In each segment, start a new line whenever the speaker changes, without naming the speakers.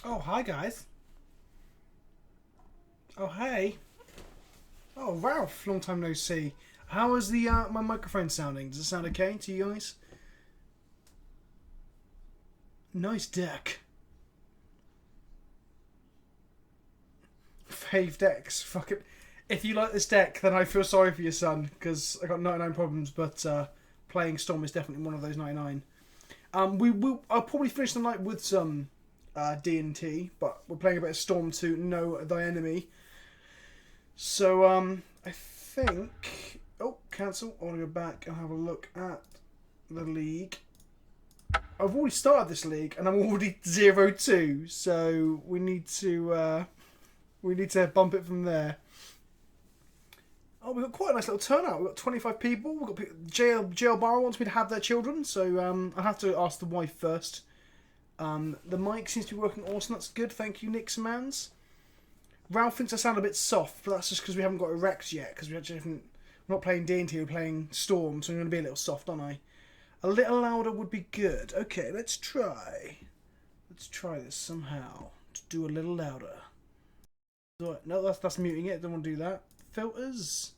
Oh, hi guys. Oh, hey. Oh, Ralph. Long time no see. How is the my microphone sounding? Does it sound okay to you guys? Nice deck. Fave decks. Fuck it. If you like this deck, then I feel sorry for your son because I got 99 problems, but playing Storm is definitely one of those 99. I'll probably finish the night with some D&T, but we're playing a bit of Storm to Know Thy Enemy. So I think. Oh, cancel. I want to go back and have a look at the league. I've already started this league and I'm already 0-2, so we need to bump it from there. Oh, we've got quite a nice little turnout. We've got 25 people. We've got people, JL Barra wants me to have their children, so I have to ask the wife first. The mic seems to be working awesome. That's good. Thank you, Nixmans. Ralph thinks I sound a bit soft, but that's just because we haven't got Rex yet. Because we actually haven't. We're not playing D&T. We're playing Storm, so I'm going to be a little soft, aren't I? A little louder would be good. Okay, let's try. Let's try this somehow to do a little louder. No, that's muting it. Don't want to do that. Filters.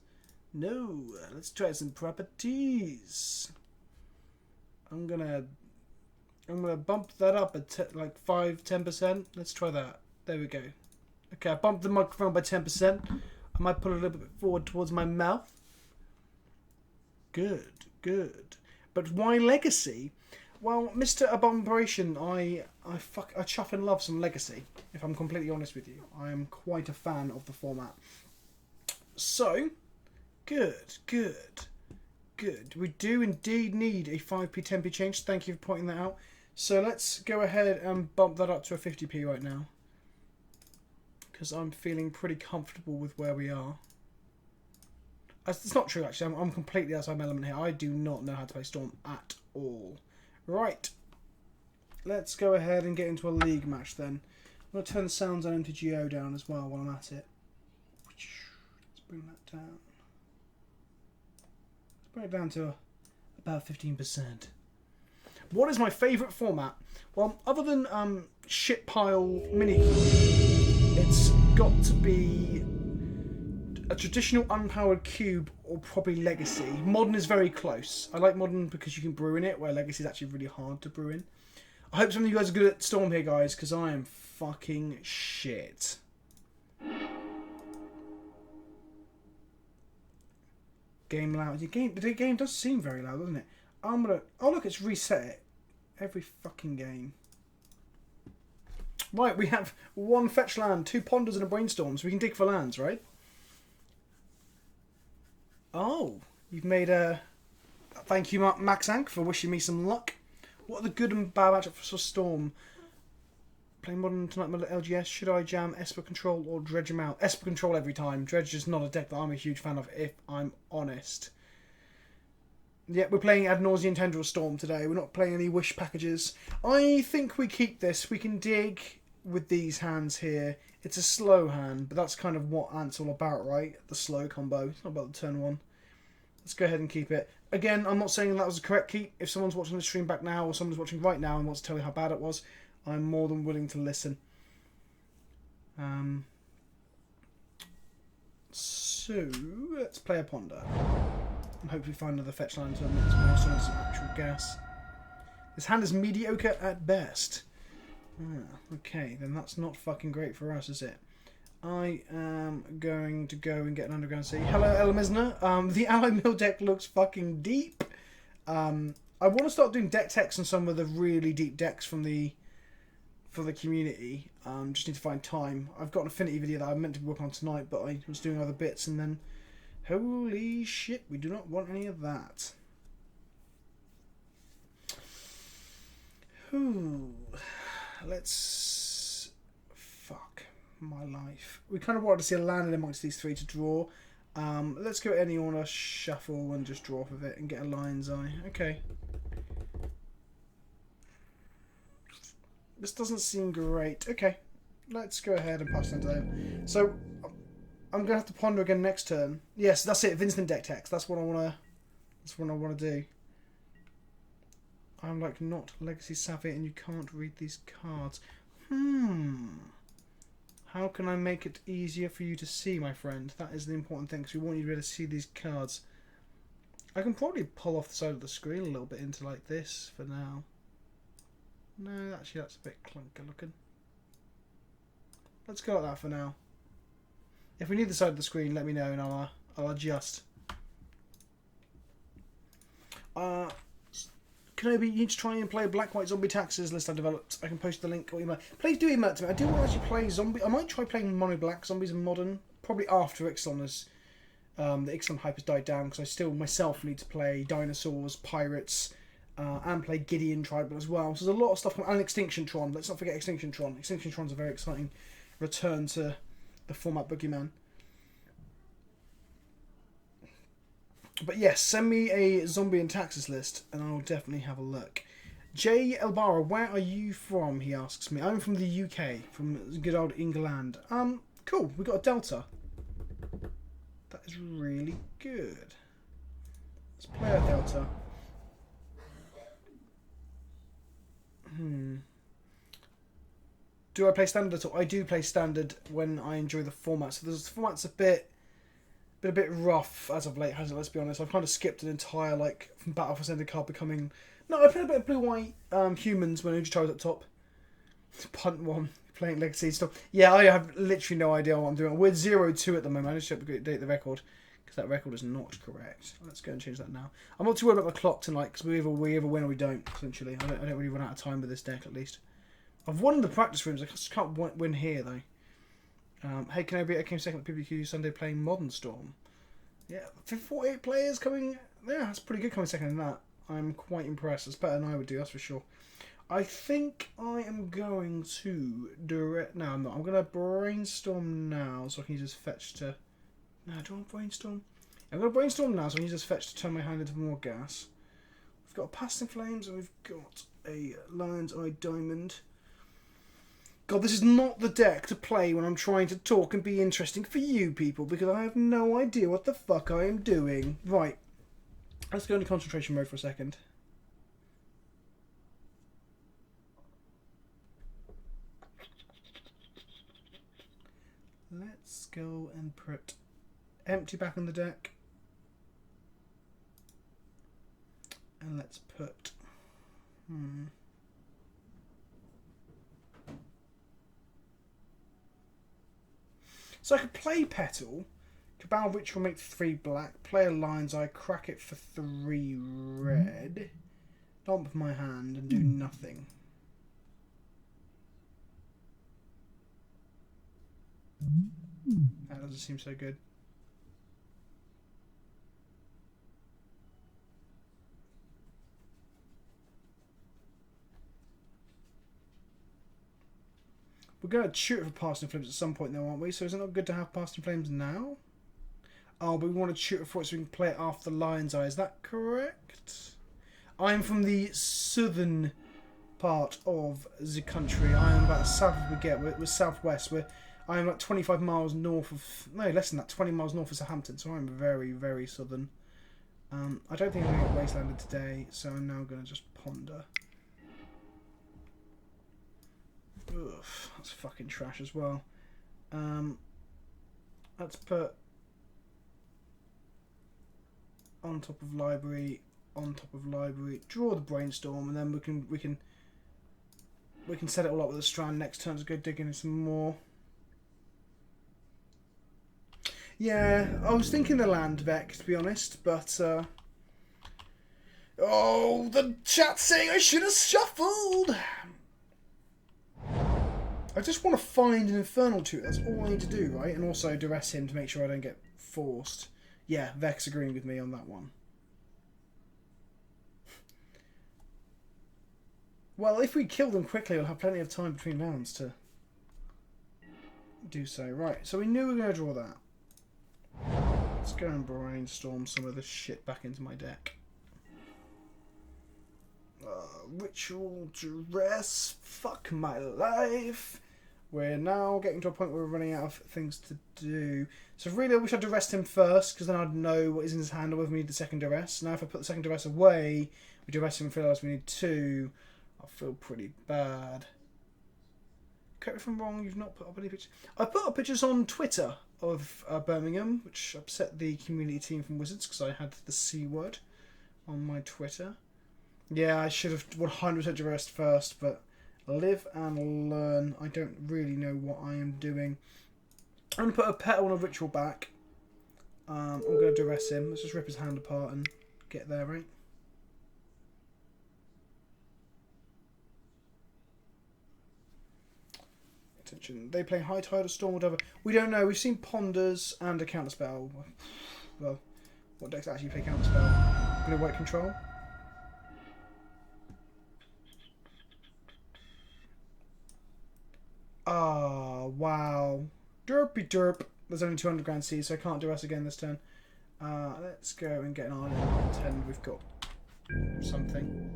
No. Let's try some properties. I'm gonna bump that up at like 5-10%. Let's try that. There we go. Okay, I bumped the microphone by 10%. I might put it a little bit forward towards my mouth. Good, good. But why Legacy? Well, Mr. Abomination, I chuff and love some Legacy, if I'm completely honest with you. I am quite a fan of the format. So, good, good, good. We do indeed need a 5p, 10p change. Thank you for pointing that out. So let's go ahead and bump that up to a 50p right now. Because I'm feeling pretty comfortable with where we are. It's not true, actually. I'm completely outside my element here. I do not know how to play Storm at all. Right. Let's go ahead and get into a league match then. I'm going to turn the sounds on MTG down as well while I'm at it. Let's bring that down. Let's bring it down to about 15%. What is my favourite format? Well, other than shit pile mini, it's got to be a traditional unpowered cube or probably Legacy. Modern is very close. I like Modern because you can brew in it, where Legacy is actually really hard to brew in. I hope some of you guys are good at Storm here, guys, because I am fucking shit. Game loud. The game does seem very loud, doesn't it? I'm gonna. Oh look, it's reset it. Every fucking game. Right, we have one fetch land, 2 ponders and a brainstorm, so we can dig for lands, right? Oh, you've made a... Thank you, Maxank, for wishing me some luck. What are the good and bad matchups for Storm? Playing Modern tonight with LGS. Should I jam Esper Control or Dredge him out? Esper Control every time. Dredge is not a deck that I'm a huge fan of, if I'm honest. Yeah, we're playing Ad Nauseam Tendril Storm today. We're not playing any Wish packages. I think we keep this. We can dig with these hands here. It's a slow hand, but that's kind of what Ant's all about, right? The slow combo. It's not about the turn one. Let's go ahead and keep it. Again, I'm not saying that was a correct keep. If someone's watching the stream back now or someone's watching right now and wants to tell me how bad it was, I'm more than willing to listen. So, let's play a ponder. And hopefully find another fetch line to mix more some actual gas. This hand is mediocre at best. Okay, then that's not fucking great for us, is it? I am going to go and get an underground sea. Hello, Elamizna. The Alloy Mill deck looks fucking deep. I want to start doing deck techs on some of the really deep decks for the community. Just need to find time. I've got an Affinity video that I meant to work on tonight, but I was doing other bits, and then holy shit, we do not want any of that. Ooh. Let's... Fuck my life. We kind of wanted to see a land in amongst these 3 to draw. Let's go anyone a shuffle and just draw off of it and get a lion's eye. Okay. This doesn't seem great. Okay. Let's go ahead and pass into them. So, I'm going to have to ponder again next turn. Yes, that's it. Vincent deck text. That's what I want to do. I'm like not legacy savvy and you can't read these cards. How can I make it easier for you to see, my friend? That is the important thing, because we want you to be able to see these cards. I can probably pull off the side of the screen a little bit into like this for now. No, actually that's a bit clunky looking. Let's go like that for now. If we need the side of the screen, let me know and I'll adjust. Kenobi, you need to try and play a black-white zombie taxes list I developed. I can post the link or email. Please do email it to me. I do want to actually play zombie. I might try playing mono-black zombies in modern. Probably after Ixalan has the Ixalan hype has died down, because I still myself need to play dinosaurs, pirates, and play Gideon Tribal as well. So there's a lot of stuff. And Extinction Tron. Let's not forget Extinction Tron. Extinction Tron's a very exciting return to the format Boogeyman. But yes, send me a zombie and taxes list and I'll definitely have a look. J. Elbara, where are you from? He asks me. I'm from the UK, from good old England. Cool. We got a Delta. That is really good. Let's play a Delta. Do I play standard at all? I do play standard when I enjoy the format. So the format's a bit rough as of late, hasn't it? Let's be honest. I've kind of skipped an entire, like, from Battle for Center card becoming... No, I played a bit of blue-white humans when Ujitar was up top. Punt 1, playing Legacy stuff. Yeah, I have literally no idea what I'm doing. We're 0-2 at the moment. I just have to update the record, because that record is not correct. Let's go and change that now. I'm not too worried about my clock tonight, because we either win or we don't, essentially. I don't really run out of time with this deck, at least. I've won in the practice rooms. I just can't win here, though. Hey Kenobi, I came second at PBQ Sunday playing Modern Storm. Yeah, 48 players coming. Yeah, that's pretty good coming second in that. I'm quite impressed. It's better than I would do, that's for sure. I think I am going to direct. No, I'm not. I'm going to brainstorm now so I can use this fetch to. No, do I want brainstorm? I'm going to brainstorm now so I can use this fetch to turn my hand into more gas. We've got a Past in Flames and we've got a Lion's Eye Diamond. God, this is not the deck to play when I'm trying to talk and be interesting for you people, because I have no idea what the fuck I am doing. Right. Let's go into concentration mode for a second. Let's go and put empty back on the deck. And let's put... So I could play Petal, Cabal Ritual make 3 black, play a Lion's Eye, crack it for 3 red, dump my hand and do nothing. That doesn't seem so good. We're going to shoot it for Past in Flames at some point though, aren't we? So is it not good to have Past in Flames now? Oh, but we want to shoot it for it so we can play it after the Lion's Eye. Is that correct? I'm from the southern part of the country. I am about as south as we get. We're southwest. I am like 25 miles north of... No, less than that. 20 miles north of Southampton. So I'm very, very southern. I don't think I'm going to get wastelanded today. So I'm now going to just ponder. Ugh, that's fucking trash as well. Let's put on top of library, draw the brainstorm, and then we can set it all up with a strand next turn to go digging in some more. Yeah, I was thinking the land Vec, to be honest, but oh, the chat's saying I should have shuffled. I just want to find an Infernal Toot. That's all I need to do, right? And also duress him to make sure I don't get forced. Yeah, Vec's agreeing with me on that one. Well, if we kill them quickly, we'll have plenty of time between rounds to do so. Right, so we knew we were going to draw that. Let's go and brainstorm some of this shit back into my deck. Ritual duress. Fuck my life. We're now getting to a point where we're running out of things to do. So really I wish I'd duressed him first, because then I'd know what is in his hand or whether we need the second duress. Now if I put the second duress away, we duress him and realise we need 2, I'll feel pretty bad. correct me if I'm wrong, you've not put up any pictures. I put up pictures on Twitter of Birmingham, which upset the community team from Wizards because I had the C word on my Twitter. Yeah, I should have 100% addressed first, but live and learn. I don't really know what I am doing. I'm going to put a petal on a ritual back. I'm going to duress him. Let's just rip his hand apart and get there, right? Attention. They play High Tide or Storm, whatever. We don't know. We've seen Ponders and a Counterspell. Well, what decks actually play Counterspell? Blue White Control. Ah, wow. Derpy derp. There's only 200 grand seeds, so I can't duress again this turn. Let's go and get an island. Pretend we've got something.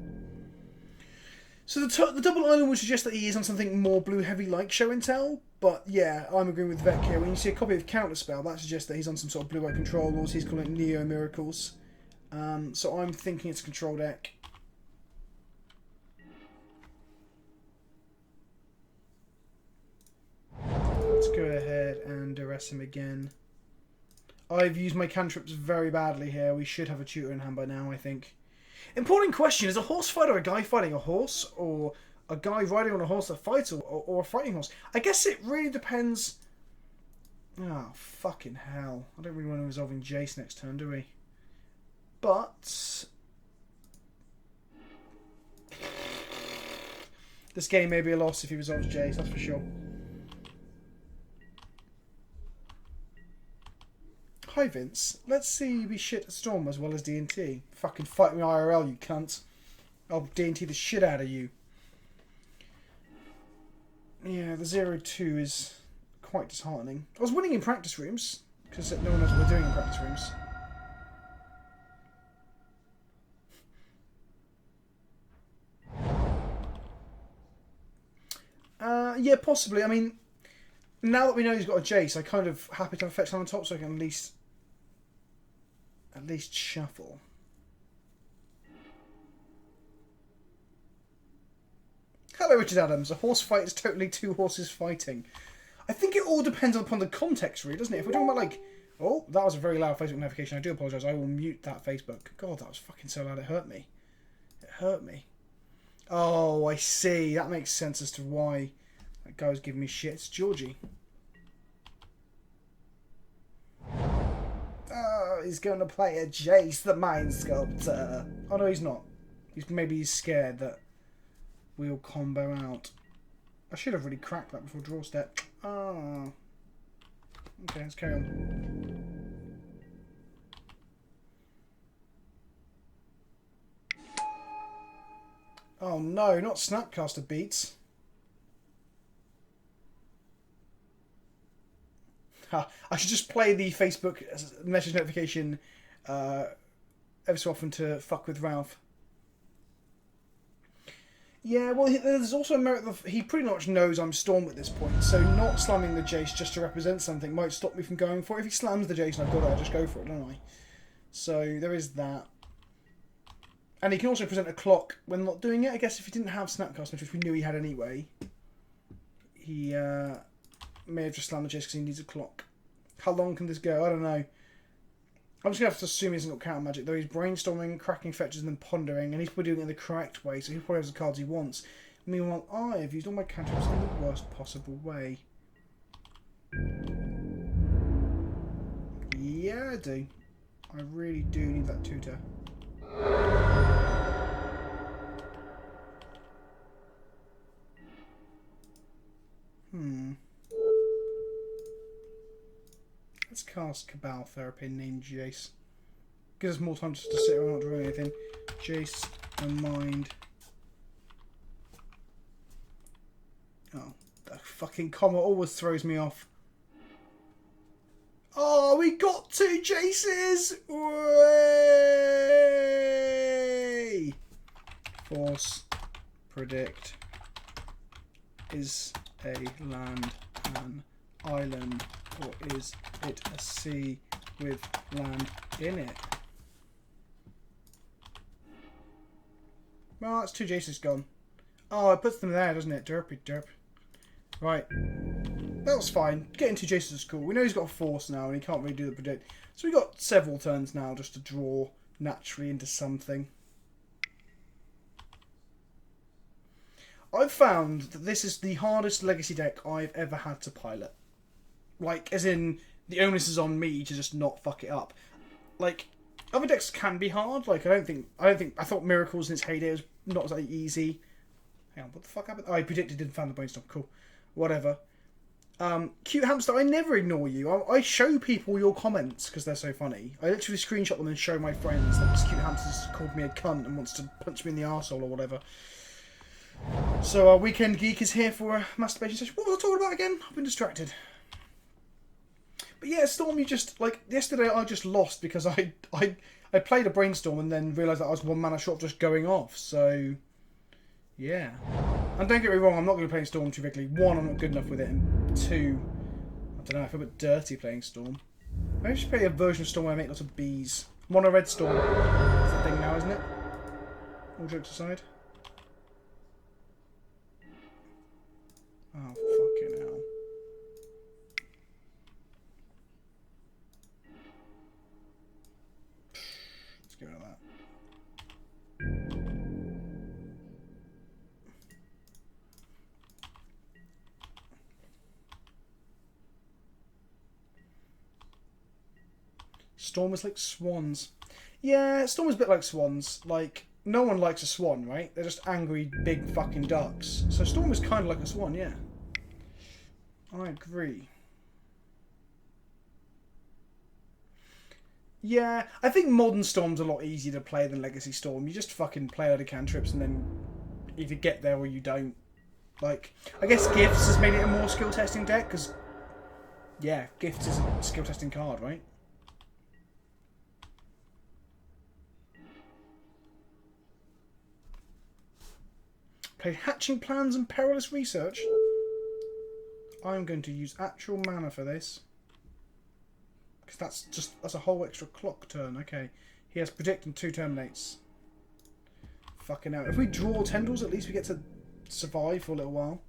So the double island would suggest that he is on something more blue heavy like Show and Tell, but yeah, I'm agreeing with Vec here. When you see a copy of Counterspell, that suggests that he's on some sort of blue-white control, or as he's calling it, Neo Miracles. So I'm thinking it's a control deck. Let's go ahead and duress him again. I've used my cantrips very badly here. We should have a tutor in hand by now, I think. Important question, is a horse fighter a guy fighting a horse, or a guy riding on a horse that fights, or a fighting horse? I guess it really depends. Oh, fucking hell. I don't really want to resolving Jace next turn, do we? But this game may be a loss if he resolves Jace, that's for sure. Hi Vince, let's see you be shit at Storm as well as D&T. Fucking fight me IRL, you cunt. I'll D&T the shit out of you. Yeah, the 0-2 is quite disheartening. I was winning in practice rooms, because no one knows what we're doing in practice rooms. Yeah, possibly. I mean, now that we know he's got a Jace, I'm kind of happy to have a fetch on the top so I can at least shuffle. Hello, Richard Adams. A horse fight is totally two horses fighting. I think it all depends upon the context, really, doesn't it? If we're talking about, like... Oh, that was a very loud Facebook notification. I do apologise. I will mute that Facebook. God, that was fucking so loud. It hurt me. It hurt me. Oh, I see. That makes sense as to why that guy was giving me shit. It's Georgie. Oh, he's going to play a Jace, the Mind Sculptor. Oh, no, he's not. Maybe he's scared that we'll combo out. I should have really cracked that before draw step. Ah. Okay, let's carry on. Oh no, not Snapcaster Beats. I should just play the Facebook message notification ever so often to fuck with Ralph. Yeah, well, there's also a merit that he pretty much knows I'm Storm at this point, so not slamming the Jace just to represent something might stop me from going for it. If he slams the Jace and I've got it, I just go for it, don't I? So there is that. And he can also present a clock when not doing it. I guess if he didn't have Snapcast, which we knew he had anyway, he may have just slammed the Jace because he needs a clock. How long can this go? I don't know. I'm just going to have to assume he hasn't got counter magic, though he's brainstorming, cracking fetches, and then pondering, and he's probably doing it in the correct way, so he probably has the cards he wants. Meanwhile, I've used all my cantrips in the worst possible way. Yeah, I do. I really do need that tutor. Let's cast Cabal Therapy named Jace. Gives us more time just to sit around not doing anything. Jace and Mind. Oh, that fucking comma always throws me off. Oh, we got two Jaces! Way! Force predict is a land an island, or is it a sea with land in it? Well, that's two Jaces gone. Oh, it puts them there, doesn't it? Derpy derp. Right. That was fine. Getting to Jason's cool. We know he's got a force now and he can't really do the predict. So we've got several turns now just to draw naturally into something. I've found that this is the hardest legacy deck I've ever had to pilot. Like, as in, the onus is on me to just not fuck it up. Like, other decks can be hard. Like, I thought Miracles in its heyday was not so easy. Hang on, what the fuck happened? Oh, I predicted didn't find the Brainstorm. Cool. Whatever. Cute Hamster, I never ignore you. I show people your comments because they're so funny. I literally screenshot them and show my friends that this Cute Hamster's called me a cunt and wants to punch me in the arsehole or whatever. So, Weekend Geek is here for a masturbation session. What was I talking about again? I've been distracted. But yeah, Storm, you just, like, yesterday I just lost because I played a Brainstorm and then realised that I was 1 mana short of just going off, so yeah. And don't get me wrong, I'm not going to play Storm too regularly. 1, I'm not good enough with it, and 2, I don't know, I feel a bit dirty playing Storm. Maybe I should play a version of Storm where I make lots of bees. Mono Red Storm. That's the thing now, isn't it? All jokes aside. Oh, fucking hell. Let's get rid of that. Storm is like swans. Yeah, Storm is a bit like swans. Like, no one likes a swan, right? They're just angry, big fucking ducks. So Storm is kind of like a swan, yeah. I agree. Yeah, I think Modern Storm's a lot easier to play than Legacy Storm. You just fucking play out of cantrips and then either get there or you don't. Like, I guess Gifts has made it a more skill testing deck, because, yeah, Gifts is a skill testing card, right? Play Hatching Plans and Perilous Research. I'm going to use actual mana for this. Because that's a whole extra clock turn. Okay. He has Predict and 2 Terminates. Fucking hell. If we draw Tendrils, at least we get to survive for a little while.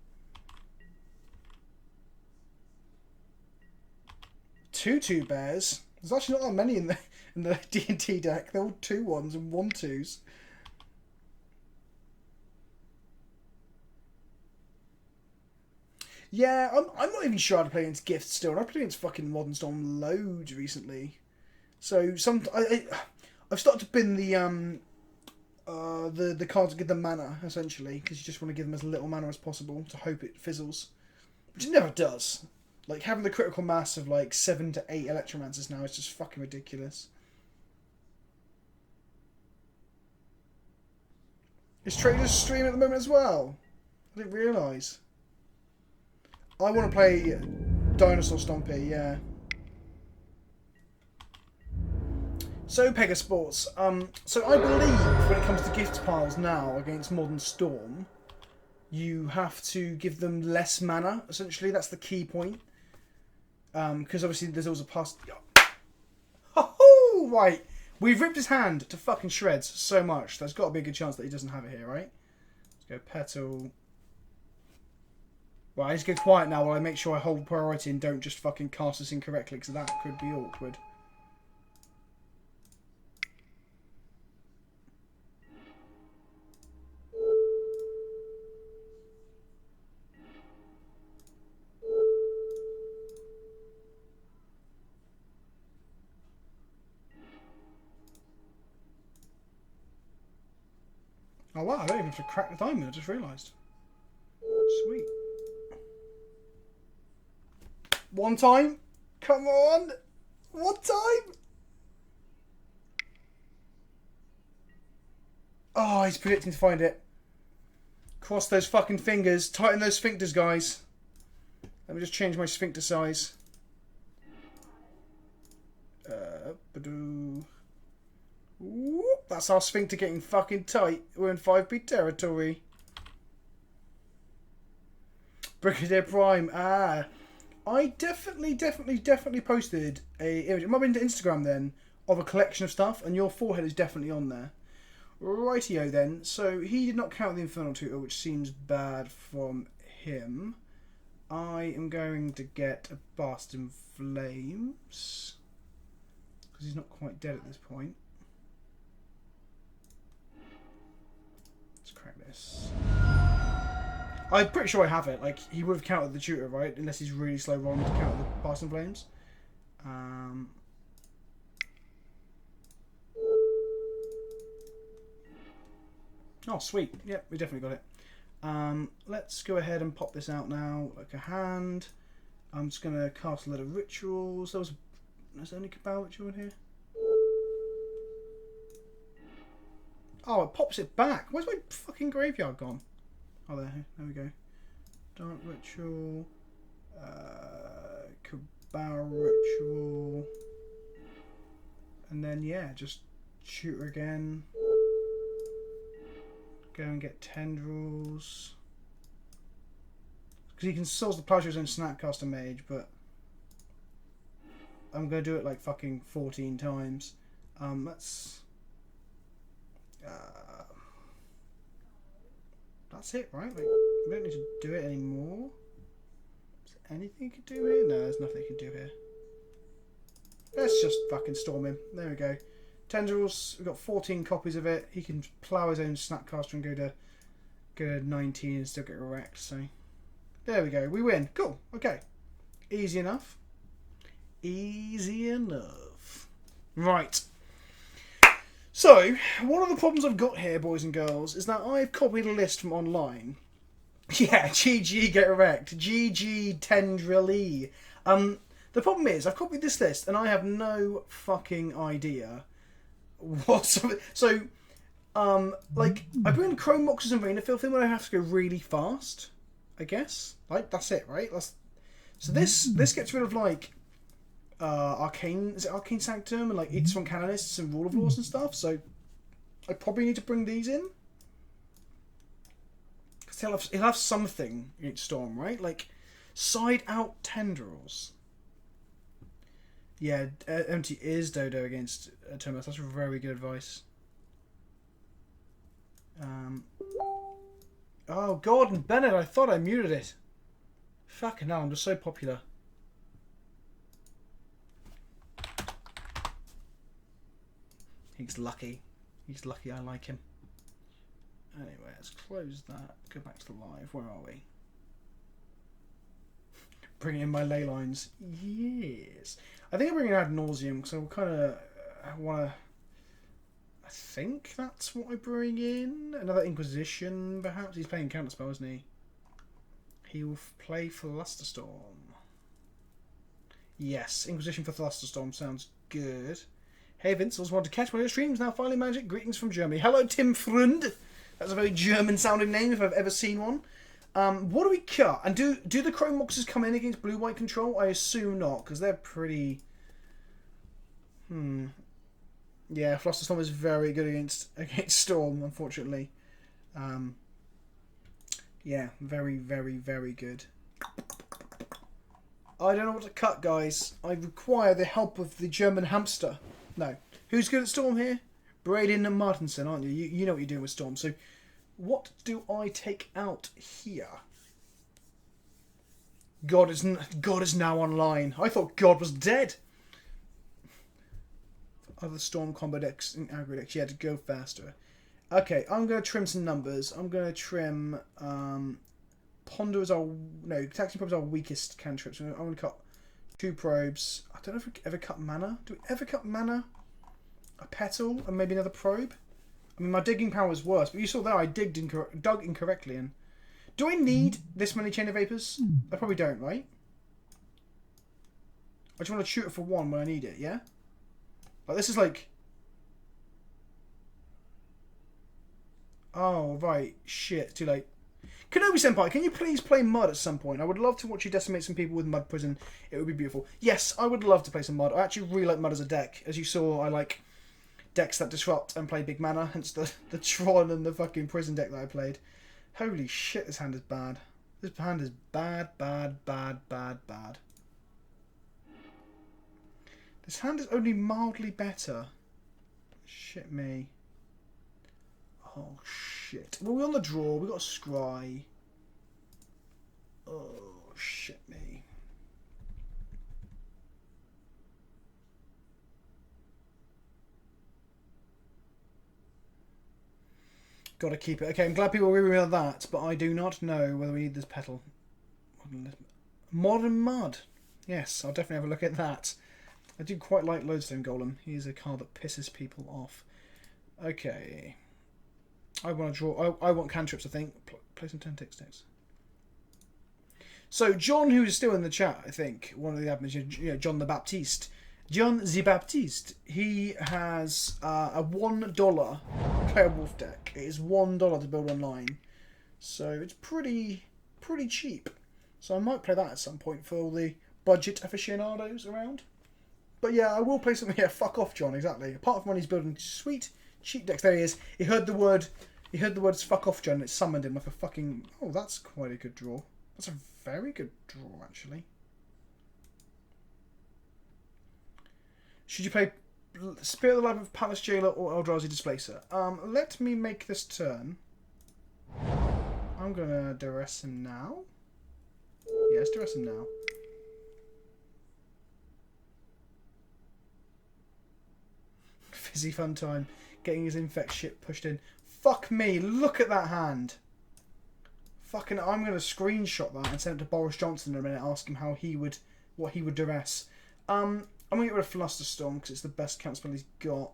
2/2 bears. There's actually not that many in the D&T deck. They're all 2/1s and 1/2s. Yeah, I'm not even sure how to play against Gifts still. I've played against fucking Modern Storm loads recently. So I've started to bin the cards that give them mana, essentially, because you just want to give them as little mana as possible to hope it fizzles. Which it never does. Like, having the critical mass of like 7 to 8 Electromancers now is just fucking ridiculous. Is Trader's stream at the moment as well? I didn't realise. I want to play Dinosaur Stompy, yeah. So, Pegasports. So I believe when it comes to gift piles now against Modern Storm, you have to give them less mana, essentially. That's the key point. Because obviously there's always a past... Oh, right. We've ripped his hand to fucking shreds so much. There's got to be a good chance that he doesn't have it here, right? Let's go Petal... Right, I just go quiet now while I make sure I hold priority and don't just fucking cast this incorrectly, because that could be awkward. Oh wow, I don't even have to crack the diamond, I just realised. Sweet. One time? Come on! One time? Oh, he's predicting to find it. Cross those fucking fingers. Tighten those sphincters, guys. Let me just change my sphincter size. Whoop, that's our sphincter getting fucking tight. We're in 5B territory. Brigadier Prime. Ah. I definitely posted a image. It might have been to Instagram then, of a collection of stuff, and your forehead is definitely on there. Rightio then. So he did not count the Infernal Tutor, which seems bad from him. I am going to get a Blast in Flames. Because he's not quite dead at this point. Let's crack this. I'm pretty sure I have it. Like, he would have countered the tutor, right? Unless he's really slow rolling to counter the Blast in Flames. Oh, sweet. Yep, we definitely got it. Let's go ahead and pop this out now, like a hand. I'm just going to cast a lot of rituals. There's only Cabal Ritual in here. Oh, it pops it back. Where's my fucking graveyard gone? Oh, there we go. Dark Ritual. Cabal Ritual. And then, yeah, just shoot her again. Go and get Tendrils. Because he can source the pleasures and Snapcaster Mage, but I'm going to do it like fucking 14 times. That's it, right? Like, we don't need to do it anymore. Is there anything you can do here? No, there's nothing you can do here. Let's just fucking storm him. There we go. Tendrils, we've got 14 copies of it. He can plough his own Snapcaster and go to 19 and still get wrecked. So there we go. We win. Cool. Okay. Easy enough. Easy enough. Right. So, one of the problems I've got here, boys and girls, is that I've copied a list from online. Yeah, GG get wrecked. GG Tendril-y. The problem is, I've copied this list and I have no fucking idea whatsoever. So, like, I bring Chrome Boxes and Arena Filth in when I have to go really fast, I guess. Like, that's it, right? So this gets rid of, like, Arcane Sanctum and, like, Eats from Canonists and Rule of Laws and stuff, so I probably need to bring these in. Because he'll have something against Storm, right? Like, side out Tendrils. Yeah, empty is Dodo against Thomas. That's very good advice. Oh, Gordon Bennett, I thought I muted it. Fucking hell, I'm just so popular. He's lucky. He's lucky I like him. Anyway, let's close that. Go back to the live. Where are we? Bring in my ley lines. Yes. I think I'm bringing out Nauseam because I kind of want to. I think that's what I bring in. Another Inquisition, perhaps. He's playing Counterspell, isn't he? He will play for Flusterstorm. Yes, Inquisition for Flusterstorm sounds good. Hey Vince, I was wanting to catch one of your streams. Now finally magic. Greetings from Germany. Hello Tim Frund. That's a very German sounding name if I've ever seen one. What do we cut? And do the Chrome Boxes come in against blue-white control? I assume not, because they're pretty... Yeah, Flusterstorm is very good against Storm, unfortunately. Yeah, very, very, very good. I don't know what to cut, guys. I require the help of the German hamster. No. Who's good at Storm here? Braden and Martinson, aren't you? You know what you're doing with Storm. So, what do I take out here? God is now online. I thought God was dead. Other Storm combo decks and aggro decks. Yeah, to go faster. Okay, I'm going to trim some numbers. I'm going to trim... Ponder is our... No, Taxing Probes are our weakest cantrips. I'm going to cut 2 probes. I don't know if we ever cut mana. Do we ever cut mana? A petal and maybe another probe? I mean, my digging power is worse, but you saw there I dug incorrectly. And do I need this many Chain of Vapors? I probably don't, right? I just want to shoot it for 1 when I need it, yeah? Like, this is like... Oh, right. Shit, too late. Kenobi Senpai, can you please play Mud at some point? I would love to watch you decimate some people with Mud Prison. It would be beautiful. Yes, I would love to play some Mud. I actually really like Mud as a deck. As you saw, I like decks that disrupt and play big mana, hence the Tron and the fucking Prison deck that I played. Holy shit, this hand is bad. This hand is bad, bad, bad, bad, bad. This hand is only mildly better. Shit me. Oh shit. Well, we're on the draw. We got a scry. Oh shit me. Got to keep it. Okay, I'm glad people agree with me on that, but I do not know whether we need this petal. Modern Mud. Yes, I'll definitely have a look at that. I do quite like Lodestone Golem. He's a card that pisses people off. Okay. I want to draw... I want cantrips, I think. Play some 10 ticks next. So, John, who's still in the chat, I think, one of the admins, you know, John the Baptiste. John the Baptiste, he has a $1 Player Wolf deck. It is $1 to build online. So, it's pretty cheap. So, I might play that at some point for all the budget aficionados around. But yeah, I will play something here. Fuck off, John, exactly. Apart from when he's building sweet, cheap decks. There he is. He heard the words fuck off, John, and it summoned him like a fucking... Oh, that's quite a good draw. That's a very good draw, actually. Should you play Spirit of the Life of Palace Jailer or Eldrazi Displacer? Let me make this turn. I'm going to duress him now. Yes, duress him now. Fizzy fun time. Getting his infect shit pushed in. Fuck me, look at that hand. Fucking, I'm going to screenshot that and send it to Boris Johnson in a minute, ask him what he would duress. I'm going to get rid of Flusterstorm because it's the best counterspell he's got.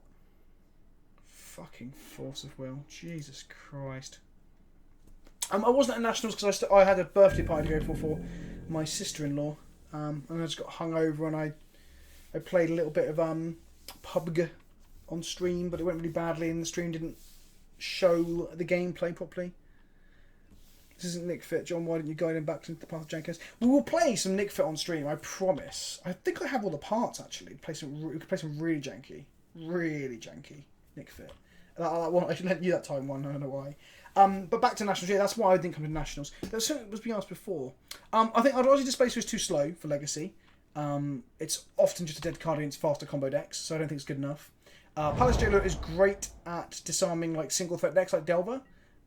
Fucking Force of Will. Jesus Christ. I wasn't at Nationals because I had a birthday party to go for my sister-in-law. And I just got hungover and I played a little bit of PUBG on stream, but it went really badly and the stream didn't show the gameplay properly. This isn't Nick Fit. John, why didn't you guide him back into the path of Jenkins? We will play some Nick Fit on stream, I promise. I think I have all the parts, actually. We could play some really janky Nick Fit. I should let you that time one, I don't know why. But back to Nationals, yeah, that's why I didn't come to Nationals. There was something that was being asked before. I think Eldrazi Displacer is too slow for Legacy. It's often just a dead card against faster combo decks, so I don't think it's good enough. Palace Jailer is great at disarming like single threat decks like Delver.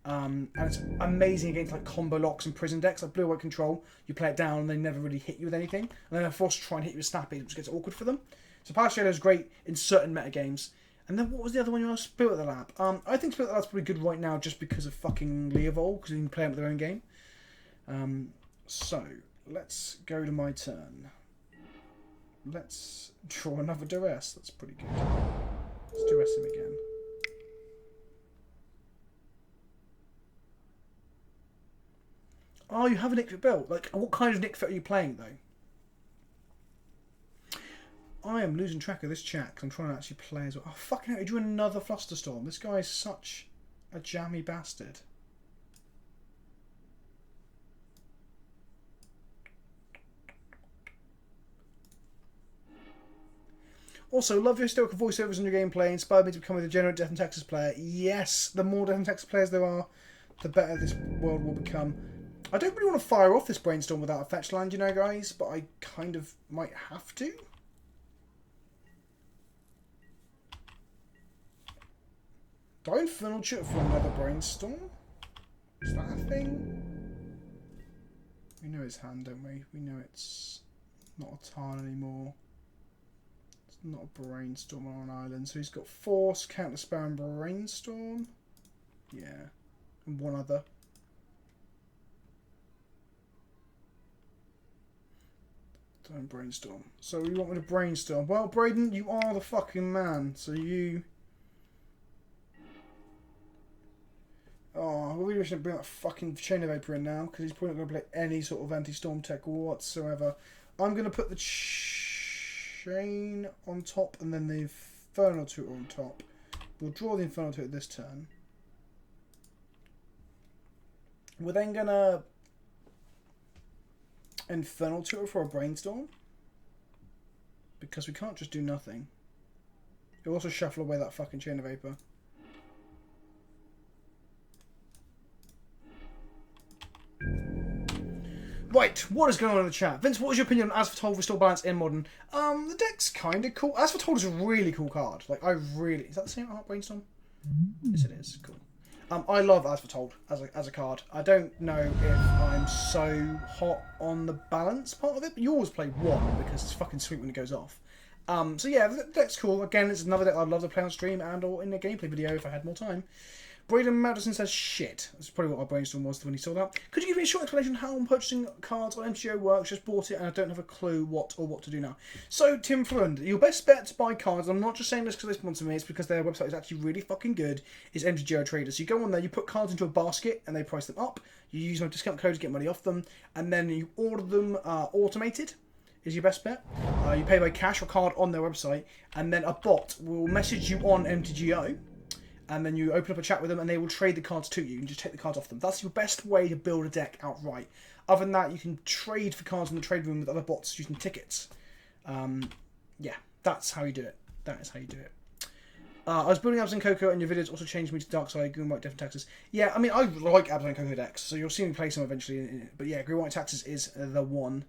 And it's amazing against like combo locks and prison decks like Blue White Control. You play it down and they never really hit you with anything, and then they're forced to try and hit you with Snappy, which gets awkward for them. So Palace Jailer is great in certain meta games. And then what was the other one you asked? Spirit of the Lab. I think Spirit of the Lab's probably good right now just because of fucking Leovol, because you can play them with their own game. So let's go to my turn. Let's draw another duress. That's pretty good. Let's duress him again. Oh, you have a Nick Fit built. Like, what kind of Nick Fit are you playing, though? I am losing track of this chat because I'm trying to actually play as well. Oh, fucking hell, he drew another Flusterstorm. This guy is such a jammy bastard. Also, love your historical voiceovers on your gameplay. Inspired me to become a degenerate Death and Taxes player. Yes, the more Death and Taxes players there are, the better this world will become. I don't really want to fire off this Brainstorm without a fetch land, you know, guys, but I kind of might have to. Do I Infernal Tutor for another Brainstorm? Is that a thing? We know his hand, don't we? We know it's not a Tarn anymore. It's not a Brainstorm on an island. So he's got Force, Counterspell, and Brainstorm. Yeah. And one other. Don't Brainstorm. So you want me to Brainstorm? Well, Braden, you are the fucking man. So you... Oh, we shouldn't bring that fucking Chain of Vapor in now, because he's probably not going to play any sort of anti-storm tech whatsoever. I'm going to put the Chain on top and then the Infernal Tutor on top. We'll draw the Infernal Tutor this turn. We're then going to Infernal Tutor for a Brainstorm, because we can't just do nothing. We'll also shuffle away that fucking Chain of Vapor. Right, what is going on in the chat? Vince, what was your opinion on As Foretold Restore Balance in Modern? The deck's kind of cool. As Foretold is a really cool card. Like, is that the same art Brainstorm? Yes, it is. Cool. I love As Foretold as a card. I don't know if I'm so hot on the balance part of it, but you always play one because it's fucking sweet when it goes off. So yeah, the deck's cool. Again, it's another deck I'd love to play on stream and or in a gameplay video if I had more time. Braden Madison says shit. That's probably what my brainstorm was when he saw that. Could you give me a short explanation how purchasing cards on MTGO works? Just bought it and I don't have a clue what to do now. So, Tim Flund, your best bet to buy cards, I'm not just saying this because they sponsor me, it's because their website is actually really fucking good, is MTGO Traders. So you go on there, you put cards into a basket and they price them up. You use my discount code to get money off them. And then you order them automated. Is your best bet. You pay by cash or card on their website. And then a bot will message you on MTGO. And then you open up a chat with them and they will trade the cards to you and just take the cards off them. That's your best way to build a deck outright. Other than that, you can trade for cards in the trade room with other bots using tickets. Yeah, that's how you do it. That is how you do it. I was building Abs and Coco and your videos also changed me to Dark Side, Green White, Different Taxes. Yeah, I mean, I like Abs and Coco decks, so you'll see me play some eventually. But yeah, Green White Taxes is the one.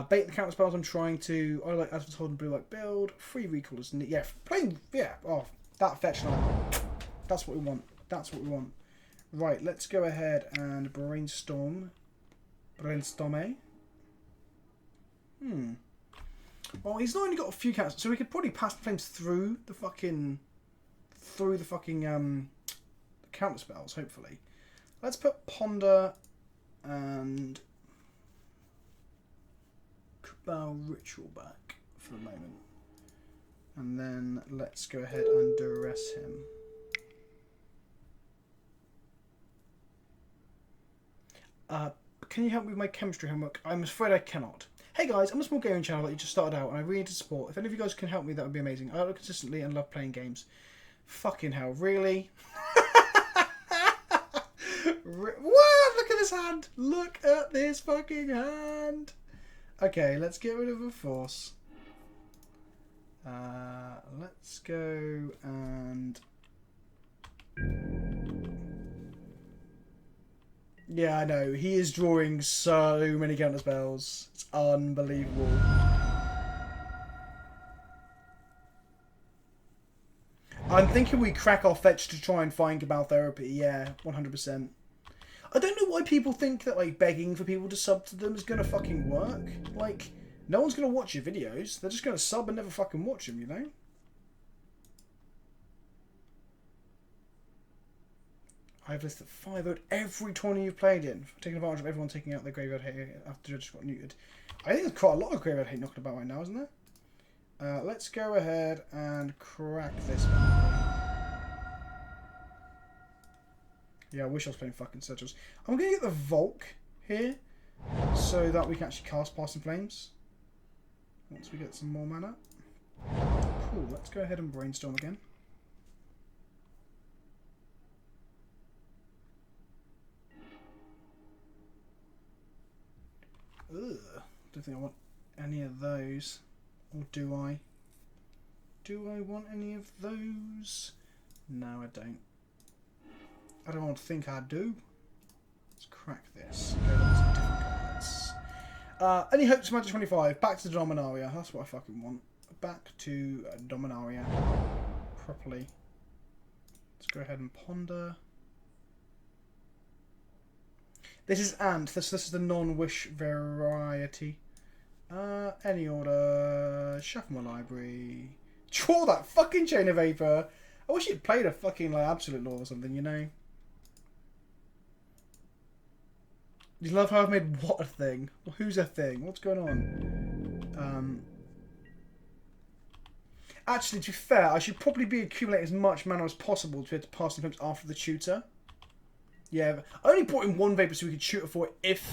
Bait the counter spells I'm trying to. I like As Foretold and Blue White build. Free recall, isn't it? Yeah, playing. Yeah, oh, that fetch line. That's what we want. That's what we want. Right, let's go ahead and brainstorm. Brainstorm. Well, he's not only got a few counters, so we could probably pass the flames through the fucking counter spells. Hopefully, let's put Ponder and Cabal Ritual back for the moment, and then let's go ahead and duress him. Can you help me with my chemistry homework? I'm afraid I cannot. Hey guys, I'm a small gaming channel that you just started out and I really need to support. If any of you guys can help me, that would be amazing. I upload consistently and love playing games. Fucking hell, really? What? Look at this hand! Look at this fucking hand! Okay, let's get rid of a force. Let's go and... Yeah, I know. He is drawing so many counter spells. It's unbelievable. I'm thinking we crack our fetch to try and find Cabal Therapy. Yeah, 100%. I don't know why people think that like begging for people to sub to them is gonna fucking work. Like, no one's gonna watch your videos. They're just gonna sub and never fucking watch them, you know? I've listed 5 every tourney you've played in, taking advantage of everyone taking out their graveyard hate after Judge got neutered. I think there's quite a lot of graveyard hate knocking about right now, isn't there? Let's go ahead and crack this one. Yeah, I wish I was playing fucking Sigils. I'm going to get the Volk here, so that we can actually cast Passing Flames. Once we get some more mana. Cool, let's go ahead and brainstorm again. Ugh, don't think I want any of those. Or do I? Do I want any of those? No, I don't. I don't want to think I do. Let's crack this. Go on some different cards. Any hopes for Magic 25? Back to Dominaria. That's what I fucking want. Back to Dominaria. Properly. Let's go ahead and ponder. This is Ant. This is the non-wish variety. Any order. Shuffle my library. Draw that fucking Chain of Vapor. I wish you'd played a fucking like Absolute Law or something, you know. You love how I've made what a thing? Well, who's a thing? What's going on? Actually, to be fair, I should probably be accumulating as much mana as possible to be able to pass the flames after the tutor. Yeah, I only brought in one Vapor so we could shoot it for it if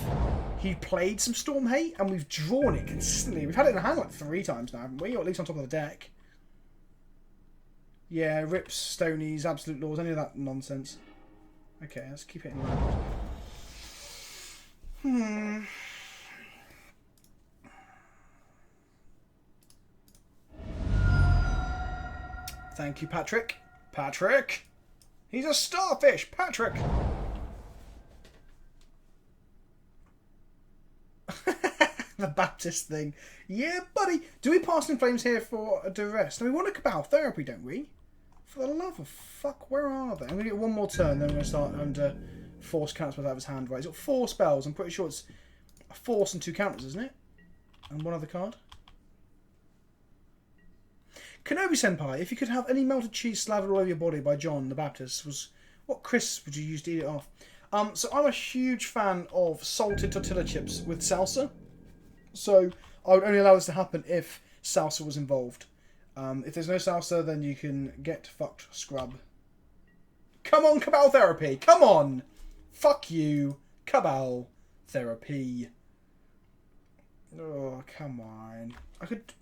he played some Storm Hate, and we've drawn it consistently. We've had it in hand like 3 times now, haven't we? Or at least on top of the deck. Yeah, Rips, Stonies, Absolute Laws, any of that nonsense. Okay, let's keep it in land. Thank you, Patrick. Patrick! He's a starfish, Patrick! The Baptist thing. Yeah, buddy. Do we pass in flames here for a duress? No, we want a Cabal Therapy, don't we? For the love of fuck, where are they? I'm going to get one more turn, then I'm going to start under force counterspells out of his hand. Right, he's got 4 spells. I'm pretty sure it's a force and 2 counters, isn't it? And one other card. Kenobi Senpai, if you could have any melted cheese slathered all over your body by John the Baptist, what crisps would you use to eat it off? So I'm a huge fan of salted tortilla chips with salsa. So I would only allow this to happen if salsa was involved. If there's no salsa, then you can get fucked, scrub. Come on, Cabal Therapy! Come on! Fuck you, Cabal Therapy. Oh, come on. I could...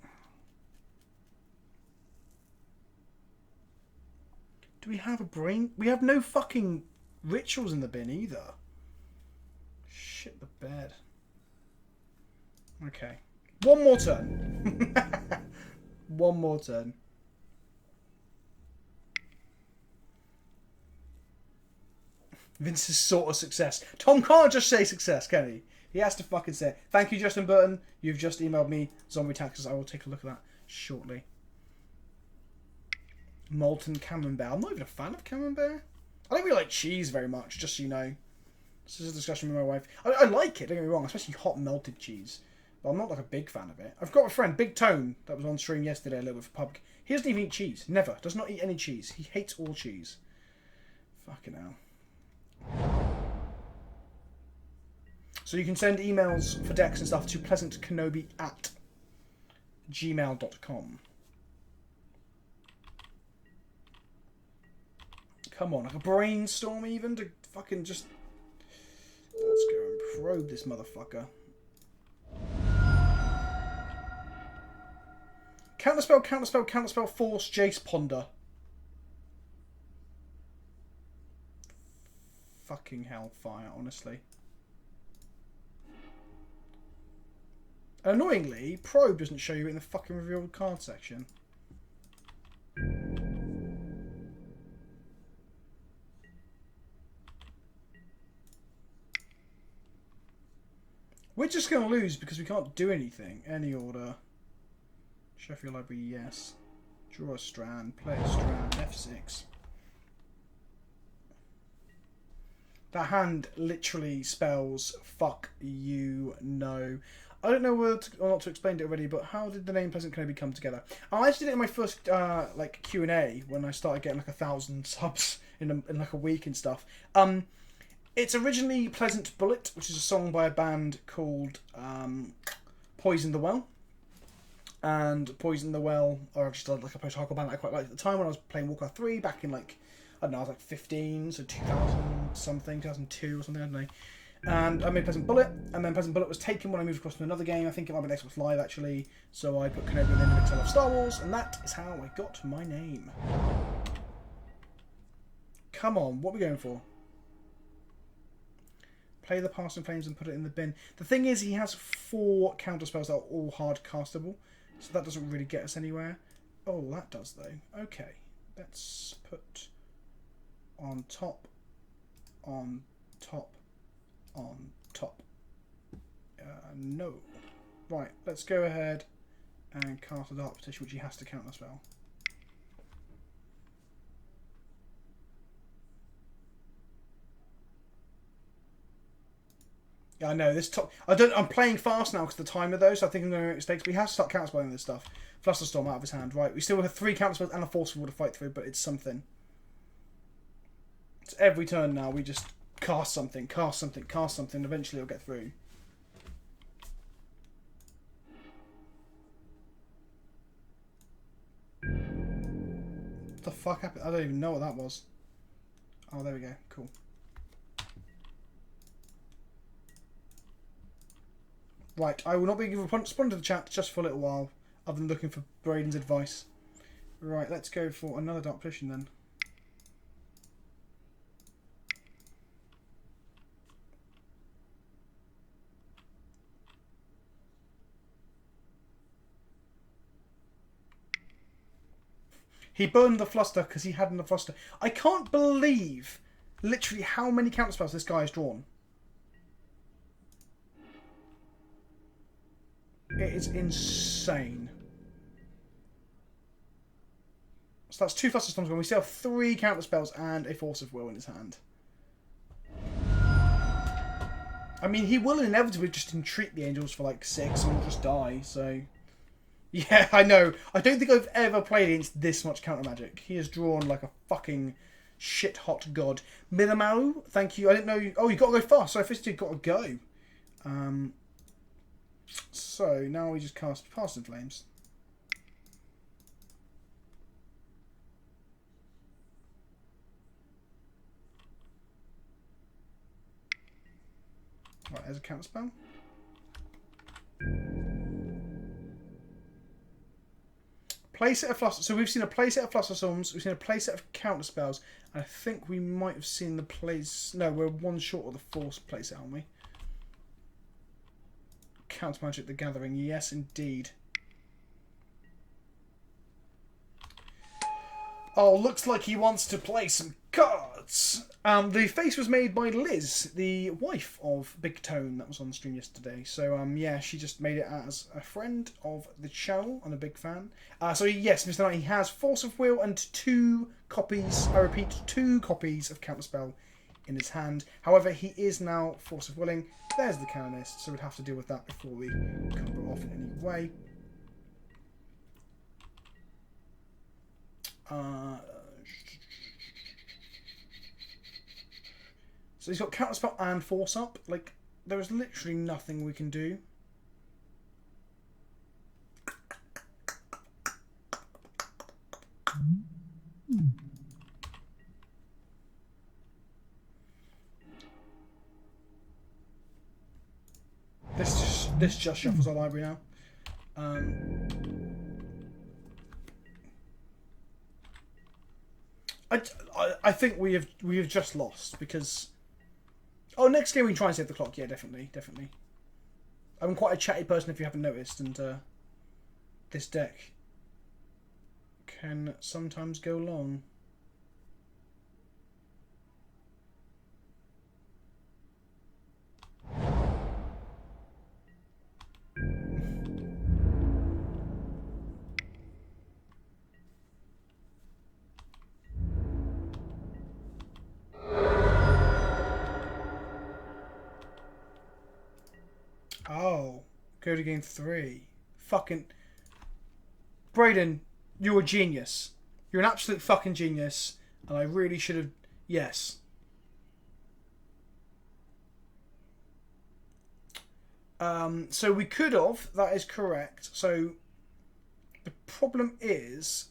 Do we have a brain? We have no fucking rituals in the bin either. Shit the bed. Okay. One more turn. One more turn. Vince's sort of success. Tom can't just say success, can he? He has to fucking say it. Thank you, Justin Burton. You've just emailed me zombie taxes. I will take a look at that shortly. Molten camembert. I'm not even a fan of camembert. I don't really like cheese very much, just so you know. This is a discussion with my wife. I like it, don't get me wrong, especially hot melted cheese. But I'm not like a big fan of it. I've got a friend, Big Tone, that was on stream yesterday a little bit for pub. He doesn't even eat cheese. Never. Does not eat any cheese. He hates all cheese. Fucking hell. So you can send emails for decks and stuff to PleasantKenobi@gmail.com. Come on, like a brainstorm even to fucking just... Let's go and probe this motherfucker. Counterspell, counterspell, counterspell, force, Jace, ponder. Fucking hellfire, honestly. Annoyingly, probe doesn't show you in the fucking revealed card section. We're just going to lose because we can't do anything. Any order. Sheffield Library, yes. Draw a strand. Play a strand. F6. That hand literally spells fuck you, no. I don't know whether or not to explain it already, but how did the name PleasantKenobi come together? I actually did it in my first like Q&A when I started getting like 1,000 subs in like a week and stuff. It's originally Pleasant Bullet, which is a song by a band called Poison the Well. And Poison the Well are just like a post-hardcore band that I quite liked at the time when I was playing Warcraft 3 back in like, I don't know, I was like 15, so 2000 something, 2002 or something, I don't know. And I made Pleasant Bullet, and then Pleasant Bullet was taken when I moved across to another game. I think it might be an Xbox Live actually. So I put Kenobi in the end of it 'cause I love Star Wars, and that is how I got my name. Come on, what are we going for? Play the Past in Flames and put it in the bin. The thing is, he has 4 counterspells that are all hard castable, so that doesn't really get us anywhere. Oh, that does though. Okay, let's put on top, on top, on top. No. Right, let's go ahead and cast a Dark Petition, which he has to counterspell. Yeah, I know this top. I'm playing fast now because of the timer though, so I think I'm going to make mistakes. But he has to start counterspelling this stuff. Flusterstorm out of his hand. Right, we still have 3 counterspells and a forceful to fight through, but it's something. It's every turn now. We just cast something, cast something, cast something. Eventually, it'll get through. What the fuck happened? I don't even know what that was. Oh, there we go. Cool. Right, I will not be responding to the chat just for a little while, other than looking for Braden's advice. Right, let's go for another Dark Petition then. He burned the Fluster because he hadn't a Fluster. I can't believe literally how many counterspells this guy has drawn. It is insane. So that's 2 Flusterstorms gone. We still have 3 counter spells and a Force of Will in his hand. I mean, he will inevitably just entreat the Angels for like 6 and we'll just die, so... Yeah, I know. I don't think I've ever played against this much counter magic. He has drawn like a fucking shit-hot god. Minamaru, thank you. I didn't know... Oh, you got to go fast. So I first got to go. So, now we just cast Past in Flames. Right, there's a counter spell. Playset of Fluster. So we've seen a playset of Flusterstorms, we've seen a playset of counter spells, and I think we might have seen the place. No, we're one short of the Force playset, aren't we? Counter Magic the Gathering, yes indeed. Oh, looks like he wants to play some cards. The face was made by Liz, the wife of Big Tone that was on the stream yesterday. So, yeah, she just made it as a friend of the channel and a big fan. So, yes, Mr. Knight, he has Force of Will and 2 copies, I repeat, 2 copies of Counterspell in his hand. However, he is now Force of Willing. There's the Canonist, so we'd have to deal with that before we combo off in any way. So he's got Counterspell and Force up. Like, there is literally nothing we can do. This just shuffles our library now. I think we have just lost because. Oh, next game we can try and save the clock. Yeah, definitely. I'm quite a chatty person if you haven't noticed, and this deck can sometimes go long. Oh, go to game 3. Fucking Brayden, you're a genius. You're an absolute fucking genius, and I really should have. Yes. So we could have. That is correct. So the problem is,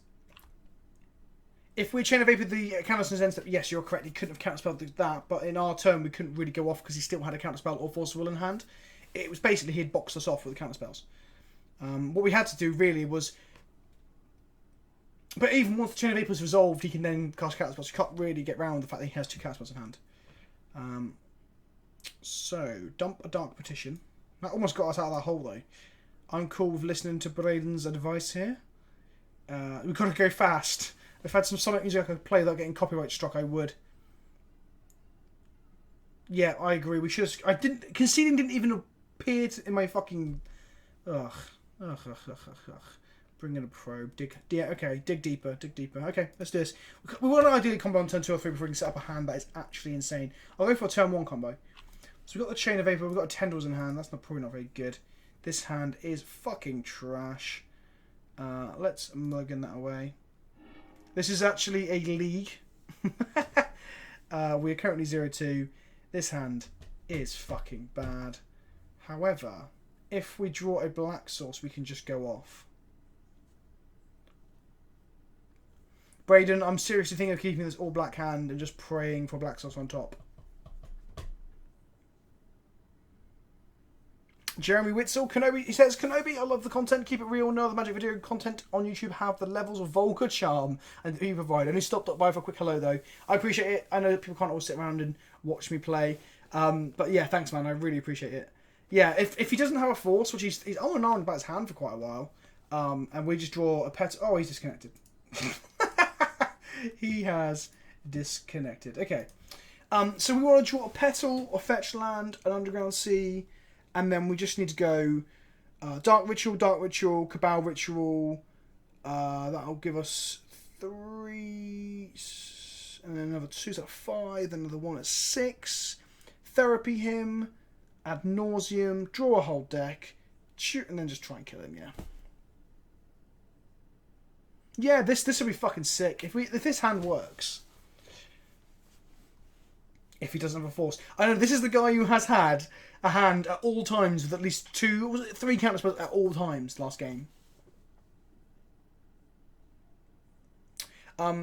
if we chain of vapor the counterspell ends up, yes, you're correct. He couldn't have counterspelled that, but in our turn we couldn't really go off because he still had a counterspell or Force of Will in hand. It was basically he'd boxed us off with the counterspells. What we had to do really was, but even once the chain of vapor is resolved, he can then cast counterspells. You can't really get around the fact that he has 2 counterspells in hand. So dump a Dark Petition. That almost got us out of that hole though. I'm cool with listening to Brayden's advice here. We've got to go fast. If I had some Sonic music I could play without getting copyright struck, I would. Yeah, I agree. We should. I didn't. Conceding didn't even appear in my fucking. Ugh. Bring in a probe. Dig. Yeah. Okay. Dig deeper. Okay. Let's do this. We want to ideally combo on turn 2 or 3 before we can set up a hand that is actually insane. I'll go for a turn 1 combo. So we've got the Chain of Vapor. We've got a Tendrils in hand. That's probably not very good. This hand is fucking trash. Let's mulligan that away. This is actually a league. We're currently 0-2. This hand is fucking bad. However, if we draw a black source, we can just go off. Brayden, I'm seriously thinking of keeping this all black hand and just praying for black source on top. Jeremy Witzel, Kenobi, he says, Kenobi, I love the content, keep it real, no other Magic video content on YouTube have the levels of vulgar charm and you provide. I only stopped by for a quick hello though. I appreciate it. I know people can't always sit around and watch me play. But yeah, thanks man, I really appreciate it. Yeah, if he doesn't have a Force, which he's on and on about his hand for quite a while, and we just draw a pet. Oh, he's disconnected. He has disconnected. Okay. So we want to draw a Petal, a Fetch Land, an Underground Sea, and then we just need to go Dark Ritual, Cabal Ritual. That'll give us 3, and then another 2 at 5, then another 1 at 6. Therapy him, add Nauseam, draw a whole deck, shoot, and then just try and kill him. Yeah. Yeah, this will be fucking sick if this hand works. If he doesn't have a force, I know this is the guy who has had a hand at all times with at least 2, was it 3 counterspells at all times last game.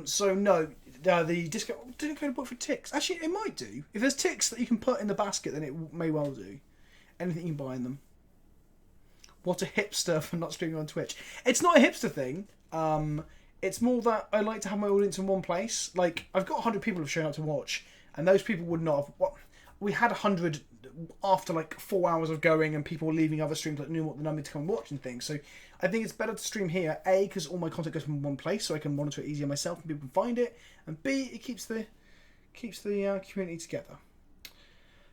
So no, the discount didn't go to book for ticks. Actually, it might do. If there's ticks that you can put in the basket, then it may well do. Anything you can buy in them. What a hipster for not streaming on Twitch. It's not a hipster thing. It's more that I like to have my audience in one place. Like, I've got 100 people who've shown up to watch, and those people would not have... Well, we had 100 after like 4 hours of going, and people leaving other streams that knew what the number to come and watch and things. So I think it's better to stream here, A, because all my content goes from one place, so I can monitor it easier myself and people can find it, and B, it keeps the community together.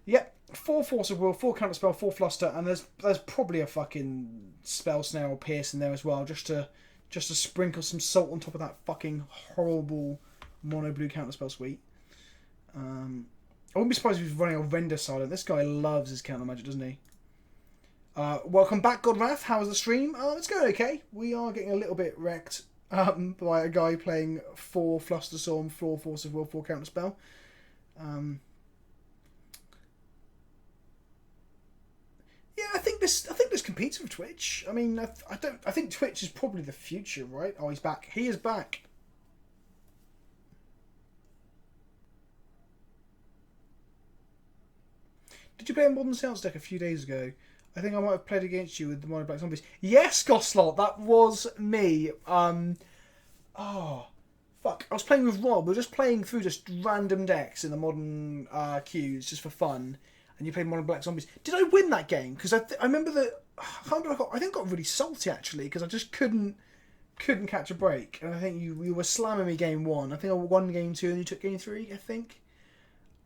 Yep, 4 Force of Will, 4 Counterspell, 4 Fluster, and there's probably a fucking Spell Snare or Pierce in there as well, just to sprinkle some salt on top of that fucking horrible mono blue Counterspell suite. I wouldn't be surprised if he's running a Render Silent. This guy loves his counter magic, doesn't he? Welcome back, Godwrath. How was the stream? It's going okay. We are getting a little bit wrecked by a guy playing 4 Fluster Storm, 4 Force of Will, 4 Counterspell. Yeah, I think this competes with Twitch. I mean, I think Twitch is probably the future, right? Oh, he's back. He is back. Did you play a Modern Seance deck a few days ago? I think I might have played against you with the Mono Black Zombies. Yes, Goslot, that was me. Oh, fuck. I was playing with Rob. We were just playing through just random decks in the Modern queues just for fun. And you played Mono Black Zombies. Did I win that game? Because I remember that... I think I got really salty, actually, because I just couldn't catch a break. And I think you were slamming me game 1. I think I won game 2 and you took game 3, I think.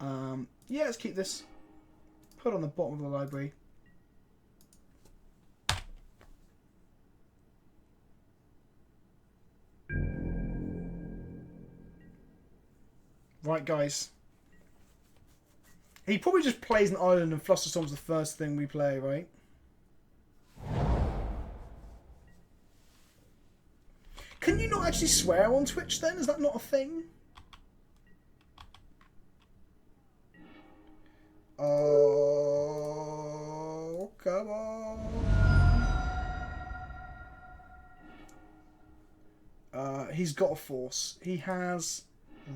Yeah, let's keep this. Put on the bottom of the library. Right, guys. He probably just plays an island and Flusterstorm's the first thing we play, right? Can you not actually swear on Twitch then? Is that not a thing? Oh, come on. He's got a force. He has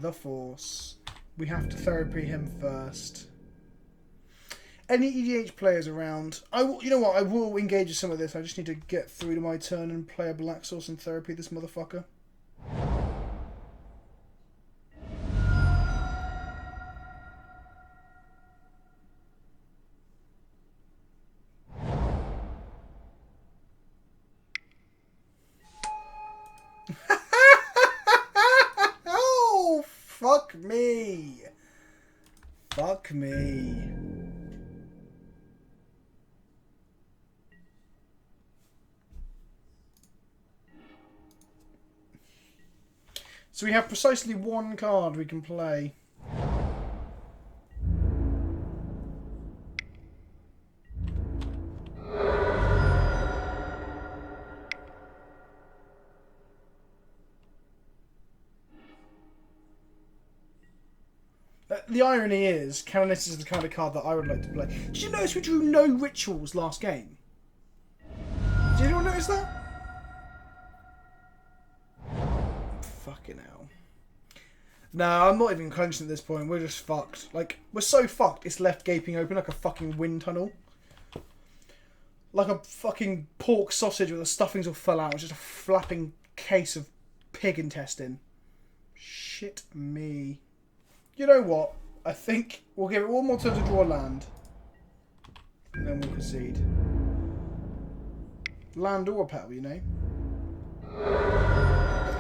the force. We have to therapy him first. Any EDH players around? You know what? I will engage with some of this. I just need to get through to my turn and play a Black Source and therapy this motherfucker. Oh, fuck me. Fuck me. So we have precisely 1 card we can play. The irony is, Canonist is the kind of card that I would like to play. Did you notice we drew no rituals last game? Did anyone notice that? Fucking hell. No, I'm not even clenching at this point. We're just fucked. Like, we're so fucked, it's left gaping open like a fucking wind tunnel. Like a fucking pork sausage where the stuffings all fell out. It's just a flapping case of pig intestine. Shit me. You know what? I think we'll give it one more turn to draw land. And then we'll concede. Land or a petal, you know?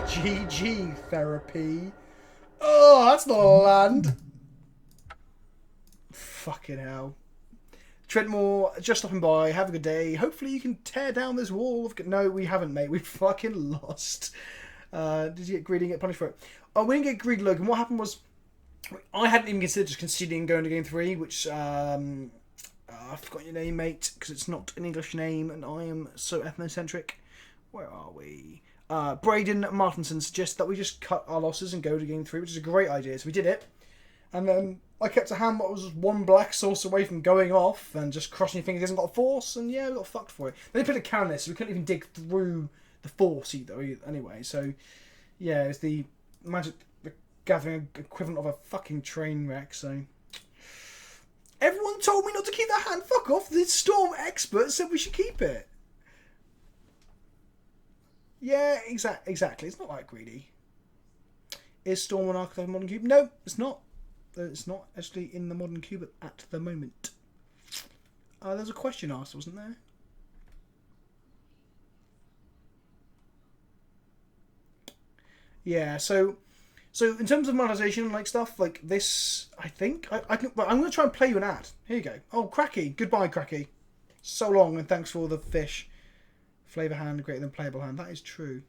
GG therapy. Oh, that's not a land. Fucking hell. Trentmore, just stopping by. Have a good day. Hopefully you can tear down this wall of... No, we haven't, mate. We've fucking lost. Did you get greedy and get punished for it? Oh, we didn't get greedy, Logan. What happened was, I hadn't even considered just conceding going to game 3, which I forgot your name, mate, because it's not an English name, and I am so ethnocentric. Where are we? Braden Martinson suggested that we just cut our losses and go to game 3, which is a great idea. So we did it, and then I kept a hand that was just one black source away from going off, and just crossing your fingers hasn't got a force, and yeah, we got fucked for it. Then they put a cannon there, so we couldn't even dig through the force either. Anyway, so yeah, it's the magic, the gathering equivalent of a fucking train wreck. So everyone told me not to keep that hand. Fuck off. The storm expert said we should keep it. Yeah, exactly. It's not that greedy. Is Storm an archetype modern cube? No, it's not. It's not actually in the modern cube at the moment. There's a question asked, wasn't there? Yeah, so in terms of monetization, like stuff like this, I think I can. Well, I'm going to try and play you an ad. Here you go. Oh, Cracky. Goodbye, Cracky. So long, and thanks for all the fish. Flavor hand greater than playable hand. That is true.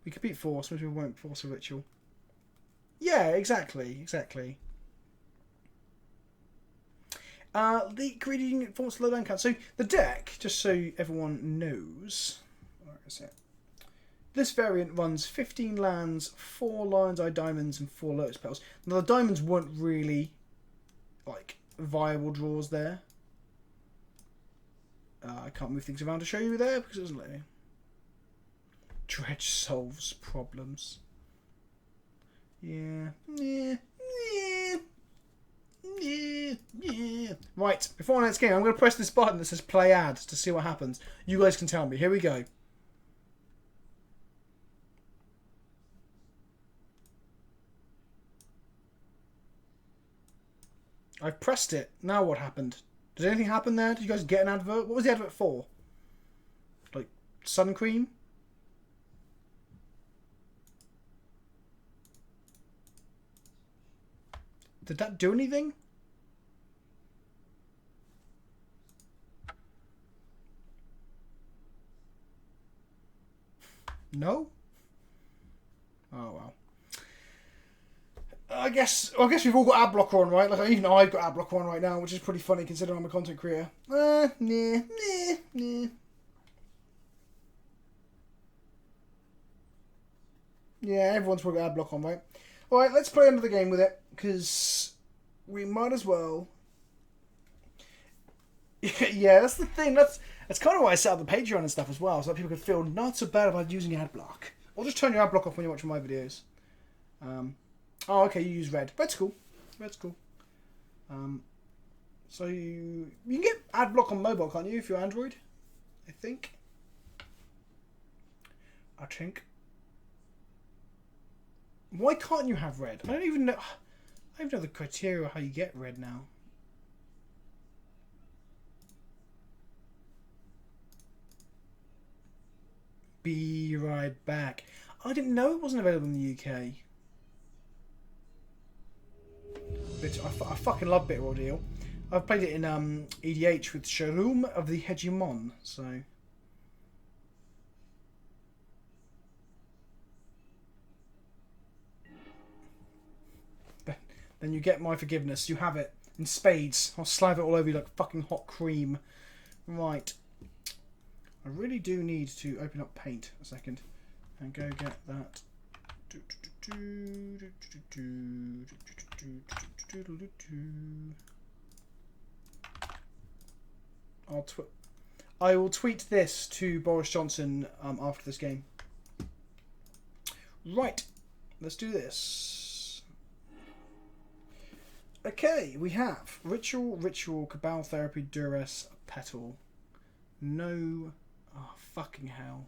We could beat force, maybe we won't force a ritual. Yeah, exactly. The greedy unit force low down count. So the deck, just so everyone knows, where is it? This variant runs 15 lands, 4 Lion's Eye Diamonds, and 4 Lotus Petals. Now the diamonds weren't really like viable draws there. I can't move things around to show you there because it doesn't let me. Dredge solves problems. Yeah. Right, before our next game, I'm going to press this button that says play ad to see what happens. You guys can tell me. Here we go. I've pressed it. Now what happened? Did anything happen there? Did you guys get an advert? What was the advert for? Like sun cream? Did that do anything? No? Oh well. I guess we've all got ad blocker on, right? Like even I've got ad blocker on right now, which is pretty funny considering I'm a content creator. Nah. Yeah, everyone's probably got ad block on, right? All right, let's play another game with it because we might as well. Yeah, that's the thing. That's kind of why I set up the Patreon and stuff as well, so that people can feel not so bad about using ad block. Or just turn your ad block off when you're watching my videos. Oh, okay, you use red. Red's cool. So you can get ad block on mobile, can't you, if you're Android? I think. Why can't you have red? I don't even know the criteria of how you get red now. Be right back. I didn't know it wasn't available in the UK. I fucking love Bitter Ordeal. I've played it in EDH with Showroom of the Hegemon, so. Then you get my forgiveness. You have it in spades. I'll slap it all over you like fucking hot cream. Right. I really do need to open up Paint a second and go get that. I will tweet this to Boris Johnson after this game. Right. Let's do this. Okay, we have Ritual, Cabal Therapy, Duress, Petal. No. Oh, fucking hell.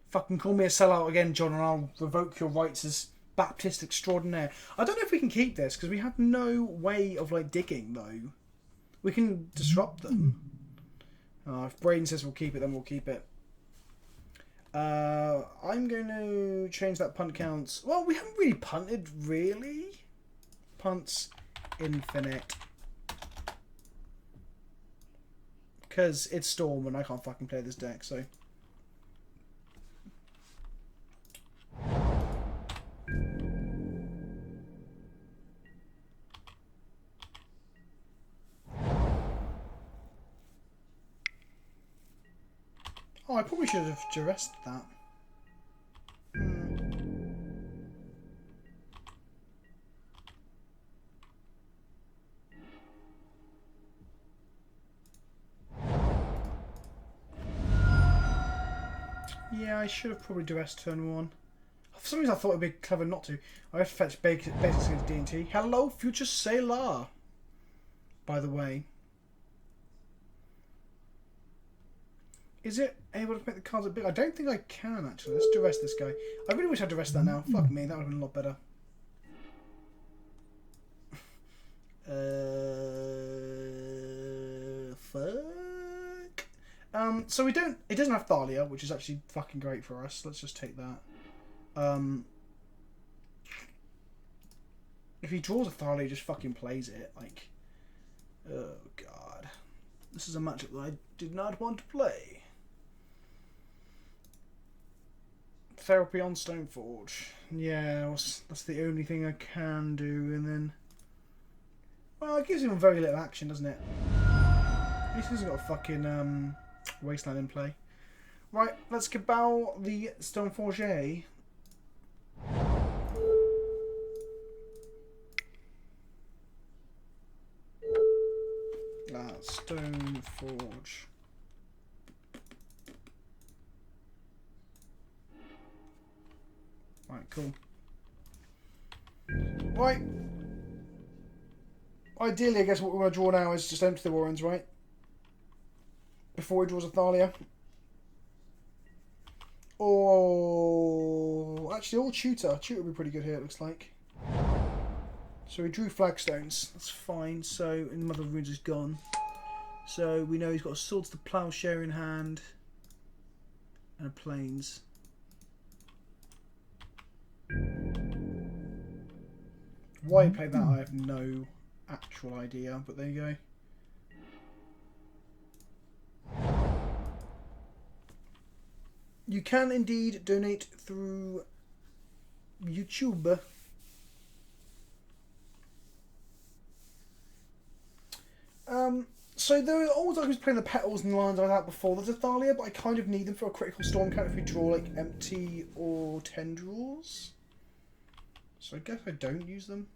Fucking call me a sellout again, John, and I'll revoke your rights as Baptist extraordinaire. I don't know if we can keep this, because we have no way of, like, digging, though. We can disrupt them. If Braden says we'll keep it, then we'll keep it. I'm going to change that punt counts. Well, we haven't really punted, really. Punts infinite. because it's Storm and I can't fucking play this deck, so... Oh, I probably should have duressed that. Yeah, I should have probably duressed turn 1. For some reason I thought it would be clever not to. I have to fetch basics against D&T. Hello, future Sailor! By the way. Is it able to make the cards a bit? I don't think I can, actually. Let's duress this guy. I really wish I'd duressed that now. Fuck me, that would have been a lot better. Fuck. So we don't... It doesn't have Thalia, which is actually fucking great for us. Let's just take that. If he draws a Thalia, he just fucking plays it. Like... Oh, God. This is a matchup that I did not want to play. Therapy on Stoneforge. Yeah, that's the only thing I can do, and then... Well, it gives him very little action, doesn't it? At least he hasn't got a fucking Wasteland in play. Right, let's cabal the Stoneforge. Stoneforge. Right, cool. Right. Ideally, I guess what we're going to draw now is just empty the Warrens, right? Before he draws a Thalia. Or... Actually, all Tutor. Tutor would be pretty good here, it looks like. So he drew Flagstones. That's fine. So, and Mother of Runes is gone. So we know he's got a Swords to Plowshare in hand. And a Plains. Why he played that, I have no actual idea. But there you go. You can indeed donate through YouTube. So there are always like playing the Petals and lines like that before. There's a Thalia, but I kind of need them for a critical storm count if we draw like empty or tendrils. So I guess I don't use them.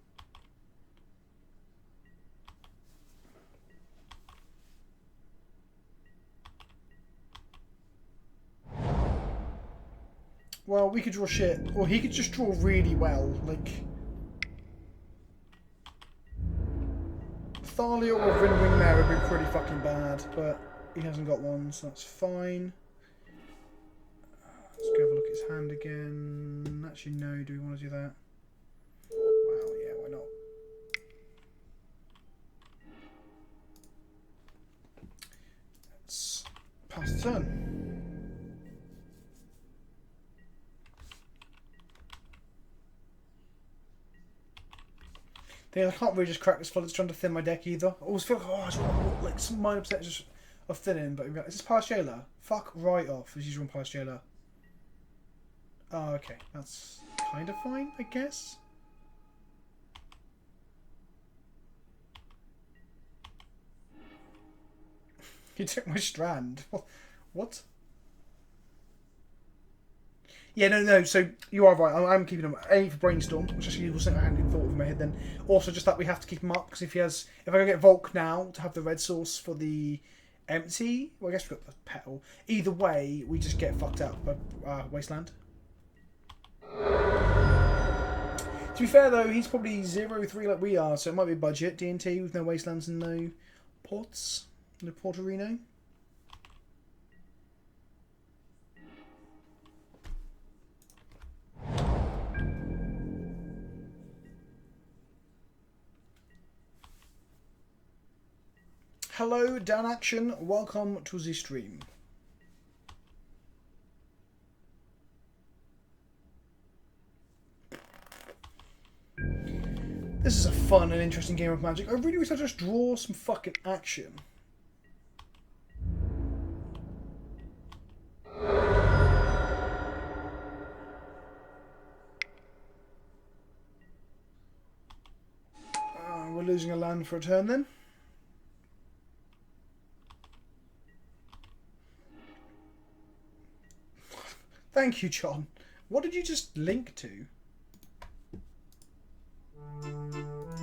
Well, we could draw shit, or he could just draw really well, like... Thalia or Ringwing there would be pretty fucking bad, but he hasn't got one, so that's fine. Let's go have a look at his hand again. Actually, no, do we want to do that? Well, yeah, why not? Let's pass the turn. I can't really just crack this flood. It's trying to thin my deck either. I always feel like, oh, I just want like some minor percentage of thinning, but is this Partialer? Fuck right off as usual on Partialer. Oh, okay. That's kind of fine, I guess. You took my strand. What? Yeah, no, so you are right. I'm keeping him A for Brainstorm, which actually was something I hadn't even thought of in my head then. Also, just that we have to keep him up, because if I go get Volk now to have the red source for the empty, well, I guess we've got the Petal. Either way, we just get fucked up by Wasteland. To be fair, though, he's probably 0-3 like we are, so it might be a budget D&T with no Wastelands and no Ports, no Portorino. Hello, Dan Action. Welcome to the stream. This is a fun and interesting game of Magic. I really wish I'd just draw some fucking action. losing a land for a turn then. Thank you, John. What did you just link to?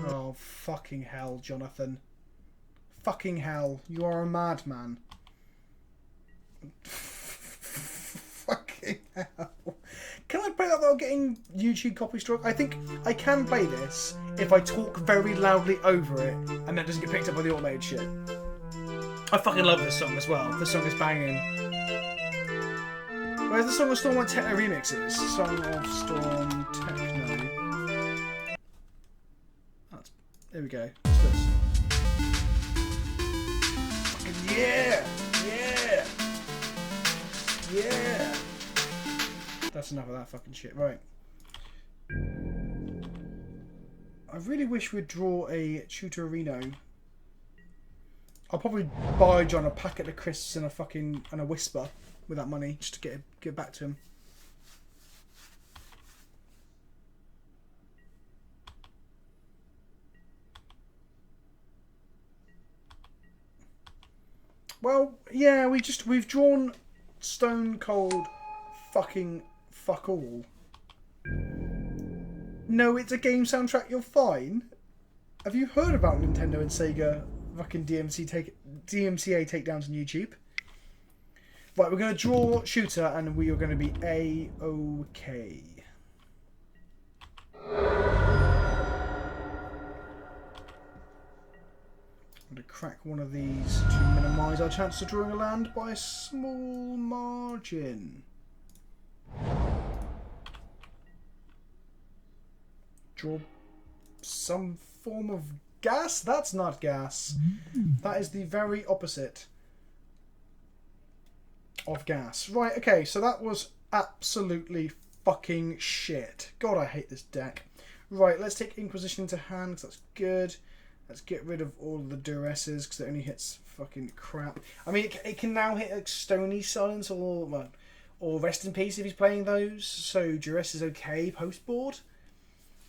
Oh, fucking hell, Jonathan. Fucking hell. You are a madman. Fucking hell. Can I play that without getting YouTube copy struck? I think I can play this if I talk very loudly over it and that doesn't get picked up by the automated shit. I fucking love this song as well. This song is banging. Where's the Song of Storm Techno remixes? Song of Storm Techno. There we go. What's this? Fucking yeah! Yeah! Yeah! That's enough of that fucking shit. Right. I really wish we'd draw a Tutorino. I'll probably buy John a packet of crisps and a whisper with that money just to get back to him. Well, yeah, we've drawn Stone Cold fucking fuck all. No, it's a game soundtrack, you're fine. Have you heard about Nintendo and Sega fucking DMCA takedowns on YouTube? Right, we're going to draw Shooter and we are going to be A-OK. I'm going to crack one of these to minimise our chance of drawing a land by a small margin. Draw some form of gas? That's not gas. That is the very opposite of gas. Right, okay, so that was absolutely fucking shit. God, I hate this deck. Right, let's take Inquisition into hand, because that's good. Let's get rid of all of the duresses, because it only hits fucking crap. I mean, it can now hit like Stony Silence or Rest in Peace if he's playing those, so duress is okay post-board.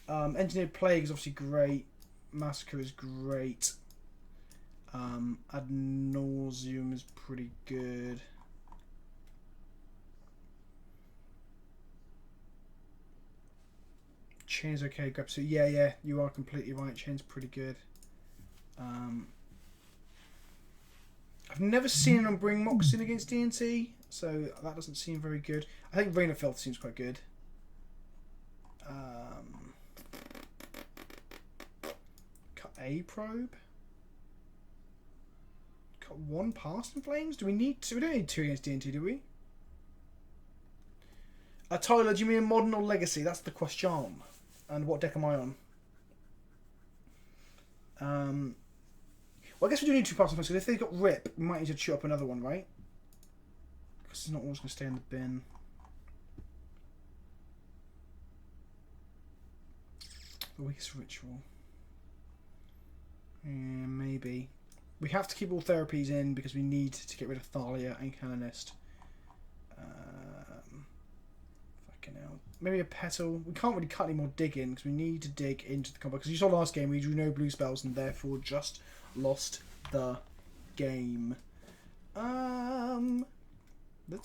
Engineered Plague is obviously great. Massacre is great. Ad Nauseam is pretty good. Chain's okay. Grab so yeah, you are completely right. Chain's pretty good. I've never seen him bring Moxin against DNT, so that doesn't seem very good. I think Rain of Filth seems quite good. Cut a probe. Cut one past in flames. Do we need to? We don't need two against DNT, do we? Tyler, do you mean modern or legacy? That's the question. And what deck am I on? Well, I guess we do need two passes. So if they've got Rip, we might need to chew up another one, right? Because it's not always going to stay in the bin. The weakest ritual. Yeah, maybe. We have to keep all therapies in because we need to get rid of Thalia and Canonist. Fucking hell. Maybe a Petal. We can't really cut any more dig in because we need to dig into the combo. Because you saw last game we drew no blue spells and therefore just lost the game. Let's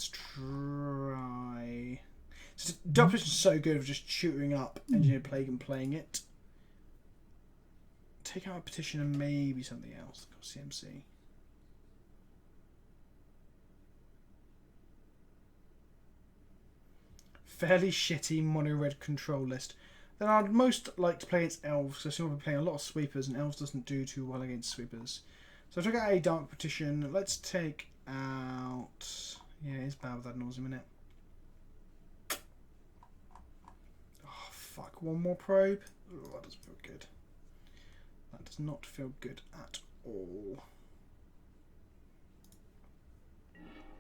try. So Dark Position is so good for just shooting up Engineered Plague and playing it. Take out a Petition and maybe something else. CMC. Fairly shitty mono-red control list. Then I'd most like to play against Elves, so I seem to be playing a lot of sweepers, and Elves doesn't do too well against sweepers. So I took out a Dark Petition. Let's take out... Yeah, it's bad with that Nauseam in it. Oh, fuck. One more probe? Oh, that doesn't feel good. That does not feel good at all.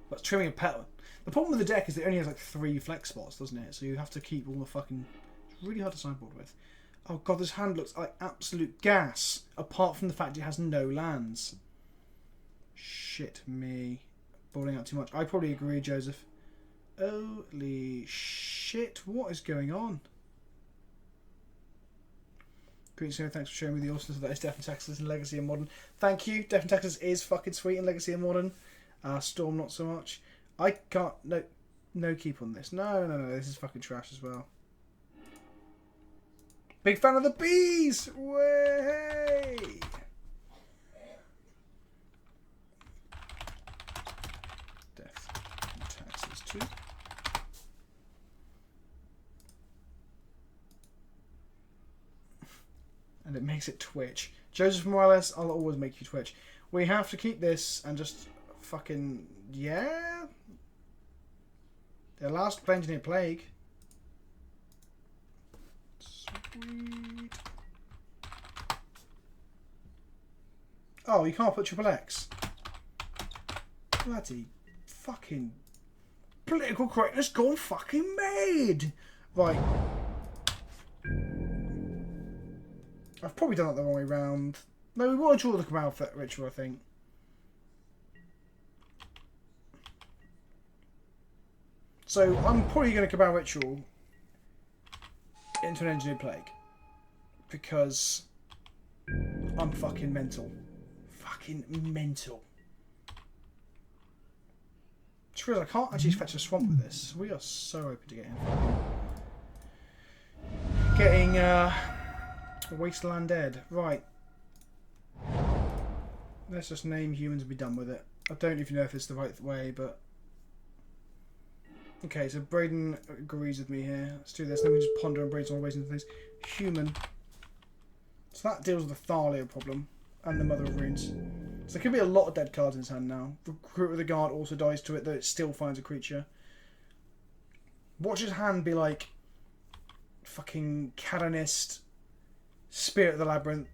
But trimming a petal. The problem with the deck is it only has like 3 flex spots, doesn't it? So you have to keep all the fucking... It's really hard to sideboard with. Oh god, this hand looks like absolute gas. Apart from the fact it has no lands. Shit me. Boarding out too much. I probably agree, Joseph. Holy shit, what is going on? Greetings, thanks for sharing me the awesomeness of that is Death and Taxes and Legacy and Modern. Thank you. Death and Taxes is fucking sweet in Legacy and Modern. Storm not so much. I can't... No keep on this. No. This is fucking trash as well. Big fan of the bees! Way! Death and Taxes 2. And it makes it twitch. Joseph Morales, I'll always make you twitch. We have to keep this and just fucking... Yeah? The last Engineer Plague. Sweet. Oh, you can't put triple X. Bloody fucking political correctness gone fucking mad. Right. I've probably done it the wrong way round. No, we want to draw the Cabal ritual, I think. So I'm probably going to Cabal ritual into an Engineered Plague because I'm fucking mental. Fucking mental. Just realised I can't actually fetch a swamp with this. We are so open to getting Wasteland Dead. Right. Let's just name humans and be done with it. I don't even know if it's the right way, but... Okay, so Braden agrees with me here. Let's do this. Let me just ponder and brainstorm ways into things. Human. So that deals with the Thalia problem. And the Mother of Runes. So there could be a lot of dead cards in his hand now. Recruit with the Guard also dies to it, though it still finds a creature. Watch his hand be like... Fucking Cadonist... Spirit of the Labyrinth.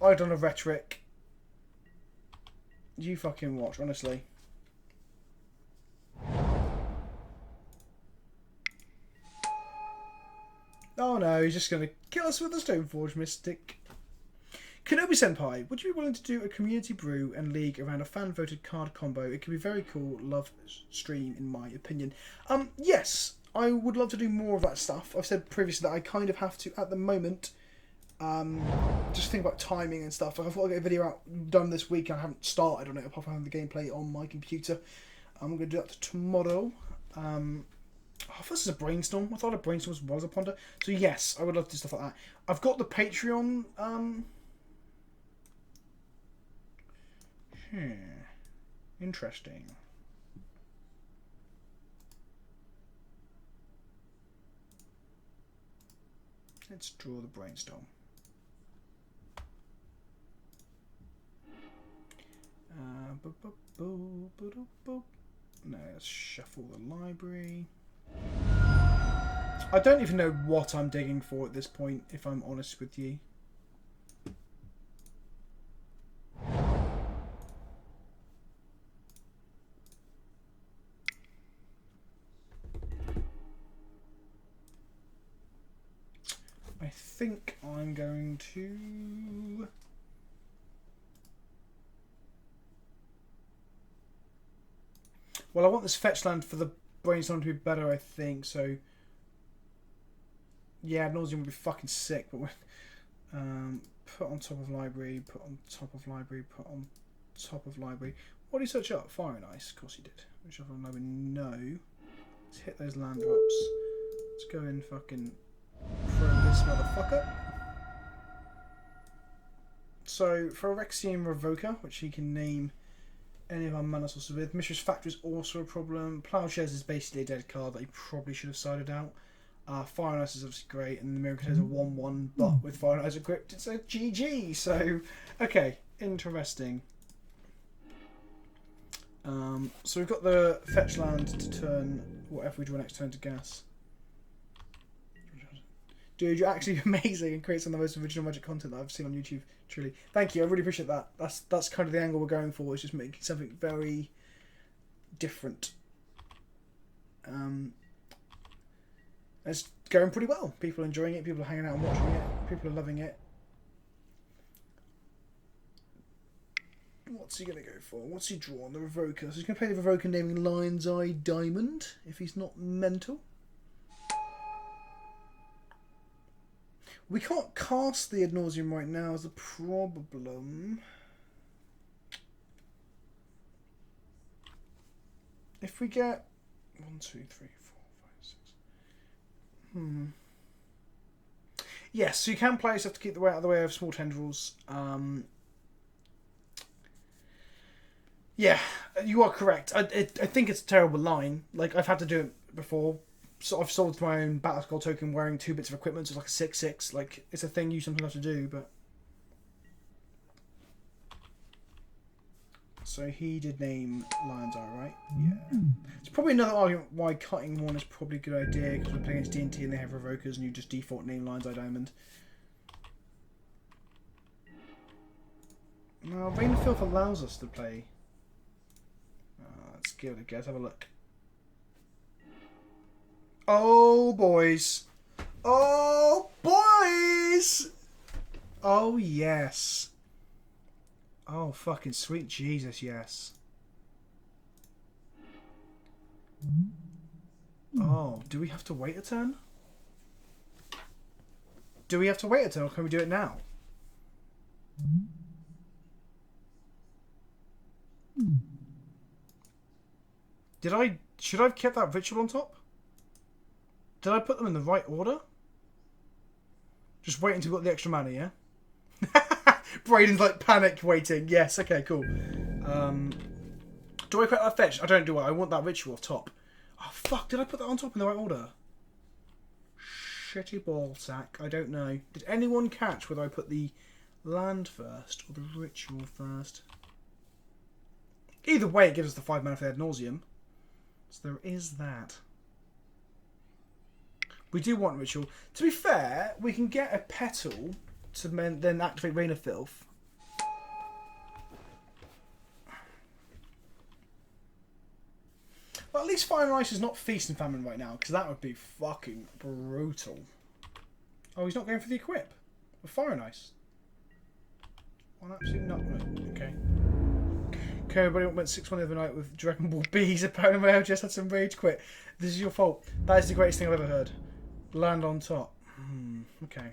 Idol of Rhetoric. You fucking watch, honestly. Oh no, he's just going to kill us with the Stoneforge Mystic. Kenobi Senpai, would you be willing to do a community brew and league around a fan-voted card combo? It could be very cool. Love stream, in my opinion. Yes, I would love to do more of that stuff. I've said previously that I kind of have to, at the moment, just think about timing and stuff. Like, I've got to get a video out done this week. I haven't started on it, apart from having the gameplay on my computer. I'm going to do that tomorrow. This is a brainstorm. I thought a brainstorm was a ponder. So yes, I would love to do stuff like that. I've got the Patreon. Interesting. Let's draw the brainstorm. No, let's shuffle the library. I don't even know what I'm digging for at this point, if I'm honest with you. I think I'm going to... Well, I want this fetch land for the brainstorm to be better, I think, so... Yeah, Nauseam would be fucking sick, but put on top of library, put on top of library, put on top of library. What did he search up? Fire and Ice, of course he did. Which of them library? No. Let's hit those land drops. Let's go in fucking throw this motherfucker. So, for Rexium Revoker, which he can name any of our mana sources with. Mistress Factor is also a problem. Plowshares is basically a dead card that he probably should have sided out. Fire and Ice is obviously great, and the Miracle is a 1-1, but with Fire and Ice equipped, it's a GG. So, okay, interesting. So we've got the fetch land to turn whatever we draw next turn to gas. Dude, you're actually amazing and create some of the most original Magic content that I've seen on YouTube. Truly, thank you. I really appreciate that. That's kind of the angle we're going for. Is just making something very different. It's going pretty well. People are enjoying it. People are hanging out and watching it. People are loving it. What's he going to go for? What's he drawn? The Revoker. So he's going to play the Revoker naming Lion's Eye Diamond, if he's not mental. We can't cast the Ad Nauseam right now is a problem. If we get 1, 2, 3, 4, 5, 6. Yes, so you can play yourself to keep the weight out of the way of small tendrils. Yeah, you are correct. I think it's a terrible line. Like, I've had to do it before. So I've sold my own Battle Skull token wearing 2 bits of equipment, so it's like a 6/6. Like, it's a thing you sometimes have to do, but... So he did name Lion's Eye, right? Yeah. It's probably another argument why cutting one is probably a good idea, because we're playing against D&T and they have Revokers, and you just default name Lion's Eye Diamond. Now, Vein of Filth allows us to play... let's give it a go. Let's have a look. Oh, boys. Oh, boys! Oh, yes. Oh, fucking sweet Jesus, yes. Oh, do we have to wait a turn? Do we have to wait a turn, or can we do it now? Should I have kept that ritual on top? Did I put them in the right order? Just wait until we've got the extra mana, yeah? Braden's like panicked waiting. Yes, okay, cool. Do I put that fetch? I don't do it. I want that ritual top. Oh, fuck. Did I put that on top in the right order? Shitty ball sack. I don't know. Did anyone catch whether I put the land first or the ritual first? Either way, it gives us the 5 mana for the Ad Nauseam. So there is that. We do want ritual. To be fair, we can get a petal to then activate Rain of Filth. Well, at least Fire and Ice is not Feast and Famine right now, because that would be fucking brutal. Oh, he's not going for the equip. With Fire and Ice. Well, absolutely not. Okay. Everybody went 6-1 the other night with Dragon Ball Bees. Apparently I just had some rage quit. This is your fault. That is the greatest thing I've ever heard. Land on top. Okay.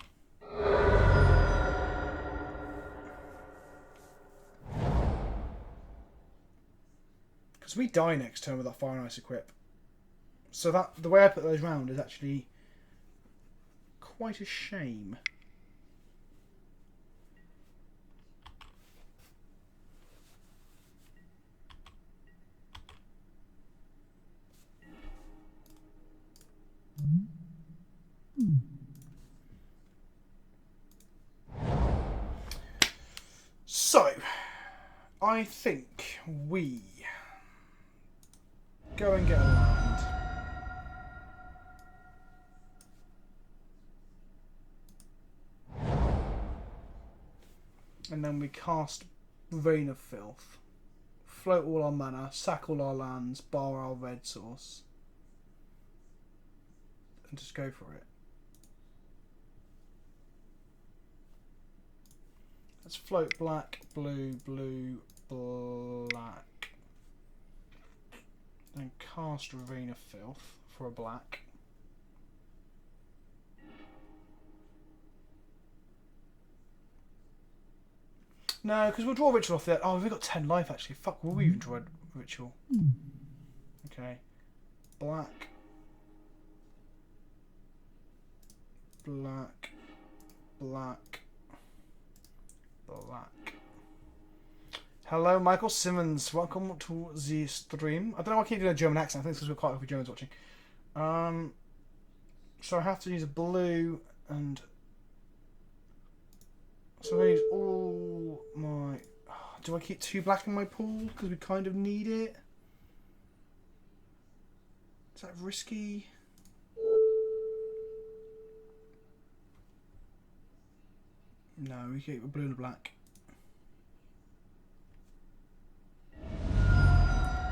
Because we die next turn with that Fire and Ice equip. So that the way I put those round is actually quite a shame. So, I think we go and get a land. And then we cast Rain of Filth. Float all our mana, sack all our lands, bar our red source. And just go for it. Let's float black, blue, blue, black. Then cast Rain of Filth for a black. No, because we'll draw Ritual off there. Oh, we've got 10 life actually. Fuck, will we even draw a Ritual? Okay. Black. Black. Black. Black. Hello, Michael Simmons. Welcome to the stream. I don't know why I keep doing a German accent. I think it's because we're quite a few Germans watching. So I have to use a blue and... So I use all my... Do I keep 2 black in my pool? Because we kind of need it. Is that risky? No, we keep a blue and a black.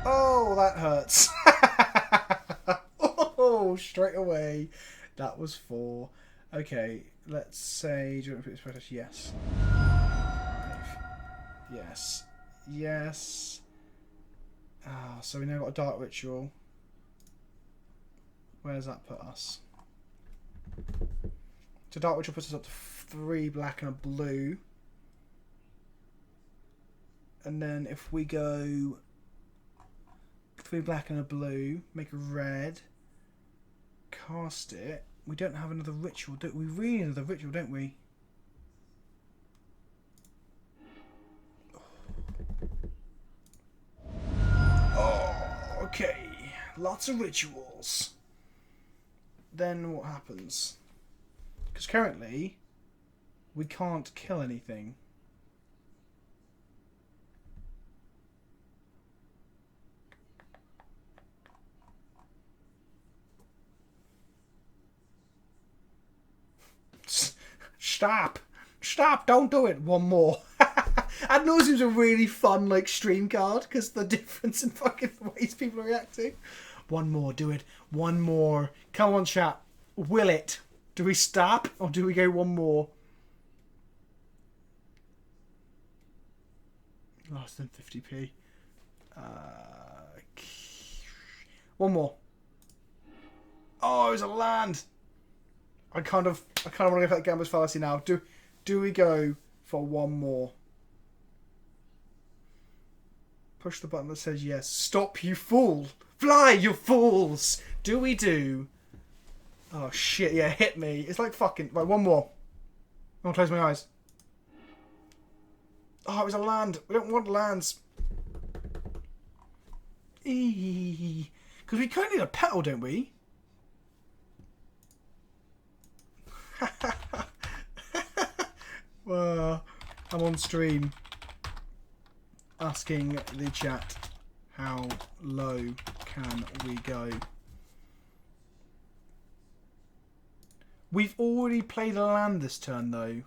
Oh, that hurts. Oh, straight away. That was 4. Okay, let's say... Do you want to put this protest? Yes. 5. Yes. Yes. Ah, so we now got a dark ritual. Where does that put us? So Dark Witch will put us up to 3 black and a blue. And then if we go 3 black and a blue, make a red, cast it. We don't have another ritual, do we? We really need another ritual, don't we? Oh, okay. Lots of rituals. Then what happens? Because currently, we can't kill anything. Stop! Stop! Don't do it! One more. And Nauseam's a really fun, like, stream card, because the difference in fucking ways people are reacting. One more, do it. One more. Come on, chat. Will it? Do we stop, or do we go one more? Less than 50p. One more. Oh, it was a land! I kind of want to go for that gambler's fallacy now. Do we go for one more? Push the button that says yes. Stop, you fool! Fly, you fools! Do we do? Oh shit! Yeah, hit me. It's like fucking. Right, one more. I'm gonna close my eyes. Oh, it was a land. We don't want lands. Because we kind of need a petal, don't we? Well, I'm on stream asking the chat how low can we go. We've already played a land this turn though,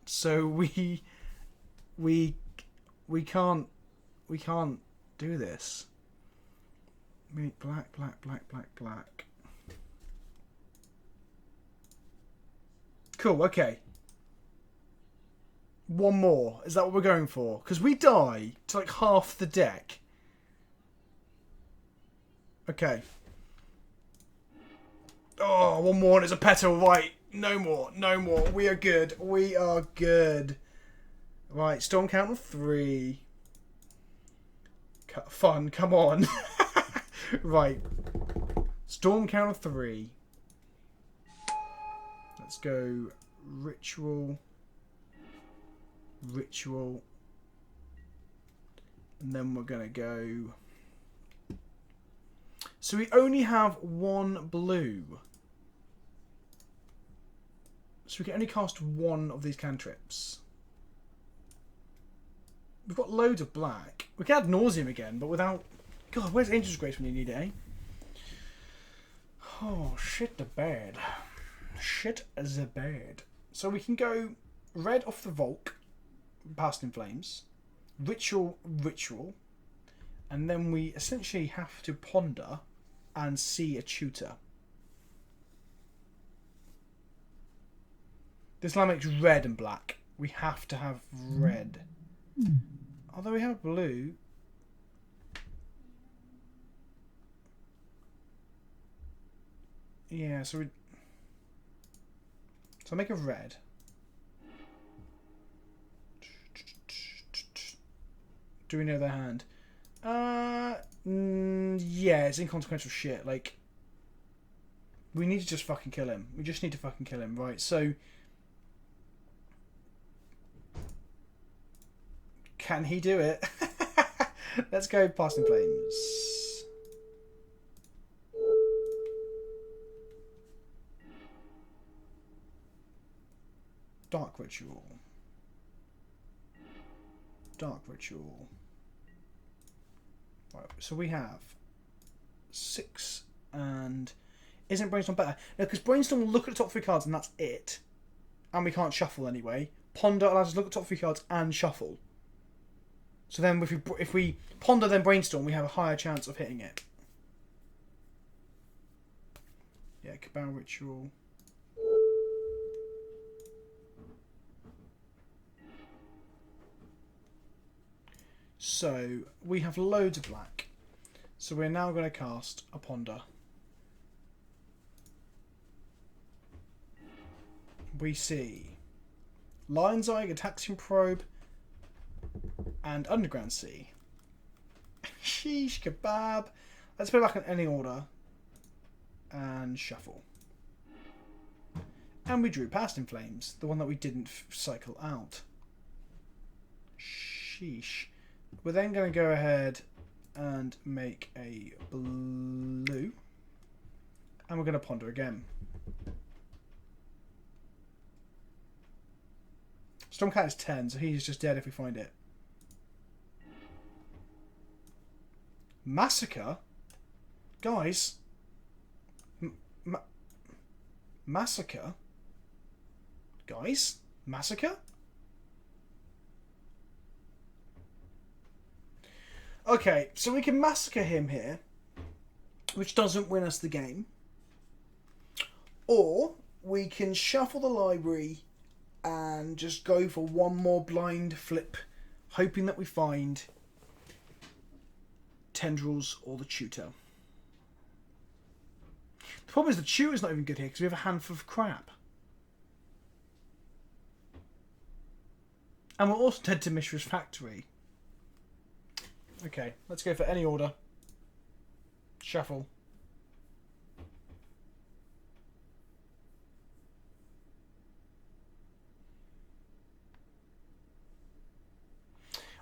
so we can't do this. Black, black, black, black, black. Cool, okay. One more. Is that what we're going for? Because we die to like half the deck. Okay. Oh, one more and it's a petal. Right. No more. No more. We are good. We are good. Right. Storm count of 3. Fun. Come on. Right. Storm count of 3. Let's go ritual, ritual, and then we're going to go... So we only have 1 blue. So we can only cast 1 of these cantrips. We've got loads of black. We can add Nauseam again, but without... God, where's Angel's Grace when you need it, eh? Oh, shit the bed. Shit the bed. So we can go red off the Volk, Past in Flames, ritual, ritual, and then we essentially have to ponder and see a tutor. This line makes red and black. We have to have red. Although we have blue. Yeah, so we... So I'll make a red. Do we know their hand? Yeah, it's inconsequential shit. Like, we need to just fucking kill him. We just need to fucking kill him, right? So, can he do it? Let's go Past in Flames. Dark Ritual. Dark Ritual. Right, so we have 6 and... Isn't Brainstorm better? No, because Brainstorm will look at the top 3 cards and that's it. And we can't shuffle anyway. Ponder allows us to look at the top 3 cards and shuffle. So then if we ponder then Brainstorm, we have a higher chance of hitting it. Yeah, Cabal Ritual. So we have loads of black. So we're now going to cast a Ponder. we see Lion's Eye, Gataxian Probe, and Underground Sea. Sheesh kebab. Let's put it back in any order. And shuffle. And we drew Past in Flames, the one that we didn't cycle out. Sheesh. We're then going to go ahead and make a blue. And we're going to ponder again. Stormcat is 10, so he's just dead if we find it. Massacre? Guys? Massacre? Guys? Massacre? Okay, so we can massacre him here, which doesn't win us the game. Or we can shuffle the library and just go for one more blind flip, hoping that we find Tendrils or the Tutor. The problem is the Tutor's not even good here because we have a handful of crap. And we're also dead to Mishra's Factory. Okay, let's go for any order. Shuffle.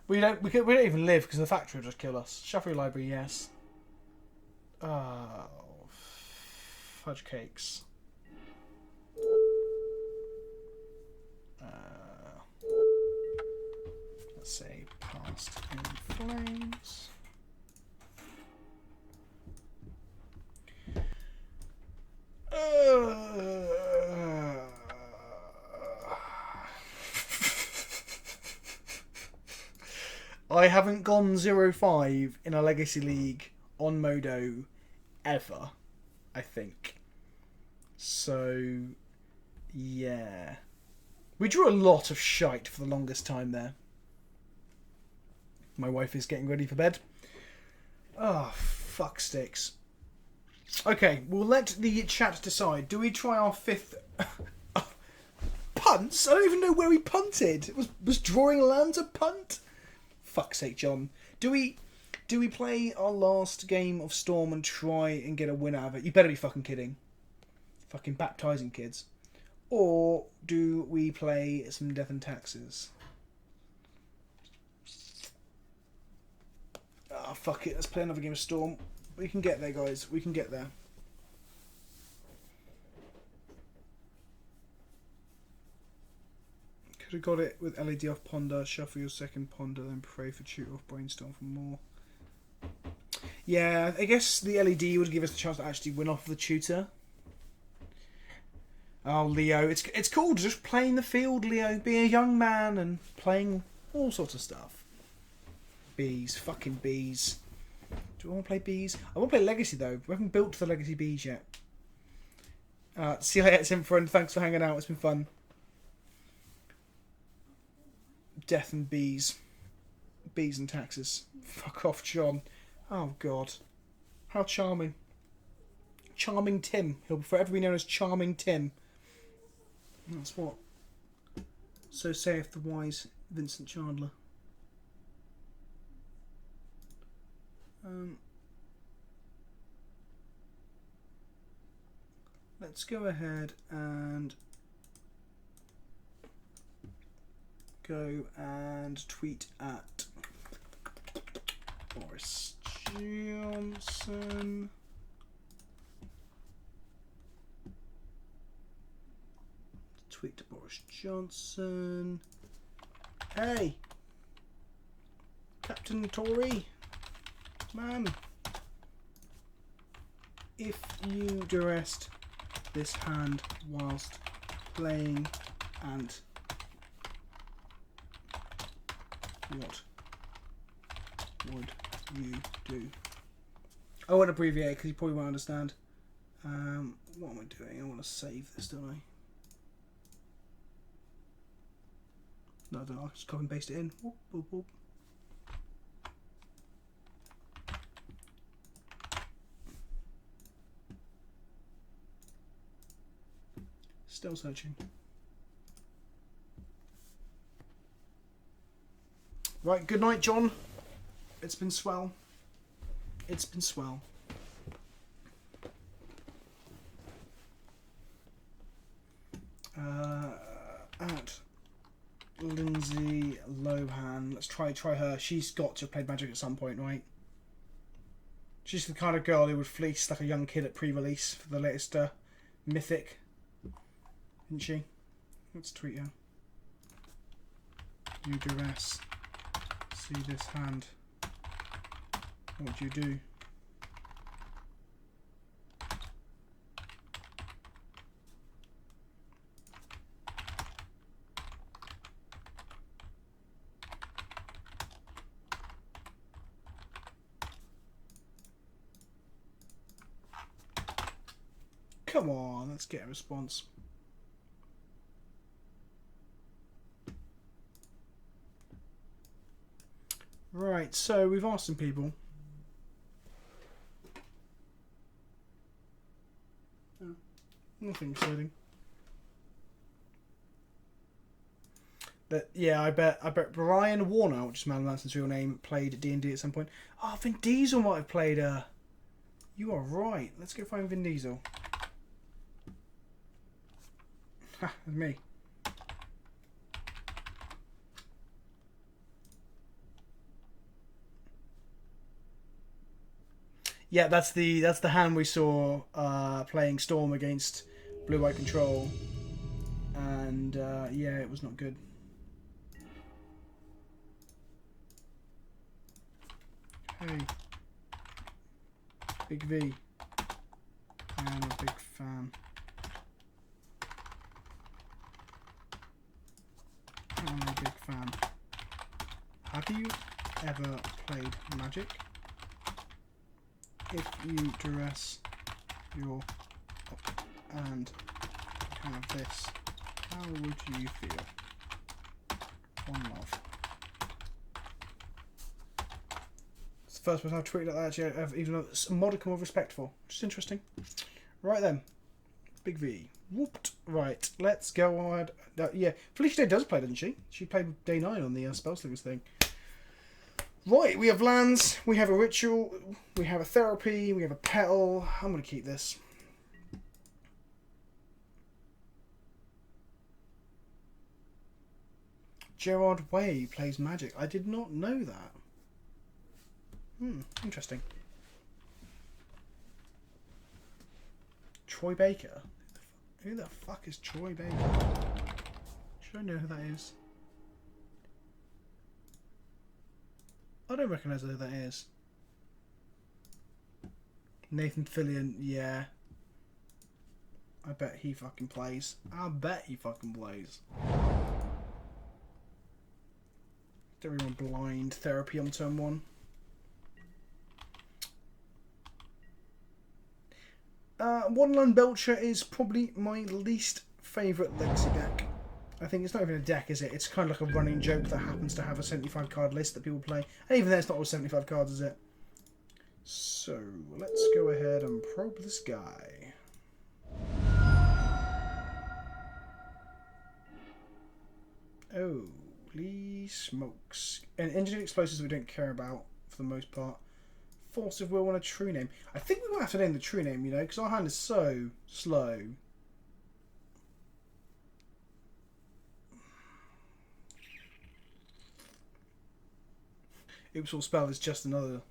We don't even live because the factory will just kill us. Shuffle your library, yes. Oh, fudge cakes. Let's say Past in Flames. I haven't gone 0-5 in a Legacy League on Modo ever, I think. So, yeah. We drew a lot of shite for the longest time there. My wife is getting ready for bed. Oh, fuck sticks. Okay, we'll let the chat decide. Do we try our fifth... Punts? I don't even know where we punted. Was drawing lands a punt? Fuck's sake, John. Do we play our last game of Storm and try and get a win out of it? You better be fucking kidding. Fucking baptising kids. Or do we play some Death and Taxes? Ah, fuck it. Let's play another game of Storm. We can get there, guys. We can get there. Could have got it with LED off Ponder, shuffle your second Ponder, then pray for Tutor off Brainstorm for more. Yeah, I guess the LED would give us the chance to actually win off the Tutor. Oh, Leo. It's cool just playing the field, Leo. Being a young man and playing all sorts of stuff. Bees. Fucking bees. Do I want to play bees? I want to play Legacy, though. We haven't built the Legacy bees yet. CIXM friend, thanks for hanging out. It's been fun. Death and bees. Bees and taxes. Fuck off, John. Oh, God. How charming. Charming Tim. He'll forever be known as Charming Tim. That's what. So saith the wise Vincent Chandler. Let's go ahead and go and tweet at Boris Johnson. Tweet to Boris Johnson. Hey, Captain Tory, man, if you duressed this hand whilst playing, and what would you do? I won't abbreviate because you probably won't understand. What am I doing? I want to save this, don't I? No, I don't. I'll just copy and paste it in. Whoop, whoop, whoop. Still searching. Right, good night, John. It's been swell. It's been swell. At Lindsay Lohan. Let's try her. She's got to have played Magic at some point, right? She's the kind of girl who would fleece like a young kid at pre-release for the latest Mythic. Isn't she? Let's tweet her. You duress. See this hand. What do you do? Come on, let's get a response. Right, so we've asked some people. Oh, nothing exciting. But yeah, I bet Brian Warner, which is Madeline Manson's real name, played D&D at some point. Oh, Vin Diesel might have played You are right. Let's go find Vin Diesel. Ha, that's me. Yeah, that's the hand we saw playing Storm against Blue White Control, and yeah, it was not good. Hey, Big V. I am a big fan. I'm a big fan. Have you ever played Magic? If you duress your and have this, how would you feel? One love. It's the first person I've tweeted like that actually I've even a modicum of respect for. Which is interesting. Right then. Big V. Whooped. Right, let's go on. Yeah, Felicia Day does play, doesn't she? She played with Day 9 on the Spellslingers thing. Right, we have lands, we have a ritual, we have a therapy, we have a petal. I'm going to keep this. Gerard Way plays Magic. I did not know that. Interesting. Troy Baker? Who the fuck is Troy Baker? Should I know who that is? I don't recognise who that is. Nathan Fillion, yeah. I bet he fucking plays. I bet he fucking plays. Everyone blind therapy on turn 1. Wonderland Belcher is probably my least favourite Legacy deck. I think it's not even a deck, is it? It's kind of like a running joke that happens to have a 75 card list that people play. And even then, it's not all 75 cards, is it? So, let's go ahead and probe this guy. Holy smokes. And engineered explosives we don't care about, for the most part. Force of Will and a true name. I think we might have to name the true name, you know, because our hand is so slow. Oops All Spell is just another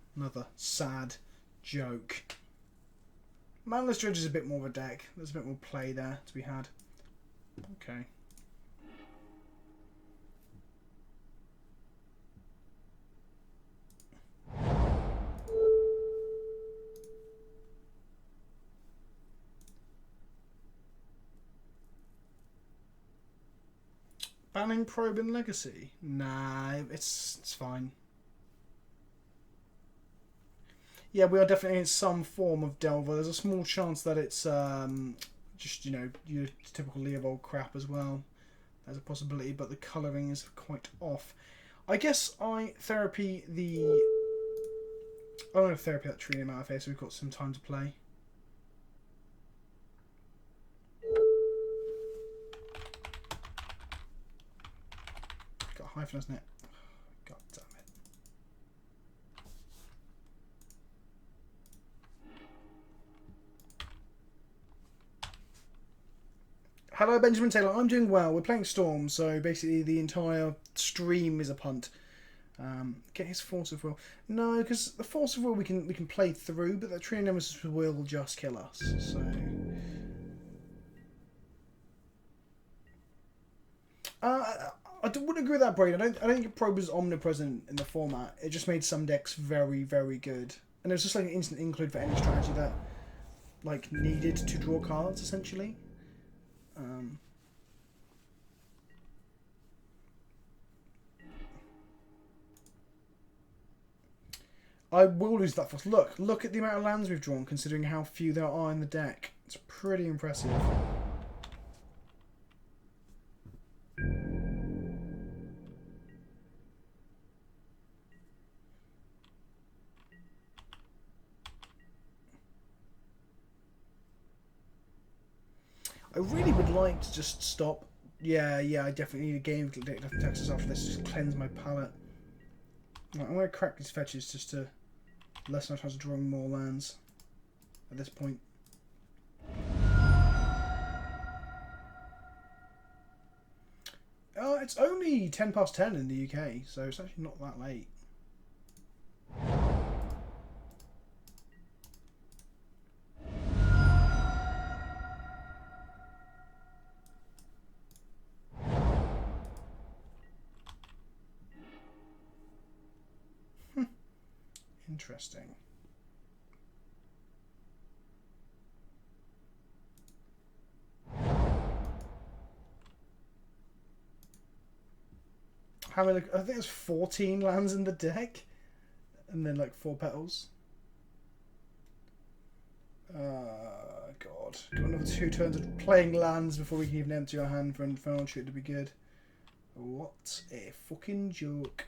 sad joke. Manless Dredge is a bit more of a deck. There's a bit more play there to be had. Okay. Banning Probe in Legacy? Nah, it's fine. Yeah, we are definitely in some form of Delver. There's a small chance that it's just, you know, your typical Leovold crap as well. There's a possibility, but the colouring is quite off. I guess I therapy the... I'm going to therapy that tree name out of here so we've got some time to play. Got a hyphen, hasn't it? God damn Hello, Benjamin Taylor. I'm doing well. We're playing Storm, so basically the entire stream is a punt. Get his Force of Will. No, because the Force of Will we can play through, but the Tree of Nemesis will just kill us. So. I wouldn't agree with that, Brain. I don't think Probe was omnipresent in the format. It just made some decks very, very good, and it was just like an instant include for any strategy that like needed to draw cards, essentially. I will lose that first. Look at the amount of lands we've drawn, considering how few there are in the deck. It's pretty impressive. I really would like to just stop. Yeah, I definitely need a game of Texas after this. Just cleanse my palate. Right, I'm going to crack these fetches just to lessen our chance of drawing more lands at this point. It's only 10 past 10 in the UK, so it's actually not that late. Interesting. How many? I think there's 14 lands in the deck, and then like 4 petals. God. Got another 2 turns of playing lands before we can even empty our hand for Infernal Shoot to be good. What a fucking joke.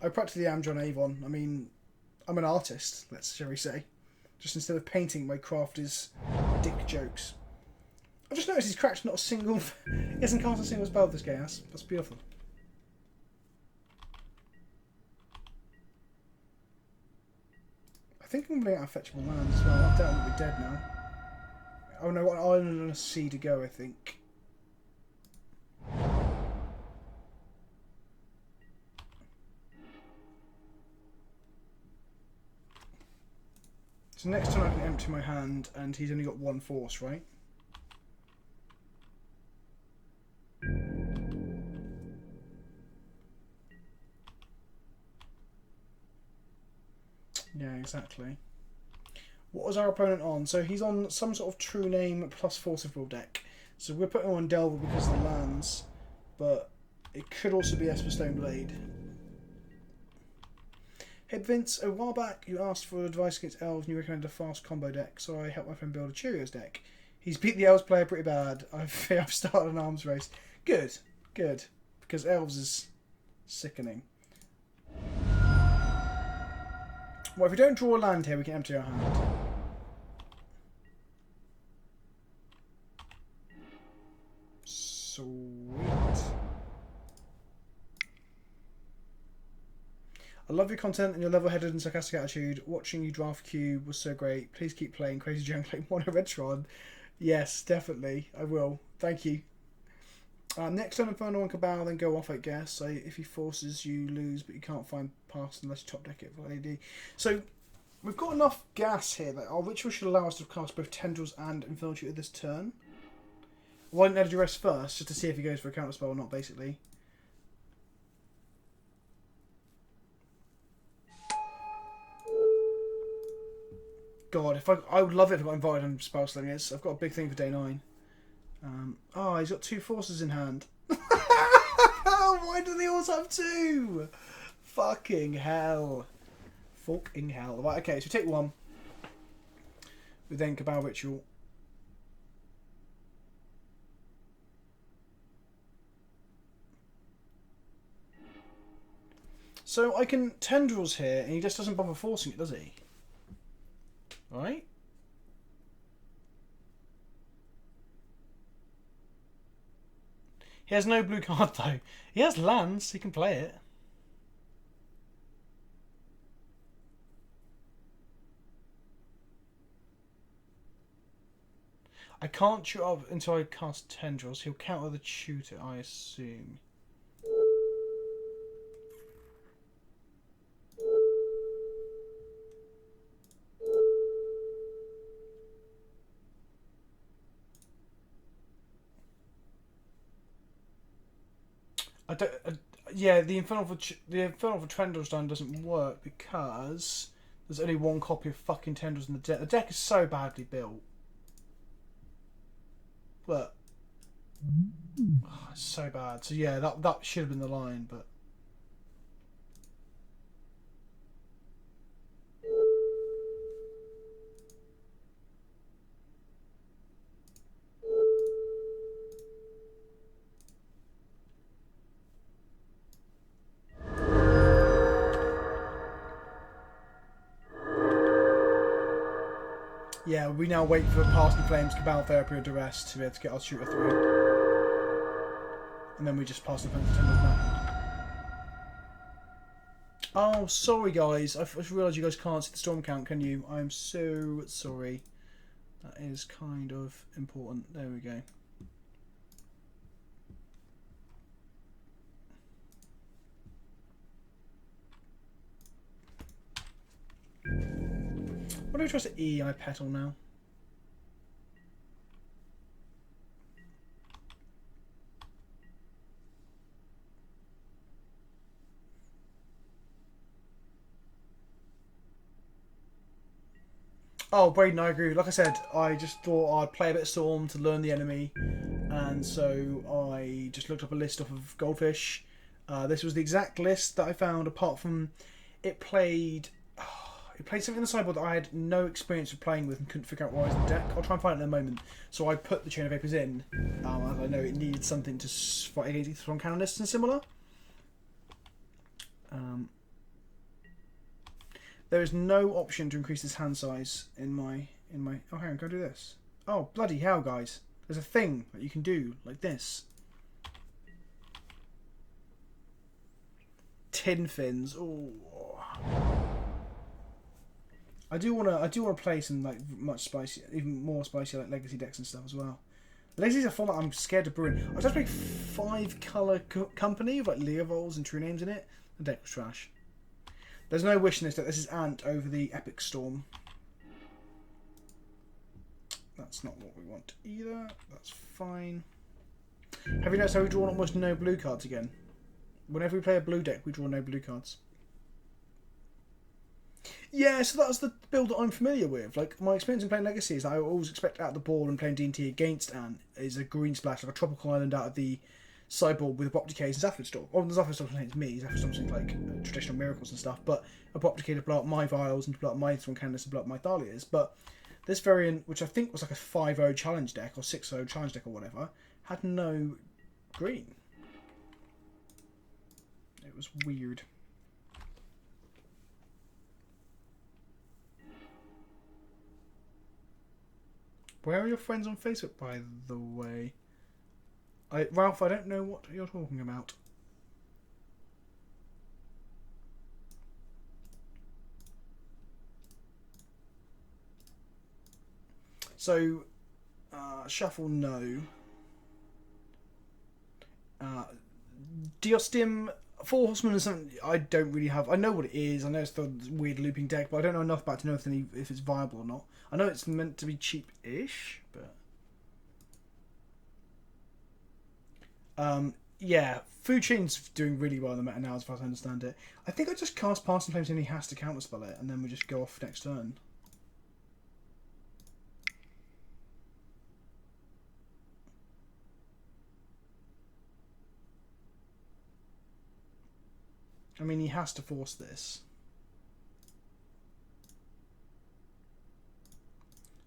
I practically am John Avon. I mean, I'm an artist, shall we say. Just instead of painting, my craft is dick jokes. I've just noticed he's cracked not a single... he hasn't cast a single spell this game. That's beautiful. I think I'm going to get a fetchable land as well. That deck will be dead now. Oh no, what island on a sea to go, I think. So next turn I can empty my hand, and he's only got 1 force, right? Yeah, exactly. What was our opponent on? So he's on some sort of True Name plus Force of Will deck. So we're putting him on Delver because of the lands, but it could also be Esper Stoneblade. Hey Vince, a while back you asked for advice against elves and you recommended a fast combo deck, so I helped my friend build a Cheerios deck. He's beat the elves player pretty bad. I've started an arms race. Good, because elves is sickening. Well, if we don't draw a land here, we can empty our hand. Sweet. I love your content and your level-headed and sarcastic attitude. Watching you draft Cube was so great. Please keep playing Crazy Jungling Mono Retron. Yes, definitely. I will. Thank you. Next turn, Infernal and Cabal, then go off, I guess. So if he forces, you lose, but you can't find pass unless you top deck it for AD. So we've got enough gas here that our ritual should allow us to cast both Tendrils and Infernal Tutor this turn. Why didn't Energy Rest first, just to see if he goes for a counter spell or not, basically. God, I would love it if I got invited on Spell Slingers. I've got a big thing for day 9. Oh, he's got 2 forces in hand. Why do they always have 2? Fucking hell. Fucking hell. Right, okay, so we take 1. We then Cabal Ritual. So I can Tendrils here, and he just doesn't bother forcing it, does he? Right? He has no blue card though. He has lands, he can play it. I can't shoot up until I cast Tendrils. He'll counter the tutor, I assume. I don't. Yeah, the Infernal for Tendrils done doesn't work because there's only one copy of fucking Tendrils in the deck. The deck is so badly built. But it's so bad. So yeah, that should have been the line, but. Yeah, we now wait for Parsnip Flames, Cabal Therapy, or Duress to be able to get our shooter through. And then we just pass the Flames to now. Oh, sorry guys. I just realised you guys can't see the storm count, can you? I'm so sorry. That is kind of important. There we go. What do we trust E? I petal now. Oh, Braden, I agree. Like I said, I just thought I'd play a bit of Storm to learn the enemy, and so I just looked up a list off of Goldfish. This was the exact list that I found, apart from it played something in the sideboard that I had no experience of playing with and couldn't figure out why it was in the deck. I'll try and find it in a moment. So I put the Chain of Vapors in, as I know it needed something to fight against strong canonists and similar. There is no option to increase this hand size in my. Oh, hang on, can I do this? Oh, bloody hell, guys! There's a thing that you can do like this. Tin fins. Oh. I do wanna play some like much spicier, even more spicy like Legacy decks and stuff as well. Legacy's a format I'm scared of brewing. I was just playing 5-color company with like Leovols and True Names in it. The deck was trash. There's no wish in this deck. This is Ant over the Epic Storm. That's not what we want either. That's fine. Have you noticed how we draw almost no blue cards again? Whenever we play a blue deck, we draw no blue cards. Yeah, so that's the build that I'm familiar with. Like, my experience in playing Legacy is that I always expect out the board and playing D&T against Ant is a green splash, like a tropical island out of the sideboard with Abrupt Decay and Zephyr Storm. Oh, the Zephyr Storm contains me, Zephyr Storm's like traditional miracles and stuff, but Abrupt Decay to blow up my Vials and to blow up my Thorn Canvas and blow up my Thalias. But this variant, which I think was like a 5-0 challenge deck or 6-0 challenge deck or whatever, had no green. It was weird. Where are your friends on Facebook, by the way? Ralph, I don't know what you're talking about. So, shuffle no. Diostim, Four Horsemen is something I don't really have. I know what it is. I know it's the weird looping deck, but I don't know enough about it to know if it's viable or not. I know it's meant to be cheap-ish, but... yeah, Food Chain's doing really well in the meta now, as far as I understand it. I think I just cast Pass and Flames and he has to counterspell it, and then we just go off next turn. I mean, he has to force this.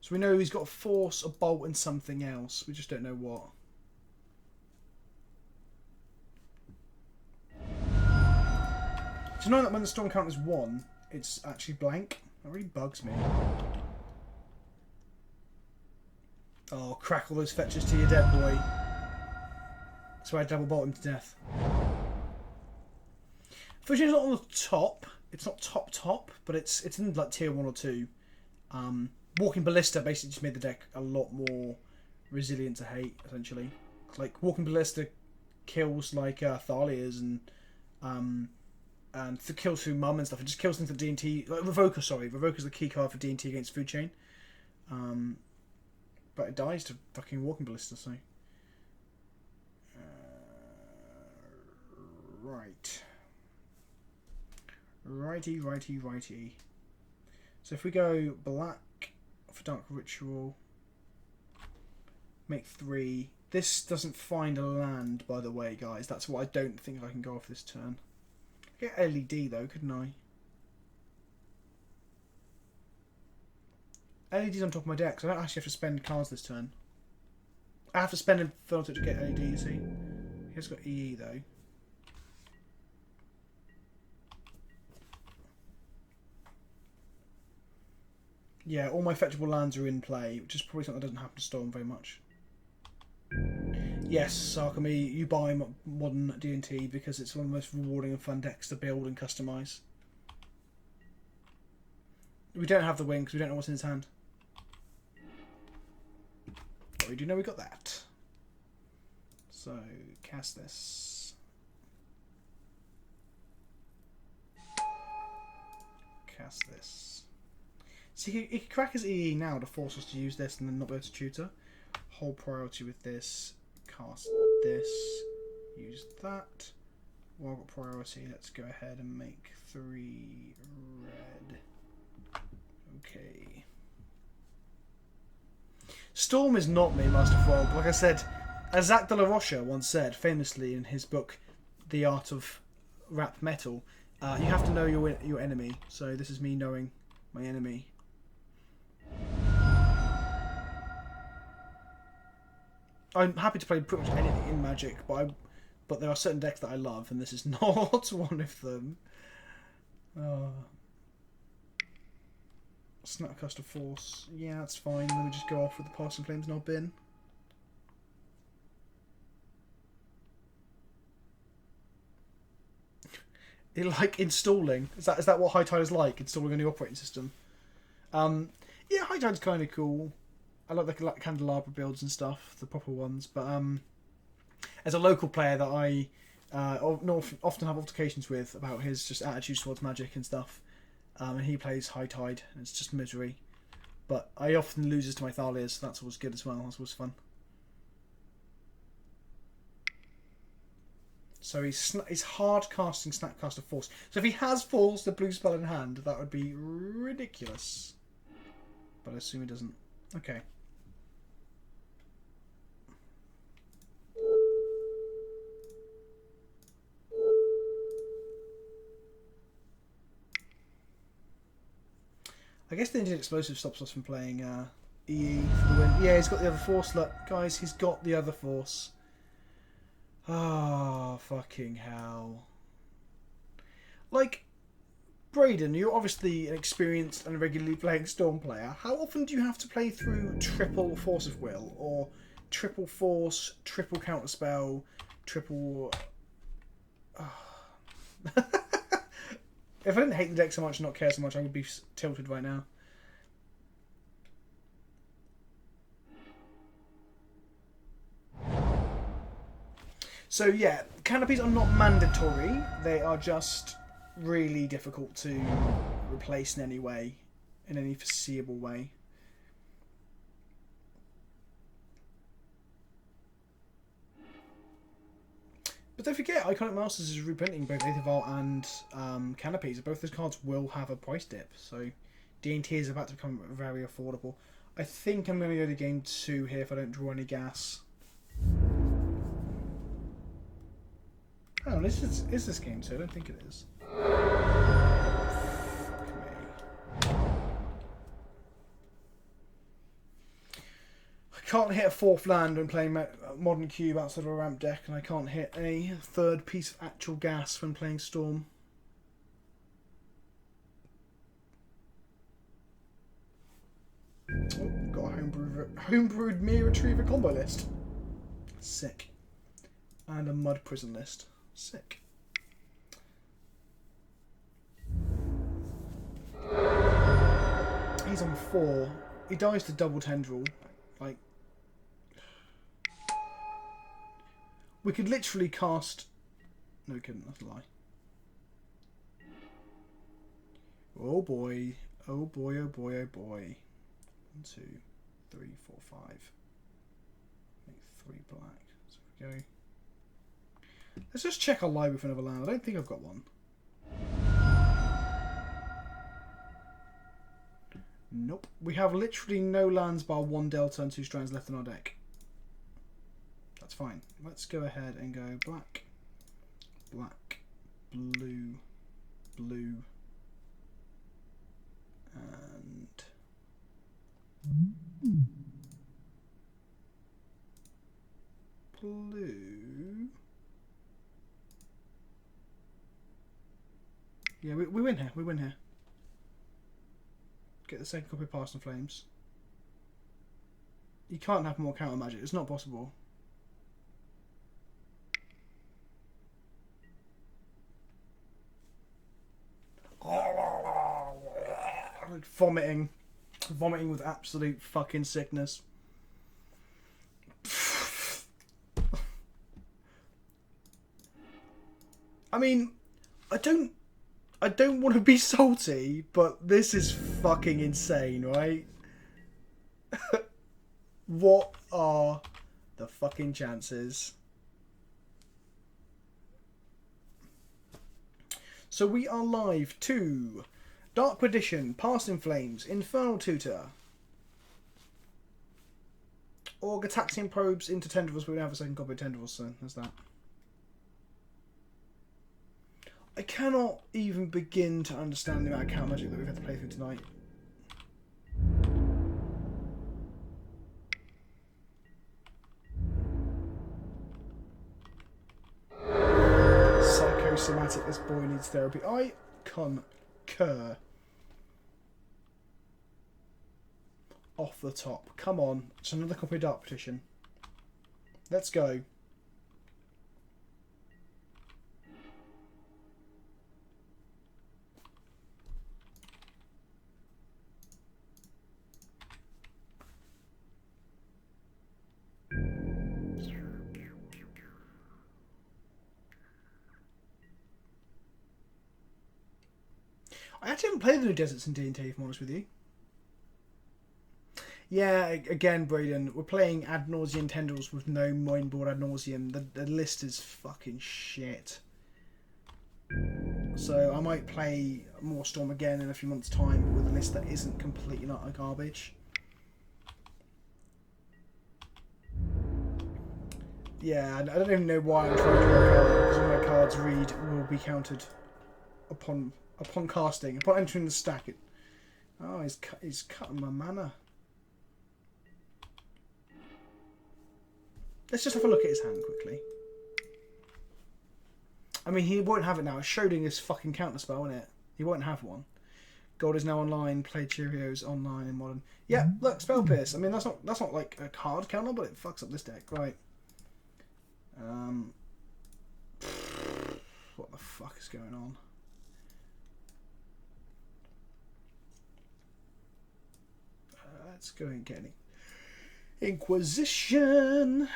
So we know he's got a force, a bolt, and something else. We just don't know what. So knowing that when the storm count is 1, it's actually blank. That really bugs me. Oh, crack all those fetches to your dead boy. So I double bolt him to death. Fujin's not on the top. It's not top, but it's in like tier 1 or 2. Walking Ballista basically just made the deck a lot more resilient to hate, essentially. Like, Walking Ballista kills, like, Thalias and kills through Mum and stuff. It just kills things that D&T... Like, Revoker, sorry. Revoker's the key card for D&T against Food Chain. But it dies to fucking Walking Ballista, so... right. Righty. So if we go black for Dark Ritual... Make 3... This doesn't find a land, by the way, guys. That's what I don't think I can go off this turn. Get LED though, couldn't I? LED's on top of my deck, so I don't actually have to spend cards this turn. I have to spend a filter to get LED, you see? He's got EE though. Yeah, all my fetchable lands are in play, which is probably something that doesn't happen to Storm very much. Yes, Sarkami, you buy modern D&T because it's one of the most rewarding and fun decks to build and customise. We don't have the wing because we don't know what's in his hand. But we do know we got that. So, cast this. Cast this. See, he could crack his EE now to force us to use this and then not be able to tutor. Hold priority with this. Cast this, use that. While I've got priority, let's go ahead and make 3 red. Okay. Storm is not me, Master Frog. Like I said, as Zac Dela Rocha once said, famously in his book, The Art of Rap Metal, you have to know your enemy. So this is me knowing my enemy. I'm happy to play pretty much anything in Magic, but there are certain decks that I love, and this is not one of them. Snapcaster Force. Yeah, that's fine. Let me just go off with the Passing Flames Knob bin. Like installing. Is that what High Tide is like? Installing a new operating system? Yeah, High Tide's kind of cool. I like the Candelabra builds and stuff, the proper ones. But as a local player that I often have altercations with about his just attitudes towards Magic and stuff, and he plays High Tide, and it's just misery. But I often loses to my Thalias, so that's always good as well. That's always fun. So he's hard casting Snapcaster Force. So if he has Force, the blue spell in hand, that would be ridiculous. But I assume he doesn't. Okay. I guess the Indian Explosive stops us from playing EE for the win. Yeah, he's got the other Force. Look, guys, he's got the other Force. Oh, fucking hell. Like, Braden, you're obviously an experienced and regularly playing Storm player. How often do you have to play through triple Force of Will? Or triple Force, triple Counterspell, triple... Oh. If I didn't hate the deck so much and not care so much, I would be tilted right now. So yeah, canopies are not mandatory. They are just really difficult to replace in any way, in any foreseeable way. But don't forget, Iconic Masters is reprinting both Aetherval and Canopies. Both those cards will have a price dip, so D&T is about to become very affordable. I think I'm going to go to game 2 here if I don't draw any gas. Oh, is this game 2? I don't think it is. Fuck me. I can't hit a 4th land when playing Modern Cube outside of a ramp deck, and I can't hit a 3rd piece of actual gas when playing Storm. Oh, got a homebrewed Mere Retriever combo list. Sick. And a Mud Prison list. Sick. He's on 4. He dies to double Tendril. Like, We could literally cast... No, we couldn't. That's a lie. Oh boy. Oh boy, oh boy, oh boy. 1, 2, 3, 4, 5. Make 3 black. So we go. Let's just check our library for another land. I don't think I've got one. Nope. We have literally no lands bar 1 delta and 2 strands left in our deck. That's fine. Let's go ahead and go black, black, blue, blue, and blue. Yeah, we win here. We win here. Get the second copy of Past and Flames. You can't have more counter magic. It's not possible. Like vomiting. Vomiting with absolute fucking sickness. I mean, I don't want to be salty, but this is fucking insane, right? What are the fucking chances? So we are live to Dark Perdition, Past in Flames, Infernal Tutor, or Gataxian Probes into Tendrils, but we don't have a second copy of Tendrils, so there's that. I cannot even begin to understand the amount of counter magic that we've had to play through tonight. Psychosomatic, this boy needs therapy. I concur. Off the top. Come on. It's another copy of Dark Petition. Let's go. I actually haven't played the new deserts in D&T, if I'm honest with you. Yeah, again, Braden, we're playing Ad Nauseam Tendrils with no Mindboard Ad Nauseam. The list is fucking shit. So I might play more Storm again in a few months' time with a list that isn't completely utter garbage. Yeah, I don't even know why I'm trying to draw a card, because all my cards read will be counted upon casting, upon entering the stack. Oh, he's cutting my mana. Let's just have a look at his hand quickly. I mean, he won't have it now. It's showing his fucking counter spell, isn't it? He won't have one. Gold is now online. Play Cheerios online in modern. Yeah, look, Spell Pierce. I mean, that's not like a card counter, but it fucks up this deck, right? What the fuck is going on? Let's go and get it. Inquisition.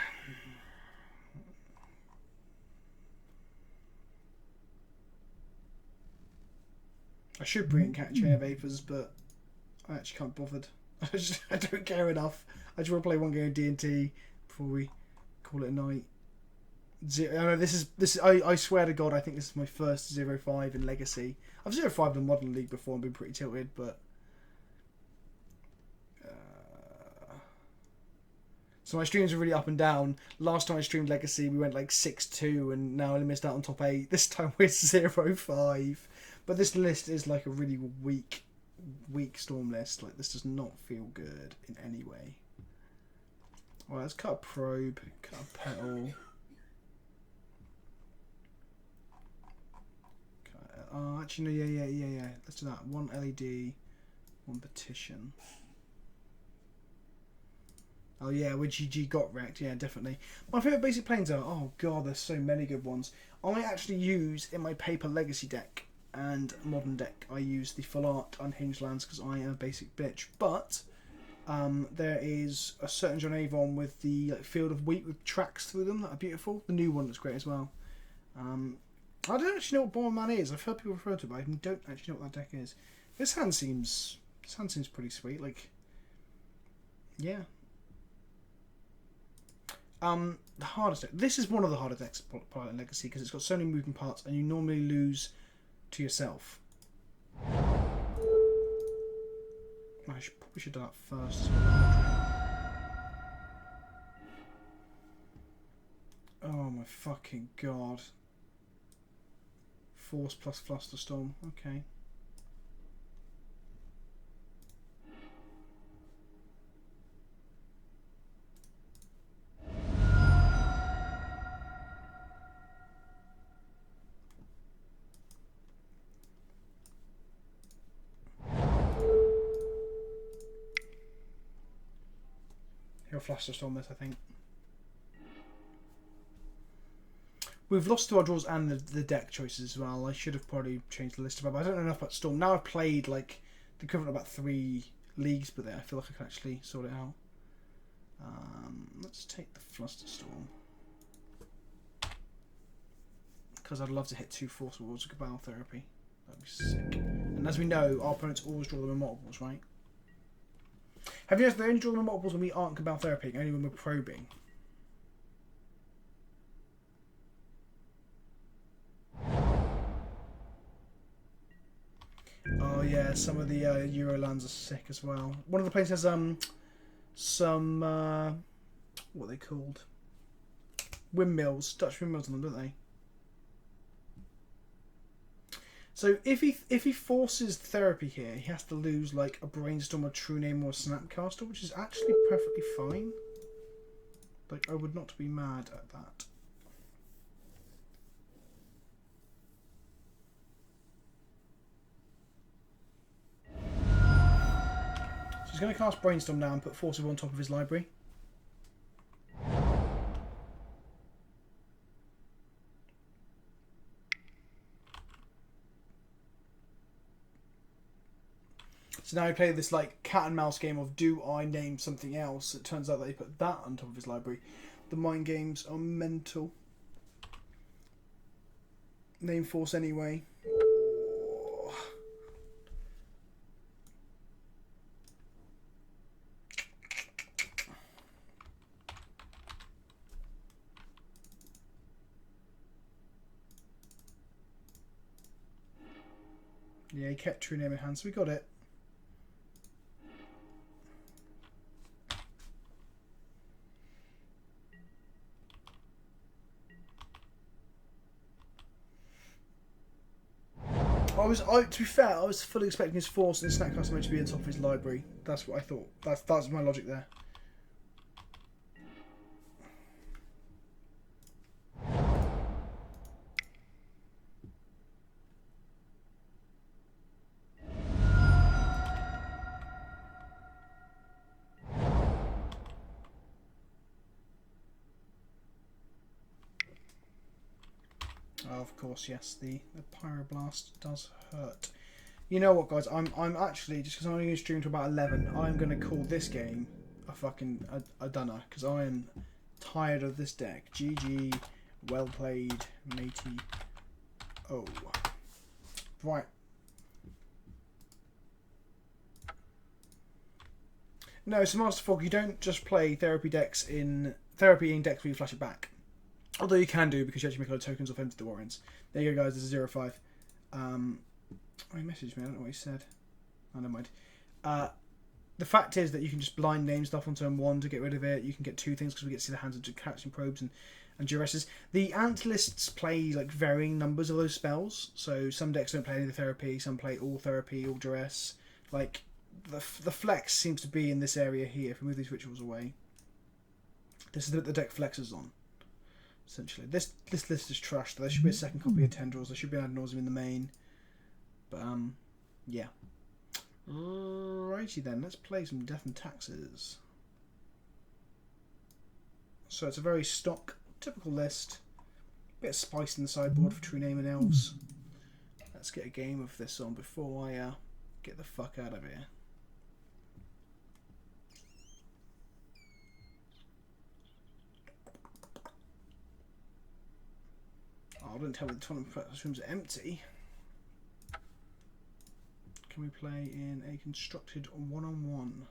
I should bring in Chain of Vapors, but I actually can't be bothered. I don't care enough. I just want to play one game of D&T before we call it a night. I know this is. I swear to God, I think this is my first 0-5 in Legacy. I've 0-5 in the Modern League before and been pretty tilted, but. So my streams are really up and down. Last time I streamed Legacy, we went like 6-2, and now I missed out on top 8. This time we're 0-5. But this list is like a really weak Storm list. Like, this does not feel good in any way. Alright, let's cut a Probe, cut a Petal. Oh, actually, no, yeah. Let's do that. 1 LED, 1 Petition. Oh yeah, with GG got wrecked, yeah, definitely. My favourite basic planes are, oh god, there's so many good ones. I actually use, in my paper Legacy deck and Modern deck, I use the Full Art Unhinged lands because I am a basic bitch. But, There is a certain John Avon with the Field of Wheat with tracks through them that are beautiful. The new one looks great as well. I don't actually know what Born Man is. I've heard people refer to it, but I don't actually know what that deck is. This hand seems pretty sweet. Like, yeah. The hardest deck. This is one of the harder decks of Pilot and Legacy because it's got so many moving parts, and you normally lose to yourself. I probably should have done that first. Oh my fucking god. Force plus Flusterstorm. Okay. He'll Flusterstorm this, I think. We've lost to our draws and the deck choices as well. I should have probably changed the list about, but I don't know enough about Storm. Now I've played like the equivalent of about 3 leagues, but I feel like I can actually sort it out. Let's take the Flusterstorm. Because I'd love to hit 2 Force Wards with Cabal Therapy. That'd be sick. And as we know, our opponents always draw them in multiples, right? Have you noticed they only draw them in multiples when we aren't Cabal Therapy, only when we're probing? Oh yeah, some of the Eurolands are sick as well. One of the places has some what are they called? Windmills, Dutch windmills on them, don't they? So if he forces Therapy here, he has to lose like a Brainstorm, a True Name, or a Snapcaster, which is actually perfectly fine. Like, I would not be mad at that. So he's going to cast Brainstorm now and put Force on top of his library. So now we play this like cat and mouse game of do I name something else? It turns out that he put that on top of his library. The mind games are mental. Name Force anyway. Oh. Yeah, he kept True Name in hand, so we got it. To be fair, I was fully expecting his Force and his Snapcaster to be on top of his library. That's what I thought. That's my logic there. Oh, of course, yes. The Pyroblast does hurt. You know what, guys? I'm actually, just because I'm only going to stream to about 11, I'm going to call this game a dunner, because I am tired of this deck. GG, well played, matey. Oh, right. No, so Master Fog, you don't just play therapy decks in decks where you flash it back. Although you can do, because you actually make a lot of tokens off Empty the Warrens. There you go, guys. This is 0-5. Oh, he messaged me. I don't know what he said. Oh, never mind. The fact is that you can just blind name stuff on turn 1 to get rid of it. You can get 2 things because we get to see the hands of Catching Probes and Duresses. The Ant lists play like varying numbers of those spells. So some decks don't play any of the therapy. Some play all therapy, all duress. Like the flex seems to be in this area here. If we move these rituals away, this is what the deck flexes on. Essentially, this list is trash. There should be a second copy of Tendrils. There should be an Nauseam in the main. But yeah. Righty then, let's play some Death and Taxes. So it's a very stock, typical list. Bit of spice in the sideboard for True Name and Elves. Let's get a game of this on before I get the fuck out of here. don't tell me the tournament practice rooms are empty. Can we play in a constructed one-on-one?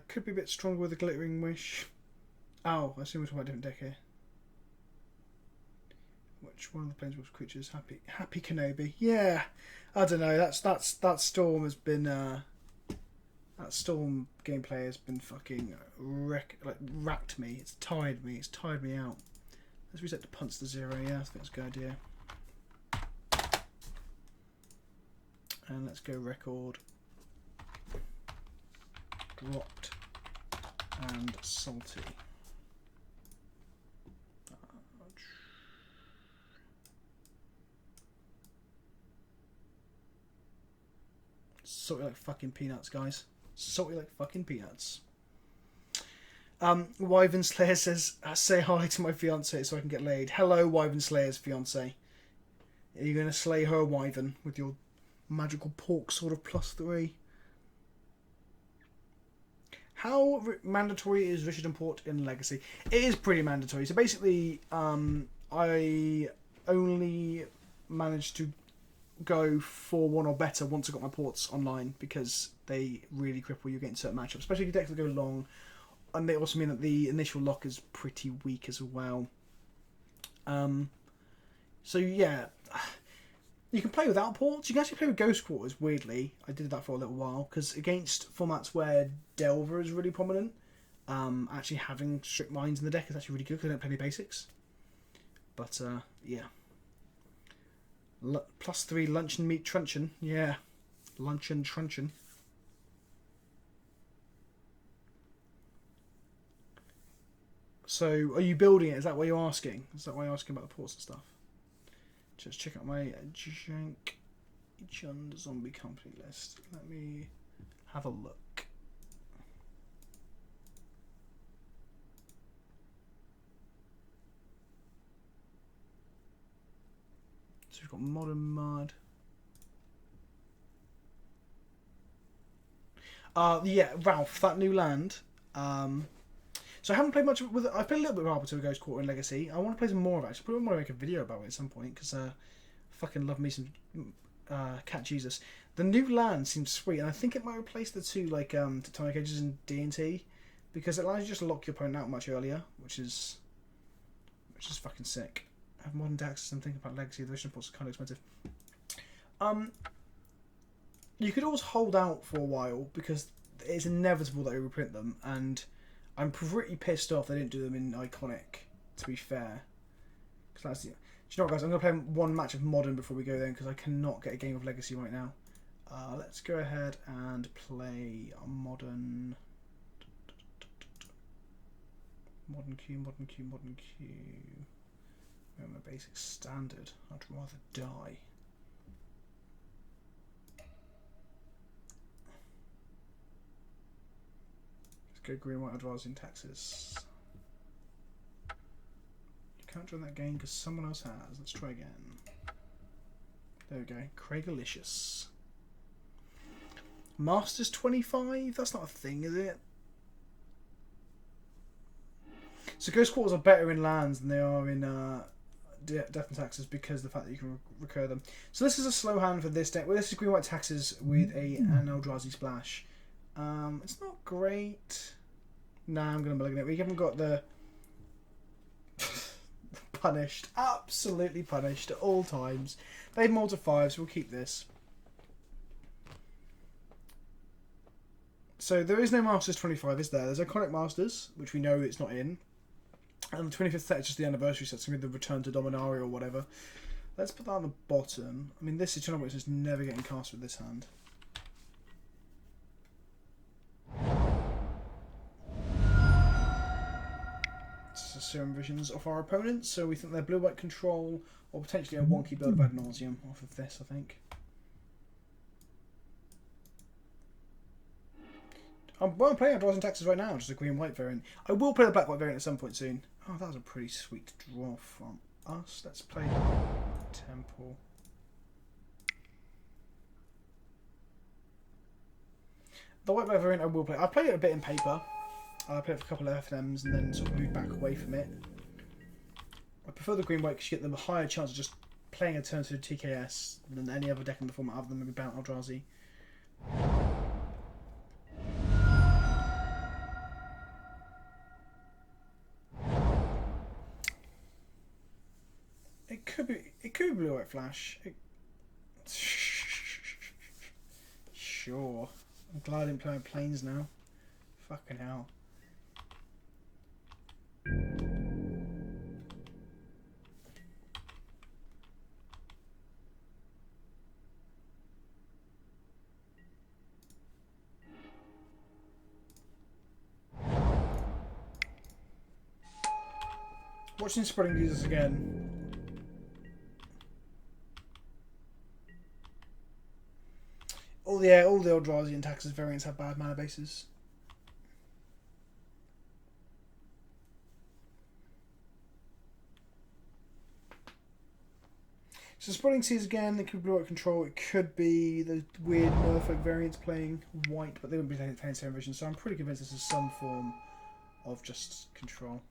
Could be a bit stronger with a Glittering Wish. Oh, I assume we're talking about a different deck here. Which one of the Planeswalker creatures? Happy Kenobi. Yeah, I don't know. That Storm has been that Storm gameplay has been fucking racked me. It's tired me. It's tired me out. Let's reset the punts to 0. Yeah, I think that's a good idea. And let's go record. Dropped and salty. Salty like fucking peanuts, guys. Salty like fucking peanuts. Wyvern Slayer says, say hi to my fiance so I can get laid. Hello, Wyvern Slayer's fiance. Are you going to slay her, Wyvern, with your magical pork sort of +3? How mandatory is Richard and Port in Legacy? It is pretty mandatory. So basically, I only managed to go 4-1 or better once I got my ports online because they really cripple you getting certain matchups, especially if your decks that go long. And they also mean that the initial lock is pretty weak as well. So yeah, you can play without ports. You can actually play with Ghost Quarters, weirdly. I did that for a little while, because against formats where Delver is really prominent, actually having Strict Minds in the deck is actually really good because I don't play any basics. But, yeah. +3 Luncheon Meat Truncheon. Yeah. Luncheon Truncheon. So, are you building it? Is that what you're asking? Is that why you're asking about the ports and stuff? Just check out my Jank Zombie Company list. Let me have a look. So we've got Modern Mud. Yeah, Ralph, that new land. So I haven't played much with it. I've played a little bit of Arbiter of Ghost Quarter in Legacy. I want to play some more of it. Actually, probably want to make a video about it at some point because I fucking love me some Cat Jesus. The new land seems sweet, and I think it might replace the two like Tectonic Edges in D&T because it allows you just to lock your opponent out much earlier, which is fucking sick. I have modern decks. I'm thinking about Legacy. The original ports are kind of expensive. You could always hold out for a while because it's inevitable that they reprint them, and I'm pretty pissed off they didn't do them in Iconic, to be fair. Cause that's the, do you know what, guys? I'm going to play one match of Modern before we go there because I cannot get a game of Legacy right now. Let's go ahead and play Modern. Modern Q. Where am I? Basic Standard. I'd rather die. Go green, white, advising taxes. You can't join that game because someone else has. Let's try again. There we go. Craigalicious. Masters 25? That's not a thing, is it? So Ghost Quarters are better in lands than they are in Death and Taxes because of the fact that you can recur them. So this is a slow hand for this deck. Well, this is green, white, taxes with a Eldrazi Splash. It's not great. Nah, I'm going to mulligan it. We haven't got the punished. Absolutely punished at all times. They've molded 5, so we'll keep this. So there is no Masters 25, is there? There's Iconic Masters, which we know it's not in. And the 25th set is just the anniversary set, so maybe the Return to Dominaria or whatever. Let's put that on the bottom. I mean, this Eternal Witness is never getting cast with this hand. Serum Visions of our opponents, so we think they're blue-white control or potentially a wonky build of Ad Nauseam off of this, I think. I'm playing Advising Taxes right now, just a green-white variant. I will play the black-white variant at some point soon. Oh, that was a pretty sweet draw from us. Let's play Temple. The white black variant I will play. I played it a bit in paper. I played it for a couple of FNMs and then sort of moved back away from it. I prefer the green white because you get the higher chance of just playing a turn to TKS than any other deck in the format other than maybe Bound Eldrazi. It could be blue white flash. Sure. I'm glad I didn't play my planes now. Fucking hell. Watching spreading users again. All the Eldrazi and Taxes variants have bad mana bases. So spreading seas again, it could be blue-white control, it could be the weird Merfolk variants playing white, but they wouldn't be playing Same Vision, so I'm pretty convinced this is some form of just control.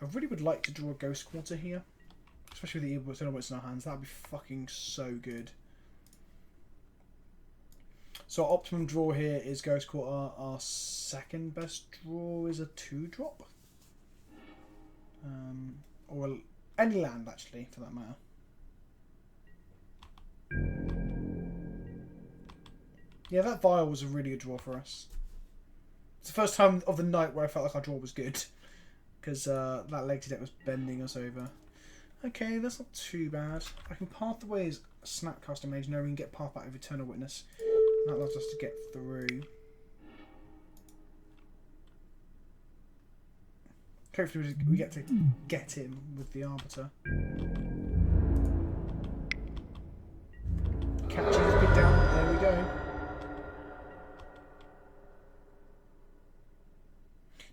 I really would like to draw a Ghost Quarter here, especially with the Evil Wits in our hands. That would be fucking so good. So our optimum draw here is Ghost Quarter. Our second best draw is a 2-drop. Or any land, actually, for that matter. Yeah, that Vial was a really good draw for us. It's the first time of the night where I felt like our draw was good. Because that legacy deck was bending us over. Okay, that's not too bad. I can path away his Snapcaster Mage. No, we can get path back with Eternal Witness. That allows us to get through. Hopefully we get to get him with the Arbiter. Catching his big down. There we go.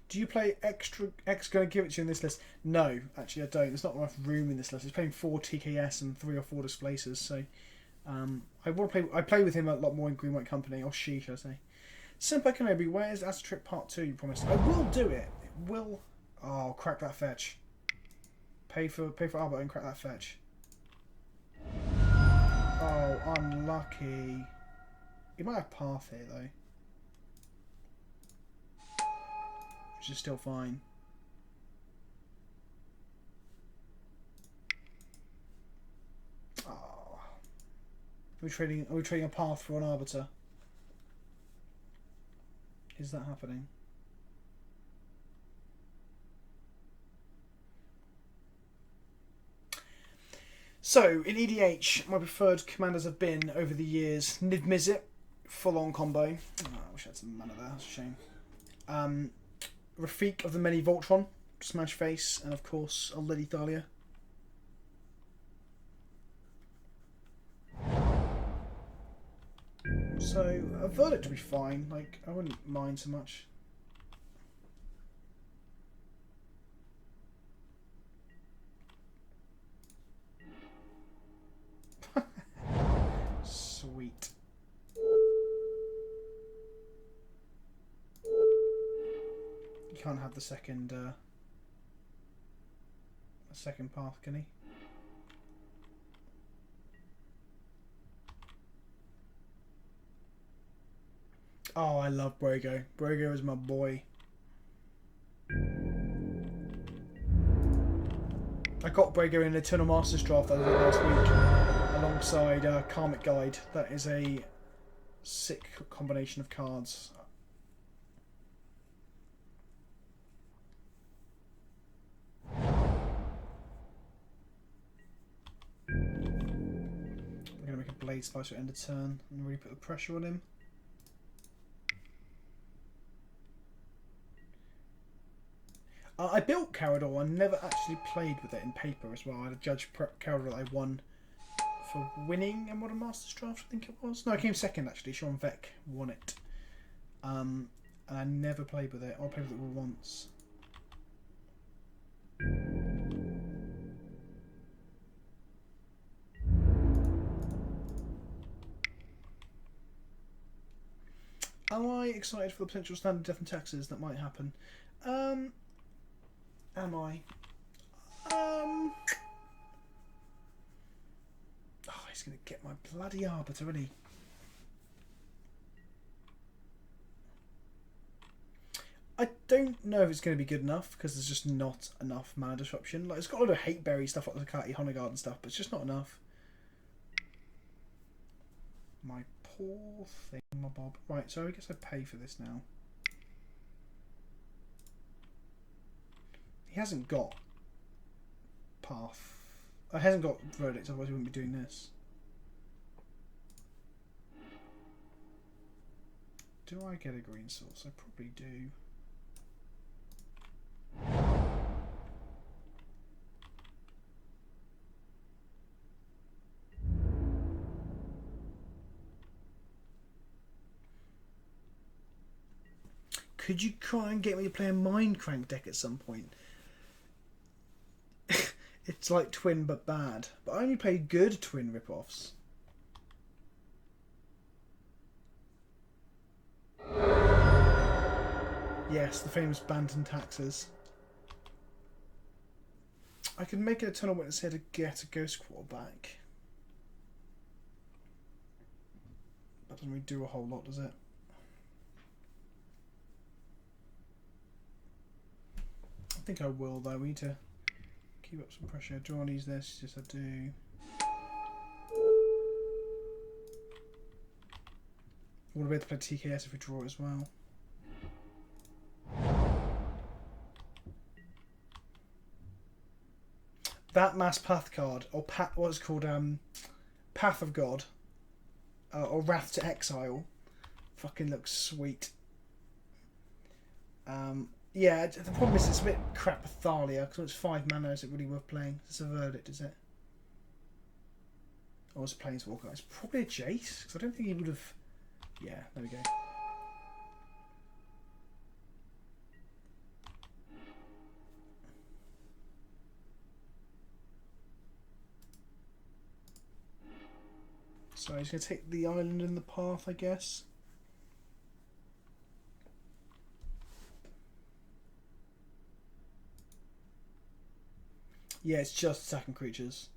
Do you play extra X going to give it to you in this list? No, actually I don't. There's not enough room in this list. He's playing 4 TKS and 3 or 4 Displacers, so I want to play. I play with him a lot more in Green White Company, or she, should I say? PleasantKenobi, where's Astratrick Part 2? You promised. I will do it. It will. Oh, crack that fetch. Pay for Arbiter and crack that fetch. Oh, unlucky. He might have path here though. Which is still fine. Oh. Are we trading a path for an Arbiter? Is that happening? So, in EDH, my preferred commanders have been, over the years, Niv Mizzet, full-on combo. Oh, I wish I had some mana there, that's a shame. Rafik of the Many Voltron, Smash Face, and of course, a Lady Thalia. So, a Verdict would be fine, like, I wouldn't mind so much. Sweet. You can't have the second path, can he? Oh, I love Brago. Brago is my boy. I got Brago in an Eternal Masters draft that I did last week, alongside Karmic Guide. That is a sick combination of cards. I'm going to make a Blade Slicer at end of turn and really put the pressure on him. I built Carador. I never actually played with it in paper as well. I had a Judge Carador that I won for winning a Modern Masters draft, I think it was. No, I came second actually. Sean Vec won it. And I never played with it. I played with it once. Am I excited for the potential standard death and taxes that might happen? Am I? Oh, he's going to get my bloody Arbiter, isn't he? I don't know if it's going to be good enough because there's just not enough mana disruption. Like, it's got a lot of Hateberry stuff like the Zakati Honeyguard and stuff, but it's just not enough. My poor thing, my Bob. Right, so I guess I pay for this now. He hasn't got Path. He hasn't got Verdict, otherwise he wouldn't be doing this. Do I get a green source? I probably do. Could you try and get me to play a Mind Crank deck at some point? It's like Twin but bad. But I only play good Twin rip-offs. Yes, the famous Bantam taxes. I could make an Eternal Witness here to get a Ghost Quarter back. That doesn't really do a whole lot, does it? I think I will, though. We need to keep up some pressure. Do I want to use this? Yes, I do. I want to be able to play TKS if we draw it as well. That Mass Path card, or what's called Path of God, or Wrath to Exile, fucking looks sweet. Yeah, the problem is it's a bit crap with Thalia, because it's 5 mana, is it really worth playing? It's a Verdict, is it? Or it's a Planeswalker. It's probably a Jace, because I don't think he would have... Yeah, there we go. So he's going to take the island and the path, I guess. Yeah, it's just attacking creatures.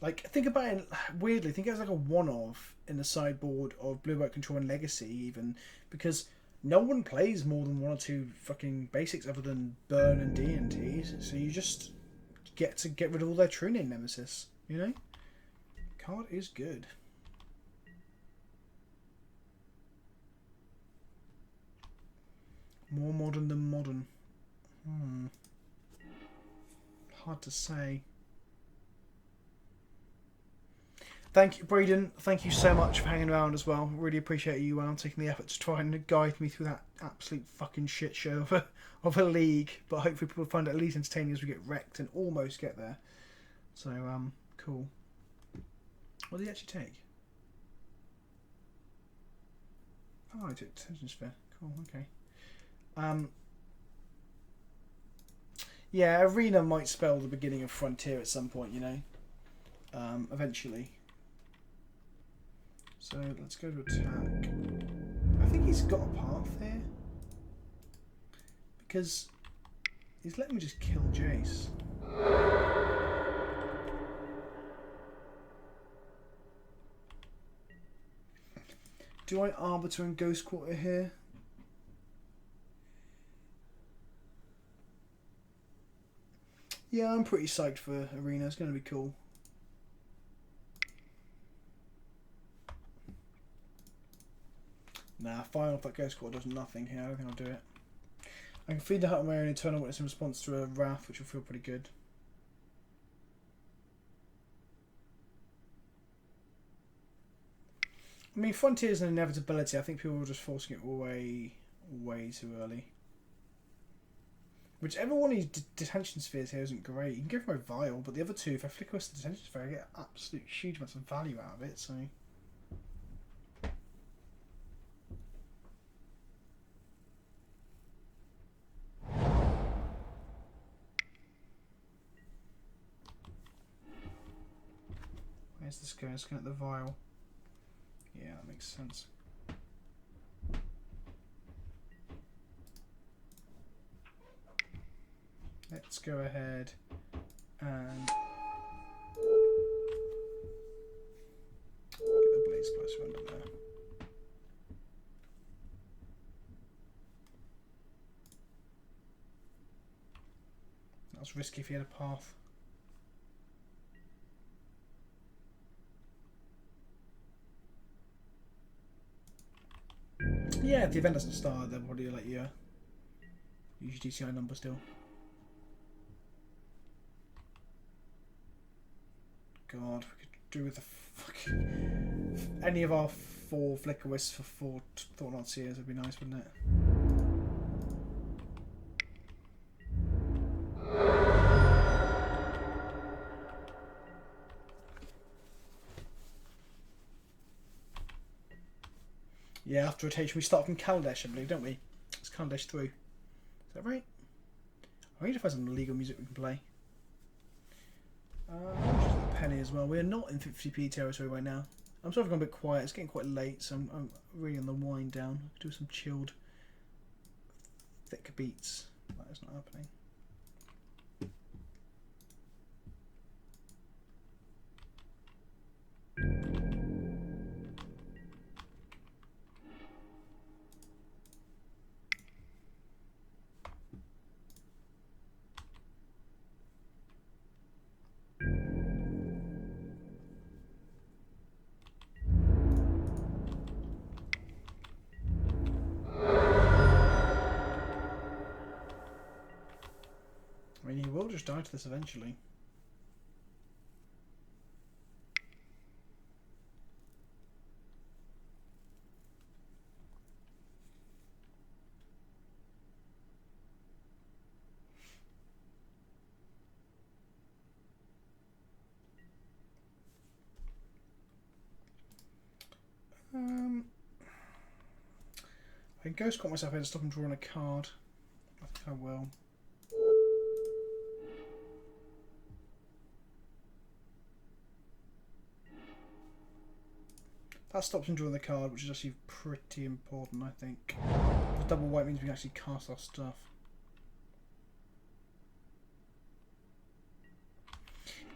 Like, think about it weirdly. Think it's like a one-off in the sideboard of Blue-White Control and Legacy, even, because no one plays more than 1 or 2 fucking basics other than Burn and D&Ts. So you just get to get rid of all their True Name Nemesis. You know, card is good. More modern than modern. Hard to say. Thank you, Braden. Thank you so much for hanging around as well. Really appreciate you taking the effort to try and guide me through that absolute fucking shit show of a league. But hopefully people find it at least entertaining as we get wrecked and almost get there. So, cool. What did he actually take? Oh, I took Tension Sphere. Cool, okay. Yeah, Arena might spell the beginning of Frontier at some point, you know. Eventually. So let's go to attack. I think he's got a path here. Because he's letting me just kill Jace. Do I Arbiter and Ghost Quarter here? Yeah, I'm pretty psyched for Arena. It's going to be cool. Nah, firing off that Ghost Quarter does nothing here. I don't think I'll do it. I can feed the Heart of my own Eternal Witness in response to a Wrath, which will feel pretty good. I mean, Frontier is an inevitability. I think people are just forcing it way too early. Whichever one of these detention spheres here isn't great. You can go for my Vial, but the other two, if I flicker with the detention sphere, I get absolute huge amounts of value out of it, so... Where's this going? It's going at the Vial. Yeah, that makes sense. Let's go ahead and get the Blaze closer under there. That was risky if he had a path. Yeah, if the event doesn't start, they'll probably let you use your DCI number still. God, we could do with the fucking any of our 4 Flicker Wisps for 4 Thought-Knot Seers would be nice, wouldn't it? Yeah, after rotation we start from Kaladesh, I believe, don't we? It's Kaladesh through. Is that right? I need to find some legal music we can play. Just a penny as well. We're not in 50p territory right now. I'm sorry if I've gone a bit quiet. It's getting quite late, so I'm really on the wind down. Do some chilled, thick beats. That is not happening. I mean, he will just die to this eventually. I can ghost caught myself here to stop him drawing a card. I think I will. That stops him drawing the card, which is actually pretty important, I think. The double white means we can actually cast our stuff.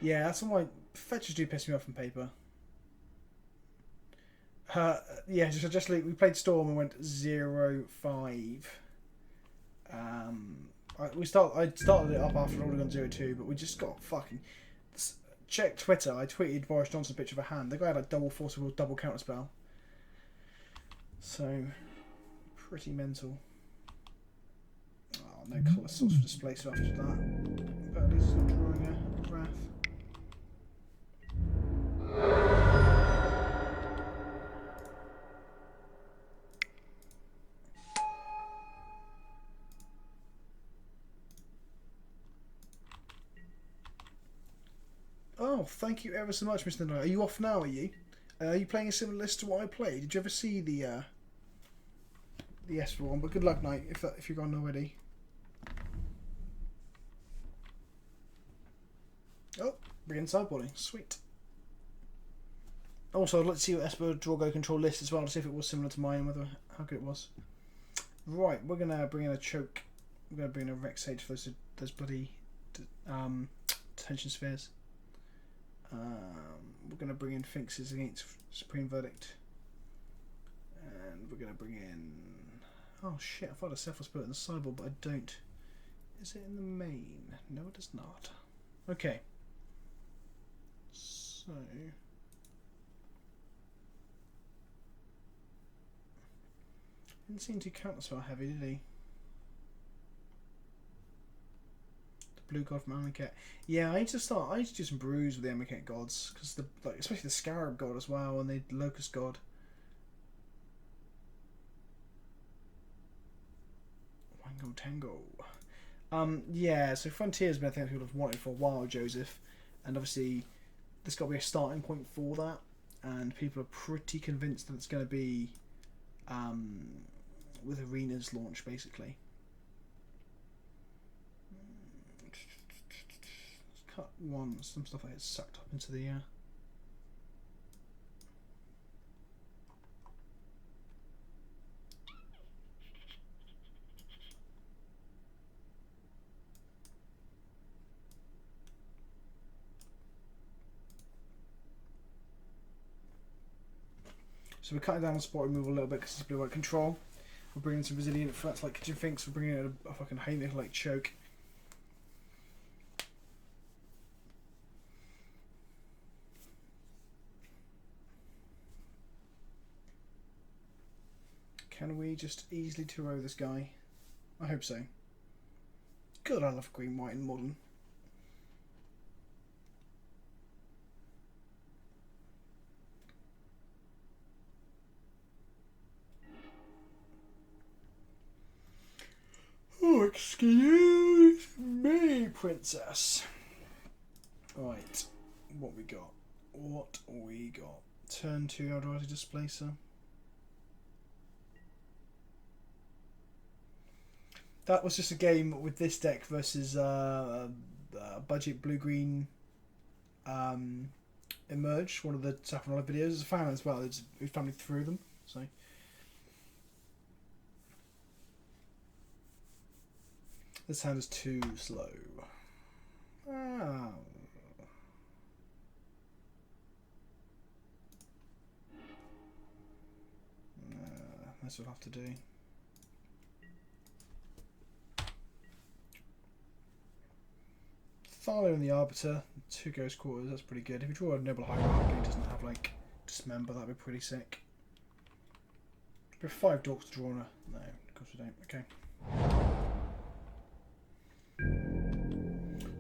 Yeah, that's why fetchers do piss me off on paper. Yeah, just we played Storm and went 0-5. I started it up after already gone 0-2, but we just got fucking. Check Twitter. I tweeted Boris Johnson's picture of a hand. The guy had a double force will double counterspell. So pretty mental. Oh, no colour source for displacer after that. But at least it's not drawing a wrath. Oh, thank you ever so much, Mr. Knight. Are you off now, are you? Are you playing a similar list to what I played? Did you ever see the Esper one? But good luck, Knight, if you're gone already. Oh, bring in sideboarding. Sweet. Also, I'd like to see what Esper Drogo control list as well, to see if it was similar to mine, whether how good it was. Right, we're gonna bring in a choke. We're gonna bring in a Rexage for those bloody detention spheres. We're going to bring in Finxes against Supreme Verdict. And we're going to bring in... Oh shit, I thought I Cephalus put it in the sideboard, but I don't. Is it in the main? No, it is not. Okay. So... Didn't seem to counterspell heavy, did he? Blue God from Amonkhet. Yeah, I need to do some brews with the Amonkhet gods, because especially the Scarab God as well, and the Locust God. Wango Tango. Yeah, so Frontier's been a thing people have wanted for a while, Joseph, and obviously there's got to be a starting point for that, and people are pretty convinced that it's going to be with Arena's launch, basically. Cut some stuff that gets sucked up into the So we're cutting down on spot removal a little bit because it's blue-white control. We're bringing some resilient threats like Kitchen Finks. We're bringing in a fucking haymaker like Choke. Can we just easily 2-0 this guy? I hope so. God, I love green, white and modern. Oh, excuse me, princess. Right, what we got? What we got? Turn 2 Eldorado Displacer. That was just a game with this deck versus budget blue-green Emerge, one of the Saffron videos. As a fan as well, we family through them. So this hand is too slow. This will have to do. Thaler in the Arbiter, 2 Ghost Quarters, that's pretty good. If you draw a Noble Hierarchy and doesn't have like Dismember, that'd be pretty sick. We have 5 Dorks to draw on. No, of course we don't. Okay.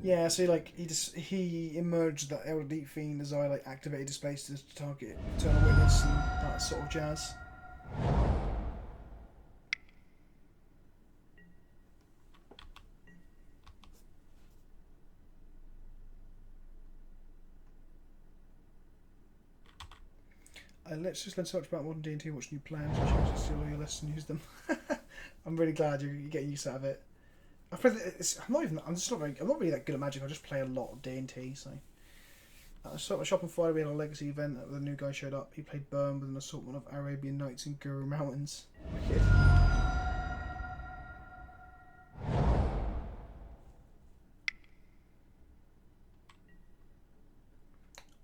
Yeah, so like he emerged that Elder Deep Fiend as I like activated Displacers to target Eternal Witness and that sort of jazz. Let's just learn so much about modern D&T, watch new plans, and change to steal all your lists and use them. I'm really glad you're getting use out of it. I'm not really that good at Magic. I just play a lot of D&T. So, sort of Shop and Friday, we had a legacy event. The new guy showed up. He played Burn with an assortment of Arabian Nights and Guru Mountains. Wicked.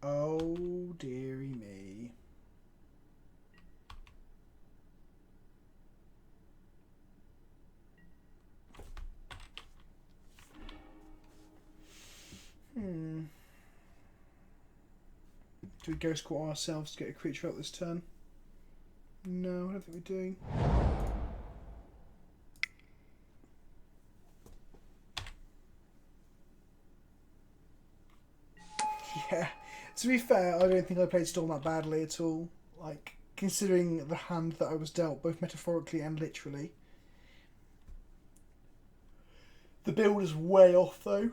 Oh dearie me. Do we Ghost Quarter ourselves to get a creature out this turn? No, I don't think we do. Yeah, to be fair, I don't think I played Storm that badly at all. Like, considering the hand that I was dealt, both metaphorically and literally. The build is way off though.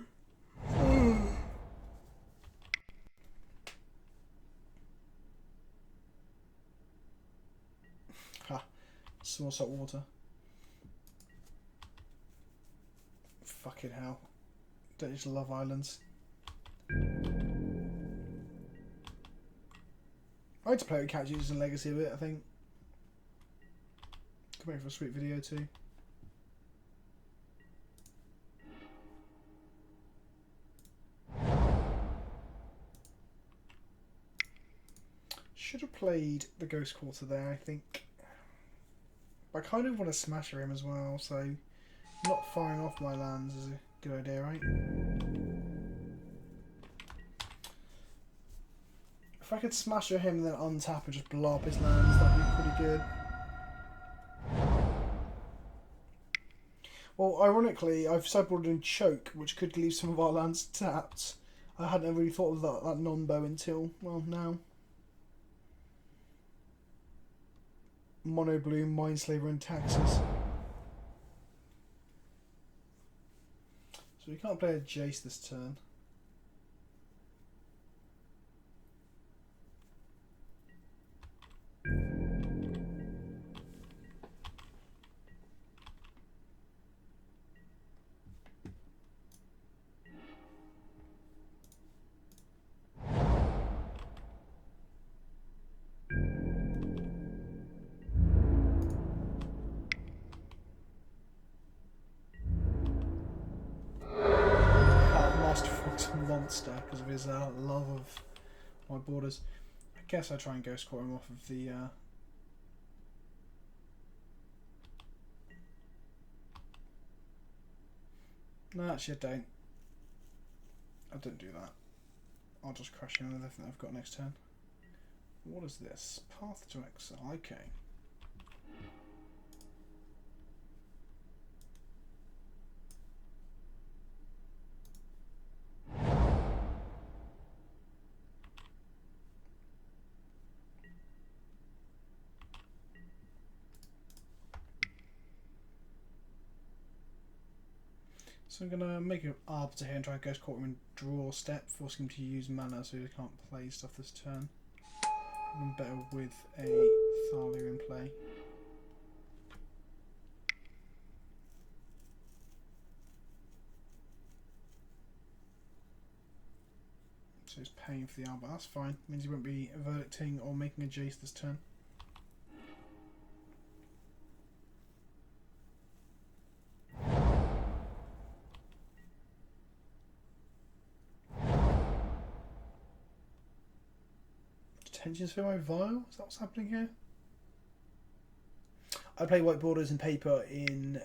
Small salt water. Fucking hell. Don't you just love islands? I had to play with Cat Jesus and Legacy a bit, I think. Come back for a sweet video too. Should have played the Ghost Quarter there, I think. I kind of want to smasher him as well, so not firing off my lands is a good idea, right? If I could smasher him and then untap and just blow up his lands, that'd be pretty good. Well, ironically, I've sideboarded in Choke, which could leave some of our lands tapped. I hadn't really thought of that non-bow until, well, now. Mono Blue, Mindslaver and Taxes. So we can't play a Jace this turn. Monster because of his love of my borders. I guess I try and Ghost Quarter him off of the No, actually I don't. I don't do that. I'll just crash in with everything I've got next turn. What is this? Path to Exile. Okay. So I'm going to make an Arbiter here and try Ghost Courtroom and draw a step, forcing him to use mana so he can't play stuff this turn. I'm better with a Thalia in play. So he's paying for the Arbiter, that's fine. Means he won't be verdicting or making a Jace this turn. Tensions for my Vial? Is that what's happening here? I play white borders and paper in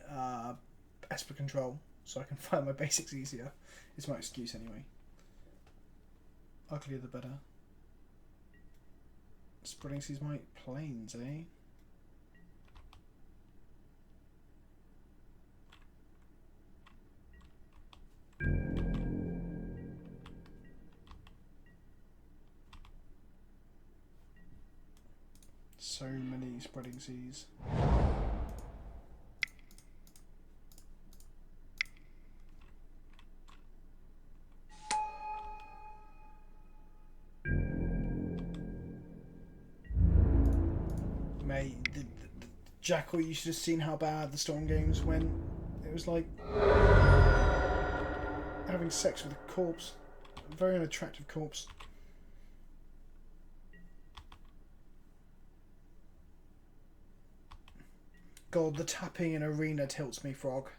Esper Control, so I can find my basics easier. It's my excuse anyway. Uglier the better. Spreading sees my planes, eh? So many spreading seas. Mate, the Jackal, you should have seen how bad the Storm games went. It was like having sex with a corpse. A very unattractive corpse. God, the tapping in Arena tilts me, Frog.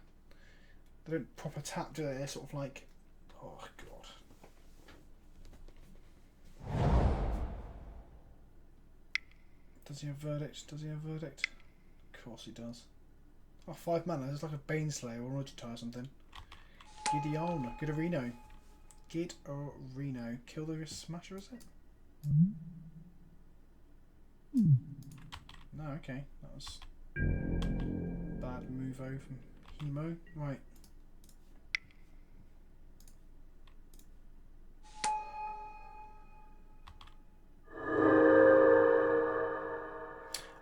They don't proper tap, do they? They're sort of like... Oh, God. Does he have Verdict? Does he have Verdict? Of course he does. Oh, 5 mana. It's like a Baneslayer or Auditore or something. Gideon. Gideon. Gideon. Kill the Smasher, is it? No, okay. That was... bad movo from Hemo. Right.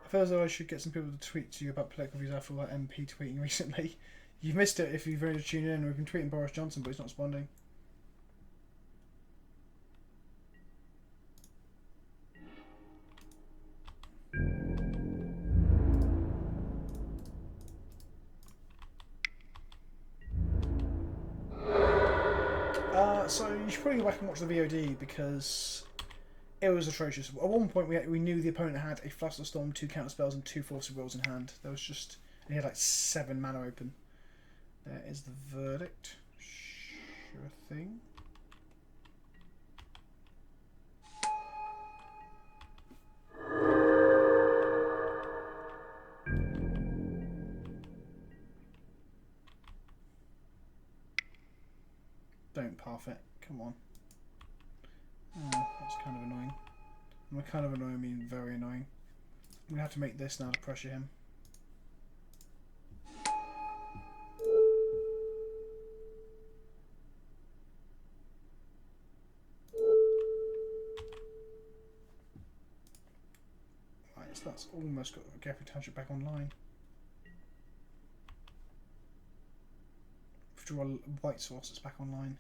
I feel as though I should get some people to tweet to you about political views after all that MP tweeting recently. You've missed it if you've only tuned in. We've been tweeting Boris Johnson, but he's not responding. So you should probably go back and watch the VOD because it was atrocious. At one point we knew the opponent had a Flusterstorm, 2 counter spells and 2 Force of Wills in hand. There was just... and he had like 7 mana open. There is the Verdict. Sure thing. Don't path it. Come on. Oh, that's kind of annoying. And by kind of annoying, I mean very annoying. I'm going to have to make this now to pressure him. Right, so that's almost got Geoffrey Township back online. Draw a white source, it's back online.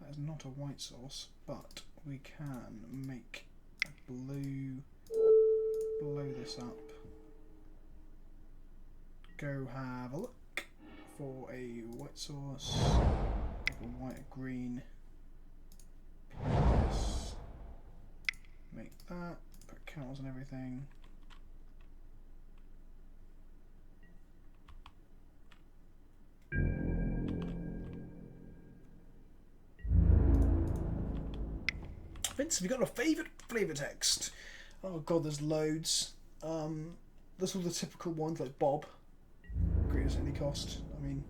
That is not a white source, but we can make a blue, blow this up. Go have a look for a white source, like a white or green. Play this, make that, put counters and everything. Vince, have you got a favourite flavour text? Oh god, there's loads. there's all the typical ones like Bob, greatest at any cost. I mean,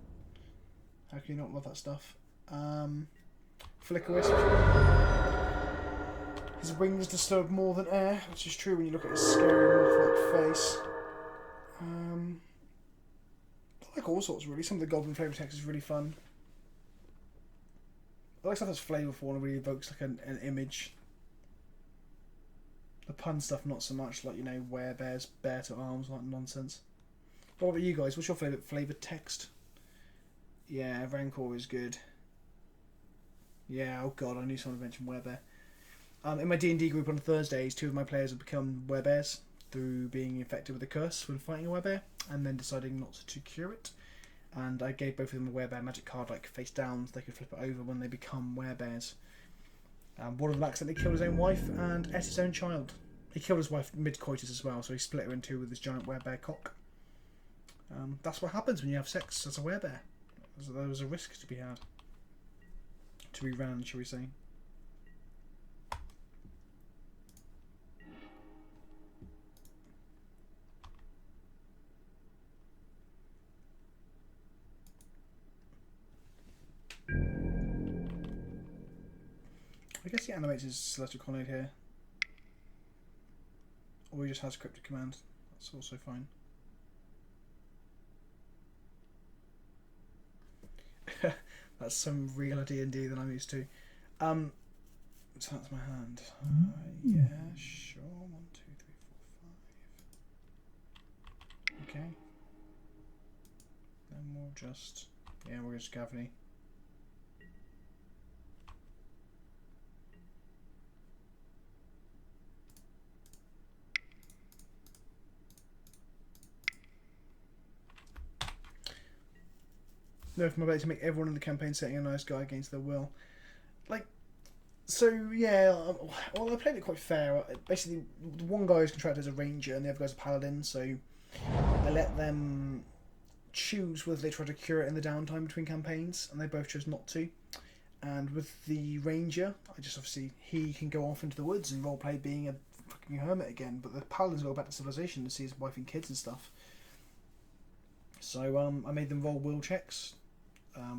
how can you not love that stuff? Flicker Wisp. His wings disturb more than air, which is true when you look at his scary moth-like face. I like all sorts really. Some of the goblin flavour text is really fun. I like stuff that's flavourful and really evokes like an image. The pun stuff not so much, like, you know, werebears, bare to arms, like nonsense. But what about you guys? What's your favourite flavoured text? Yeah, Rancor is good. Yeah, oh god, I knew someone mentioned werebear. In my D&D group on Thursdays, 2 of my players have become werebears through being infected with a curse when fighting a werebear, and then deciding not to cure it. And I gave both of them a werebear magic card, like face down, so they could flip it over when they become werebears. One of them accidentally killed his own wife and ate his own child. He killed his wife mid-coitus as well, so he split her in two with his giant werebear cock. That's what happens when you have sex as a werebear. So there was a risk to be had. To be ran, shall we say. I guess he animates his Celestial Colonnade here. Or he just has Cryptic Command. That's also fine. That's some realer D&D than I'm used to. So that's my hand. Yeah, sure. 1, 2, 3, 4, 5. Okay. Then we'll just... yeah, we'll just Gavney. No, for my ability to make everyone in the campaign setting a nice guy against their will. Like, so yeah, well, I played it quite fair. Basically, the one guy is contracted as a ranger and the other guy's a paladin, so I let them choose whether they try to cure it in the downtime between campaigns, and they both chose not to. And with the ranger, I just obviously, he can go off into the woods and roleplay being a fucking hermit again, but the paladin's go back to civilization to see his wife and kids and stuff. So I made them roll will checks.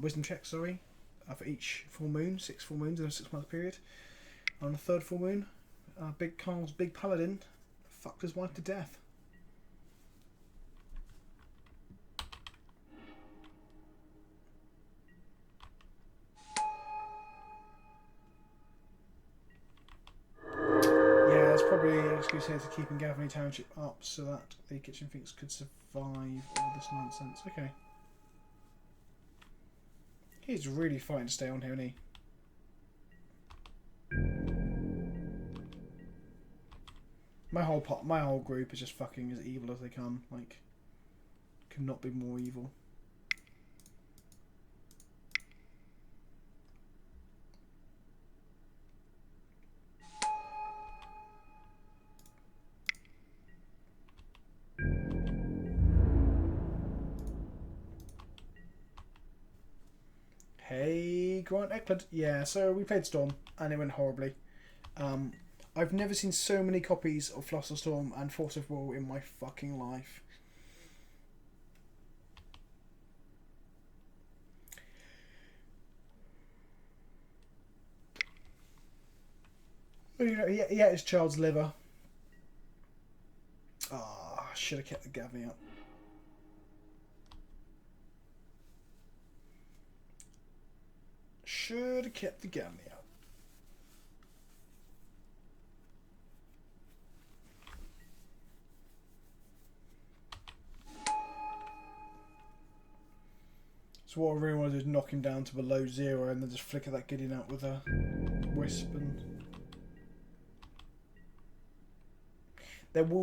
Wisdom checks, sorry, for each full moon, 6 full moons in a 6-month period. On the 3rd full moon, Big Carl's big paladin fucked his wife to death. Yeah, that's probably an excuse here to keeping Gavney Township up so that the Kitchen Finks could survive all this nonsense. Okay. He's really fighting to stay on here, isn't he? My whole group is just fucking as evil as they come. Like, could not be more evil. Hey, Grant Eckland. Yeah, so we played Storm, and it went horribly. I've never seen so many copies of Flusterstorm and Force of Will in my fucking life. You know, he ate his child's liver. Ah, should have kept the Gavney up. Should have kept the Gavney up. So what I really want to do is knock him down to below 0 and then just flicker that Gideon out with a wisp. And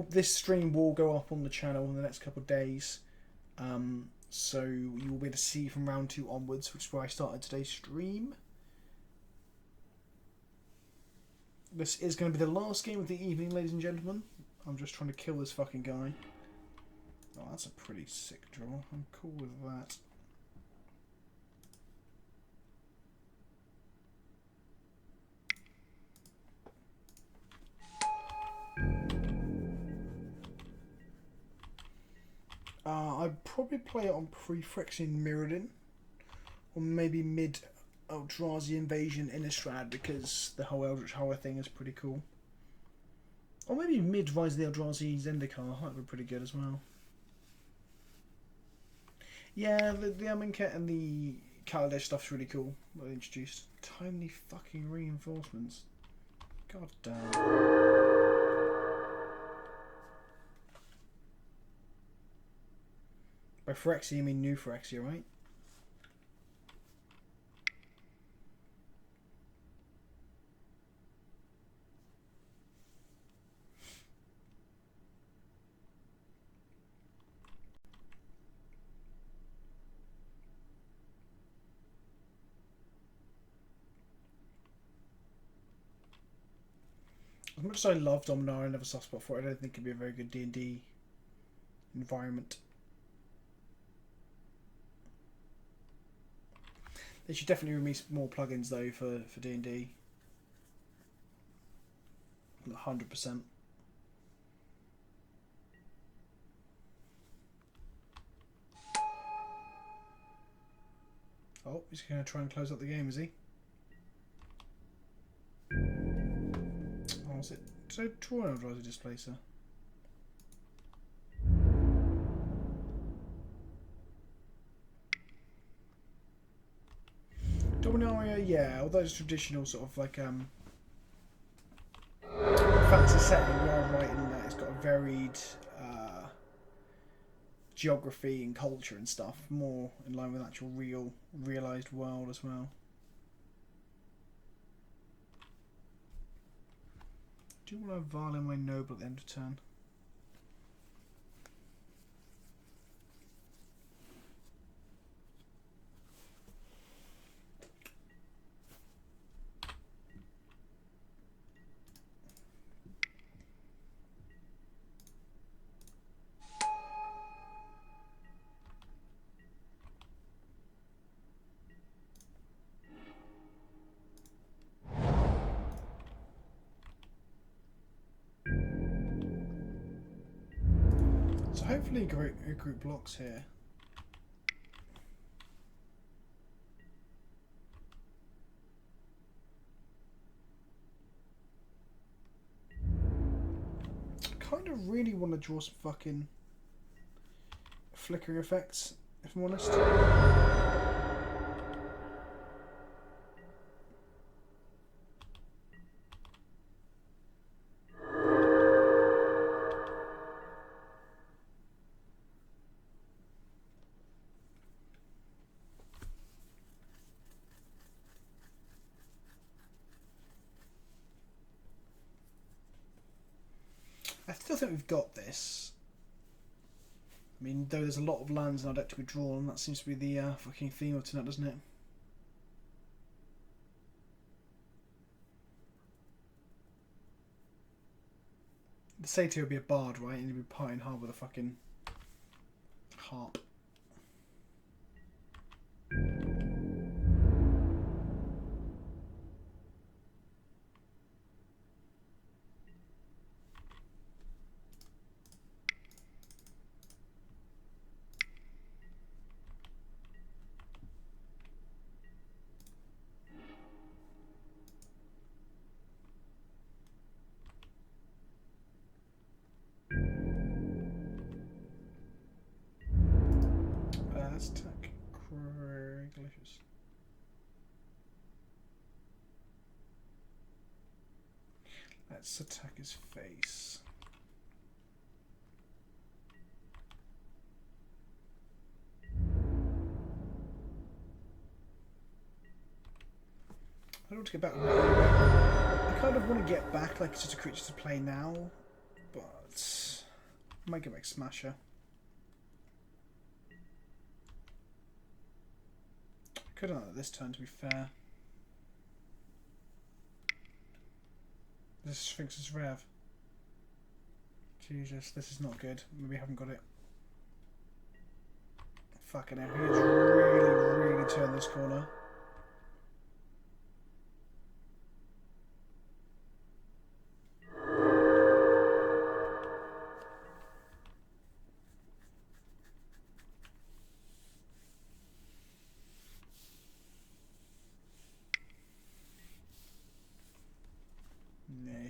this stream will go up on the channel in the next couple of days. So you will be able to see from round 2 onwards, which is where I started today's stream. This is going to be the last game of the evening, ladies and gentlemen. I'm just trying to kill this fucking guy. Oh, that's a pretty sick draw. I'm cool with that. I'd probably play it on pre-Phyrexian Mirrodin, or maybe mid Eldrazi Invasion Innistrad, because the whole Eldritch Horror thing is pretty cool. Or maybe mid Rise of the Eldrazi Zendikar, that would be pretty good as well. Yeah, the Amonkhet and the Kaladesh stuff's really cool. What they introduced. Timely fucking reinforcements. God damn. By Phyrexia you mean new Phyrexia, right? As much as I love Dominar and never soft spot for it, I don't think it'd be a very good D&D environment. They should definitely release more plugins though for D&D. 100%. Oh, he's going to try and close up the game, is he? Oh, is it? So, Troy Eldrazi Displacer. Dominaria, yeah, although it's traditional sort of like fantasy setting, you are right in that it's got a varied geography and culture and stuff, more in line with actual realised world as well. Do you want to Violin my Noble at the end of turn? So hopefully a group blocks here. I kind of really want to draw some fucking flickering effects, if I'm honest. I still think we've got this. I mean, though there's a lot of lands in our deck to be drawn, that seems to be the fucking theme of tonight, doesn't it? The Satyr would be a bard, right? And he'd be partying hard with a fucking harp. Let's attack Delicious. Let's attack his face. I don't want to get back. I kind of want to get back like it's just a creature to play now, but I might get back Smasher. Could have done it this turn, to be fair. This Sphinx's Rev. Jesus, this is not good. Maybe I haven't got it. Fucking hell, he has really turned this corner.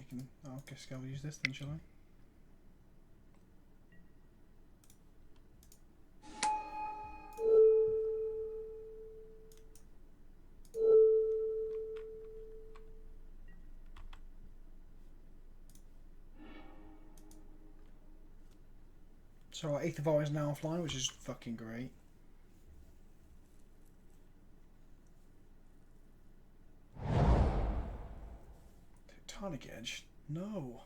can. I guess I'll use this then, shall I? So our 8th of R is now offline, which is fucking great. Titanic Edge? No.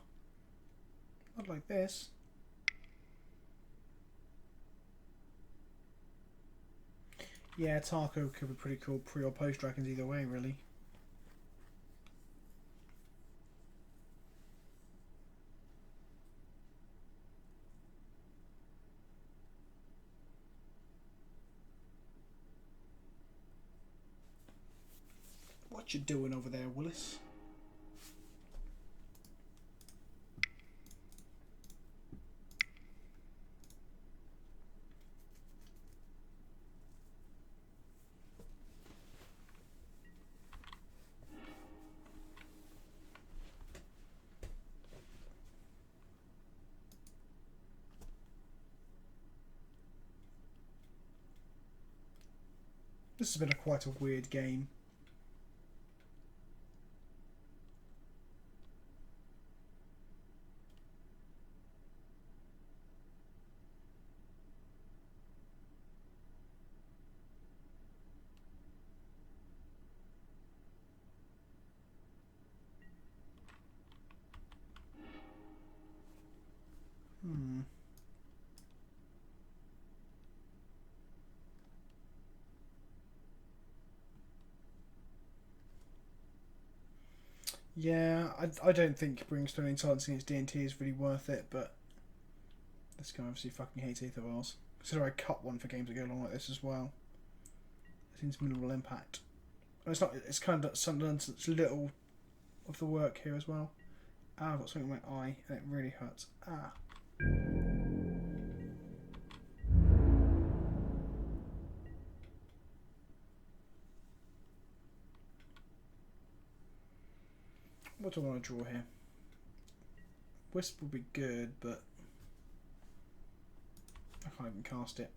Not like this. Yeah, Taco could be pretty cool pre or post dragons either way, really. What you doing over there, Willis? This has been quite a weird game. Yeah, I don't think bringing Stone Titans against D&T is really worth it, but this guy obviously fucking hates 8th of Ours. Consider I cut one for games that go along like this as well. It seems minimal impact. And it's not. It's kind of something that's little of the work here as well. Ah, I've got something in my eye and it really hurts. Ah. What do I want to draw here? Wisp will be good, but I can't even cast it.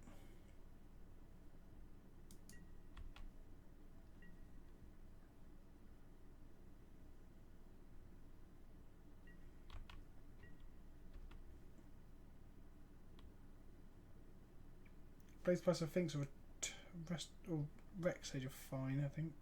Blaze Plus, I think, or rest or Rex Age are fine, I think.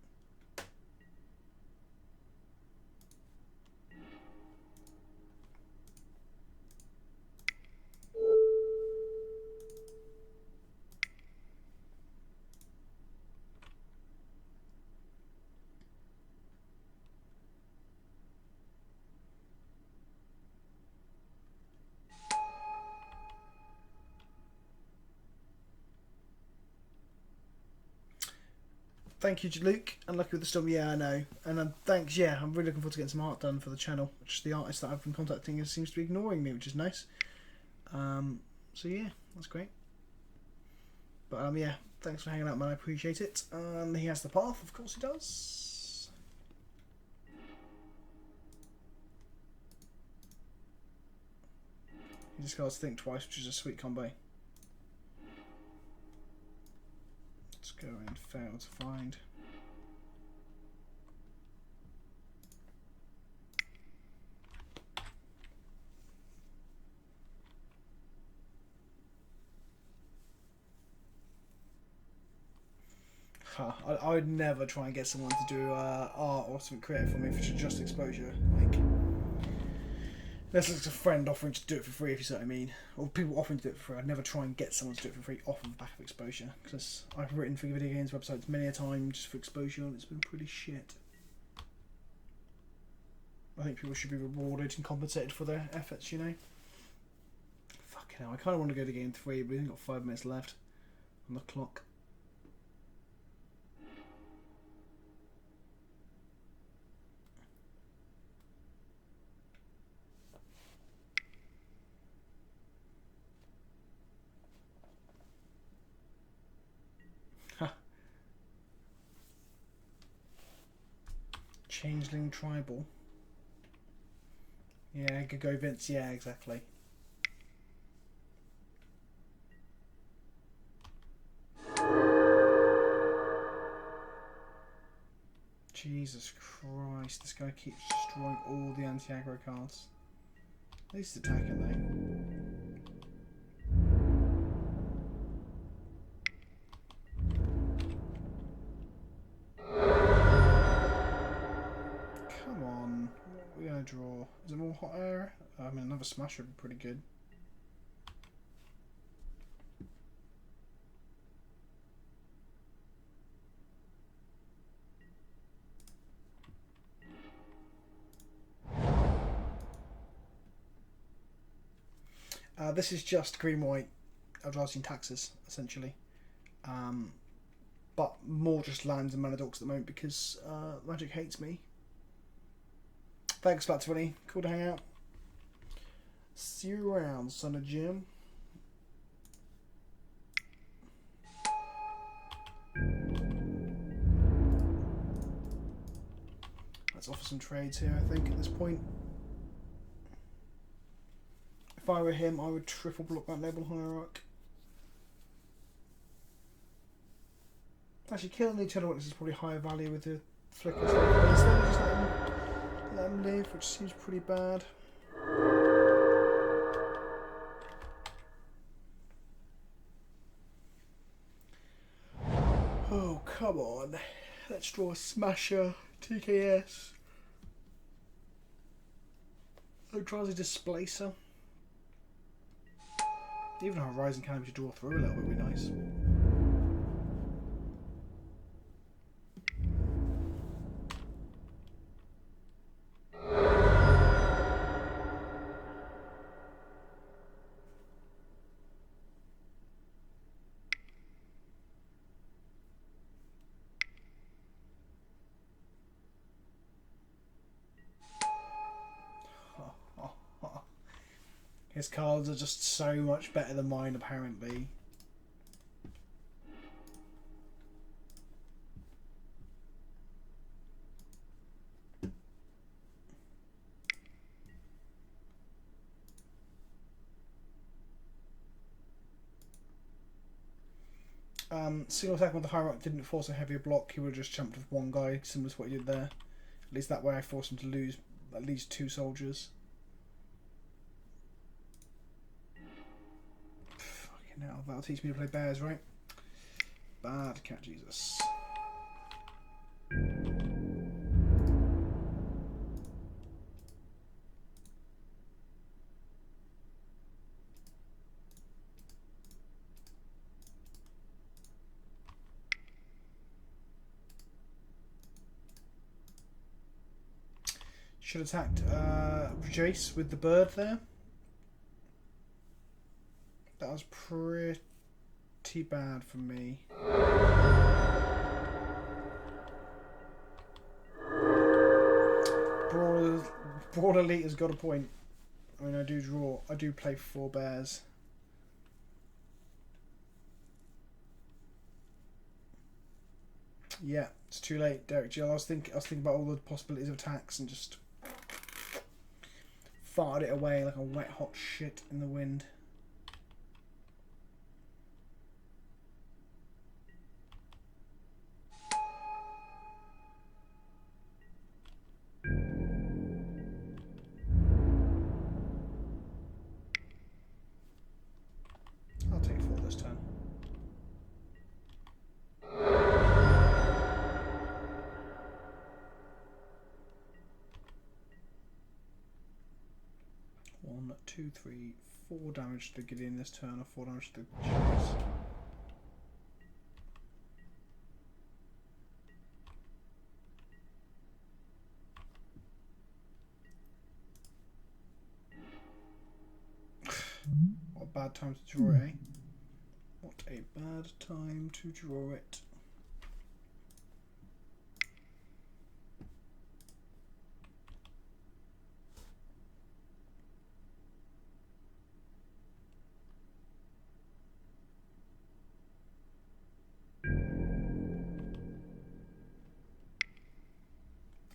Thank you, Luke. And lucky with the storm. Yeah, I know. And thanks. Yeah, I'm really looking forward to getting some art done for the channel. Which the artist that I've been contacting seems to be ignoring me, which is nice. So yeah, that's great. But yeah, thanks for hanging out, man. I appreciate it. He has the path, of course he does. He just got to think twice, which is a sweet combo. Let's go and fail to find. I would never try and get someone to do art or something creative for me for just exposure. Like, unless it's a friend offering to do it for free, if you see what I mean, or people offering to do it for free. I'd never try and get someone to do it for free off of the back of exposure, because I've written for video games websites many a time just for exposure, and it's been pretty shit. I think people should be rewarded and compensated for their efforts, you know. Fucking hell, I kind of want to go to game 3, but we've only got 5 minutes left on the clock. Changeling Tribal. Yeah, could go Vince. Yeah, exactly. Jesus Christ, this guy keeps destroying all the anti-aggro cards. At least it's attacking though. Come on, what are we going to draw? Is it more hot air? I mean, another smash would be pretty good. This is just green-white Eldrazi taxes, essentially. But more just lands and mana dorks at the moment because Magic hates me. Thanks, Flat20. Cool to hang out. See you around, son of Jim. Let's offer some trades here, I think, at this point. If I were him, I would triple block that Label Hierarch. Actually, killing the Eternal Witness is probably higher value with the flickers. But instead, just let him live, which seems pretty bad. Oh, come on. Let's draw a Smasher, TKS. Eldrazi Displacer. Even a Horizon Canopy to draw through a little bit would be nice. His cards are just so much better than mine, apparently. Single attack with the Hierarch didn't force a heavier block. He would have just jumped with one guy, similar to what he did there. At least that way I forced him to lose at least 2 soldiers. Fucking hell, that'll teach me to play bears, right? Bad cat Jesus. Should have attacked Jace with the bird there. That was pretty bad for me. Broad Elite has got a point. I mean, I do play 4 bears. Yeah, it's too late, Derek Jill. I was thinking about all the possibilities of attacks and just farted it away like a wet hot shit in the wind. I'll take 4 this turn. One, 2, 3, 4 damage to the Gideon this turn, or 4 damage to the Chase. What a bad time to draw it, eh? What a bad time to draw it.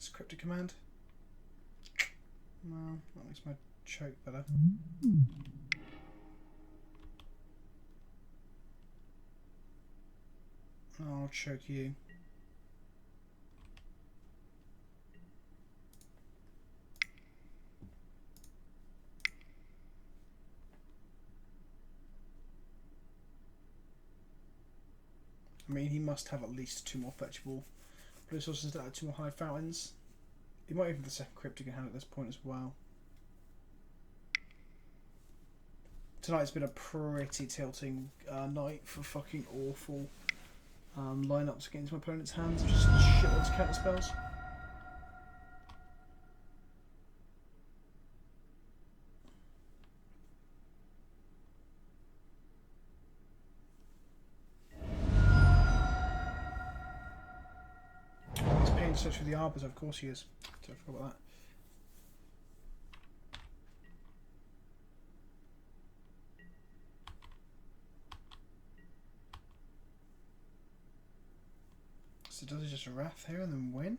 Scripted command. No, that makes my choke better. I'll choke you. I mean, he must have at least 2 more fetchable blue sources that are 2 more high fountains. He might even have the second cryptic in hand at this point as well. Tonight's been a pretty tilting night for fucking awful lineups against my opponent's hands. Just shitloads of counter spells. He's paying search for the arbors, of course he is. So I forgot about that. So does he just wrath here and then win?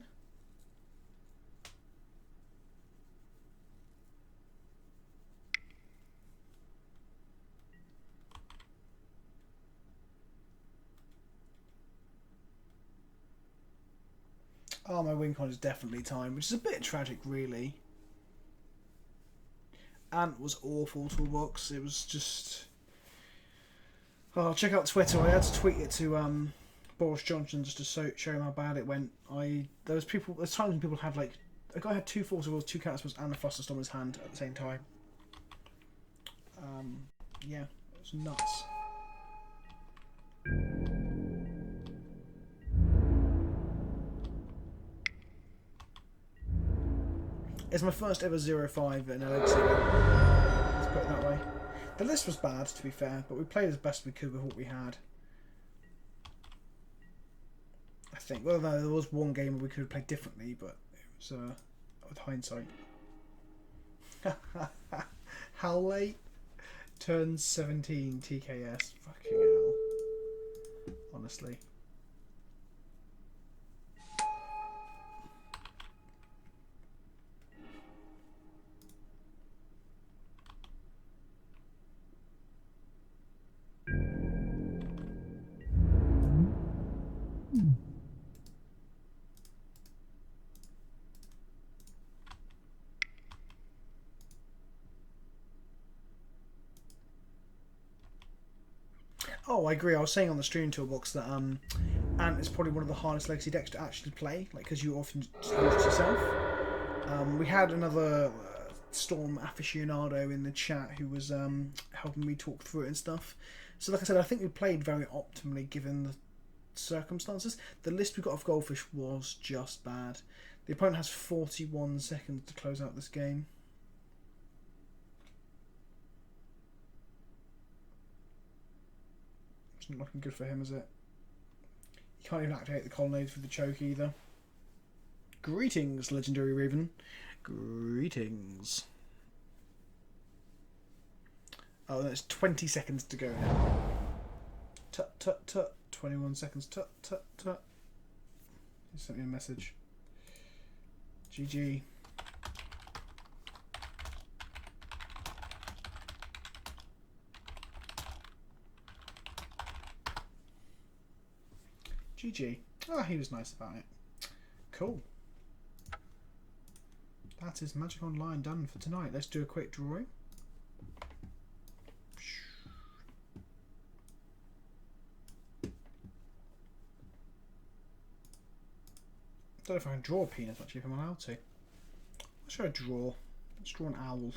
Oh, my win con is definitely time, which is a bit tragic, really. Ant was awful toolbox. It was just... Oh, check out Twitter. I had to tweet it to Boris Johnson just to show him how bad it went. There's times when people have like... A guy had 2 Force of Wills, 2 Counterspells and a Flusterstorm in his hand at the same time. Yeah, it was nuts. It's my first ever 0-5 in LXC. Let's put it that way. The list was bad, to be fair, but we played as best we could with what we had. I think. Well, no, there was one game where we could have played differently, but it was with hindsight. How late? Turn 17 TKS. Fucking hell. Honestly. Oh, I agree. I was saying on the stream toolbox that Ant is probably one of the hardest legacy decks to actually play, like because you often just lose it yourself. We had another Storm aficionado in the chat who was helping me talk through it and stuff. So, like I said, I think we played very optimally given the circumstances. The list we got off Goldfish was just bad. The opponent has 41 seconds to close out this game. It's not looking good for him, is it? You can't even activate the colonnades with the choke either. Greetings, Legendary Raven. Greetings. Oh, there's 20 seconds to go now. Tut tut tut. 21 seconds. Tut tut tut. He sent me a message. GG. GG. Oh, he was nice about it. Cool. That is Magic Online done for tonight. Let's do a quick drawing. Don't know if I can draw a penis actually if I'm allowed to. What should I draw? Let's draw an owl.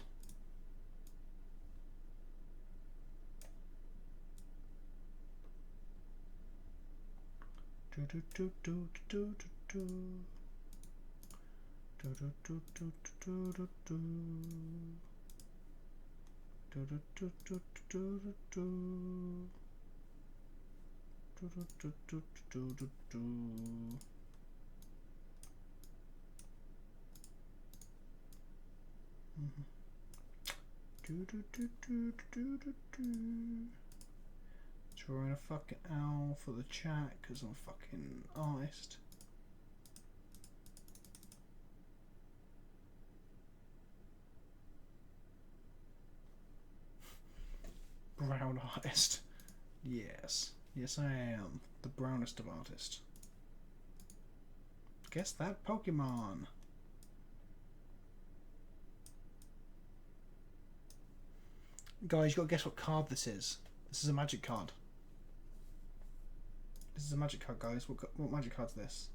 Do do do do do do do. Do do do do do do do. Do do do do do do do. Do do do do do do do. Do do do do do do do. Drawing a fucking owl for the chat because I'm a fucking artist. brown artist. Yes. Yes, I am. The brownest of artists. Guess that Pokemon. Guys, you got to guess what card this is. This is a magic card. This is a magic card, guys. What magic card's this?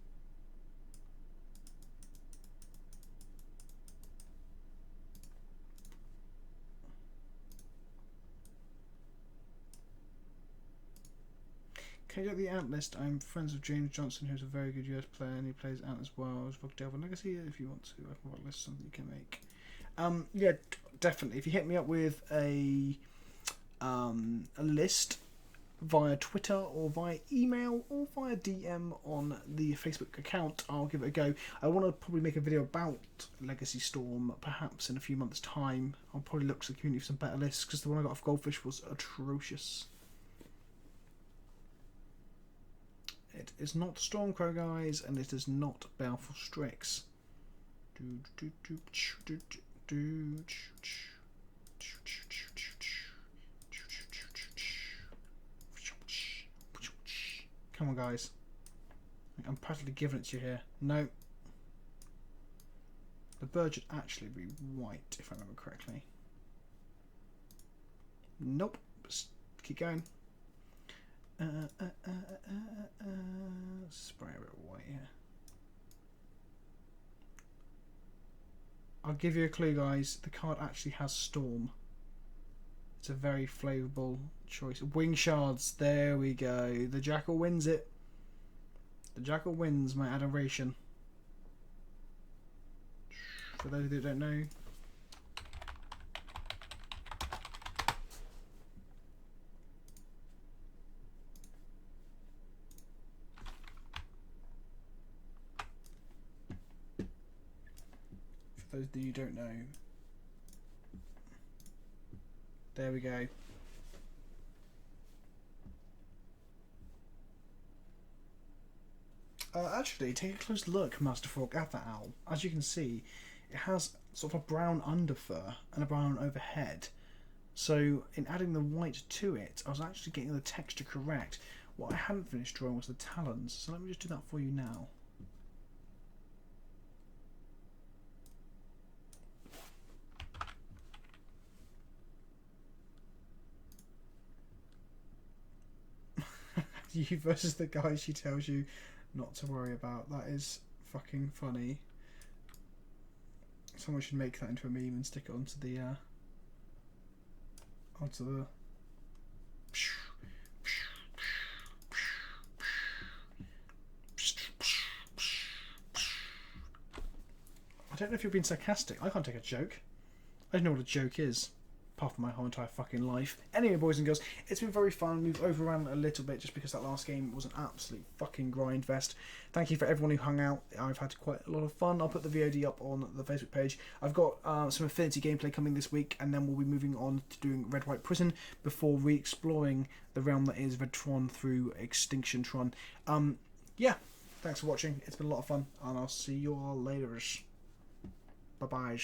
Can you get the Ant list? I'm friends with James Johnson, who's a very good US player, and he plays Ant as well as Zac Dela Rocha. If you want to, I can list something you can make. Yeah, definitely. If you hit me up with a list via Twitter or via email or via DM on the Facebook account, I'll give it a go. I want to probably make a video about Legacy Storm perhaps in a few months' time. I'll probably look to the community for some better lists because the one I got off Goldfish was atrocious. It is not Stormcrow, guys, and it is not Baleful Strix. Come on, guys. I'm practically giving it to you here. No. The bird should actually be white, if I remember correctly. Nope. Just keep going. Spray a bit of white here. I'll give you a clue, guys. The card actually has Storm. It's a very flavourable choice. Wing Shards. There we go. The Jackal wins it. The Jackal wins my adoration. For those that don't know. For those that you don't know. There we go. Actually, take a close look, Master Frog, at that owl. As you can see, it has sort of a brown underfur and a brown overhead. So, in adding the white to it, I was actually getting the texture correct. What I hadn't finished drawing was the talons, so let me just do that for you now. You versus the guy she tells you not to worry about. That is fucking funny. Someone should make that into a meme and stick it onto the I don't know if you're being sarcastic. I can't take a joke. I don't know what a joke is. Apart from my whole entire fucking life. Anyway, boys and girls, it's been very fun. We've overrun a little bit just because that last game was an absolute fucking grind fest. Thank you for everyone who hung out. I've had quite a lot of fun. I'll put the VOD up on the Facebook page. I've got some Affinity gameplay coming this week, and then we'll be moving on to doing Red White Prison before re-exploring the realm that is Red Tron through Extinction Tron. Yeah, thanks for watching. It's been a lot of fun, and I'll see you all later. Bye-bye.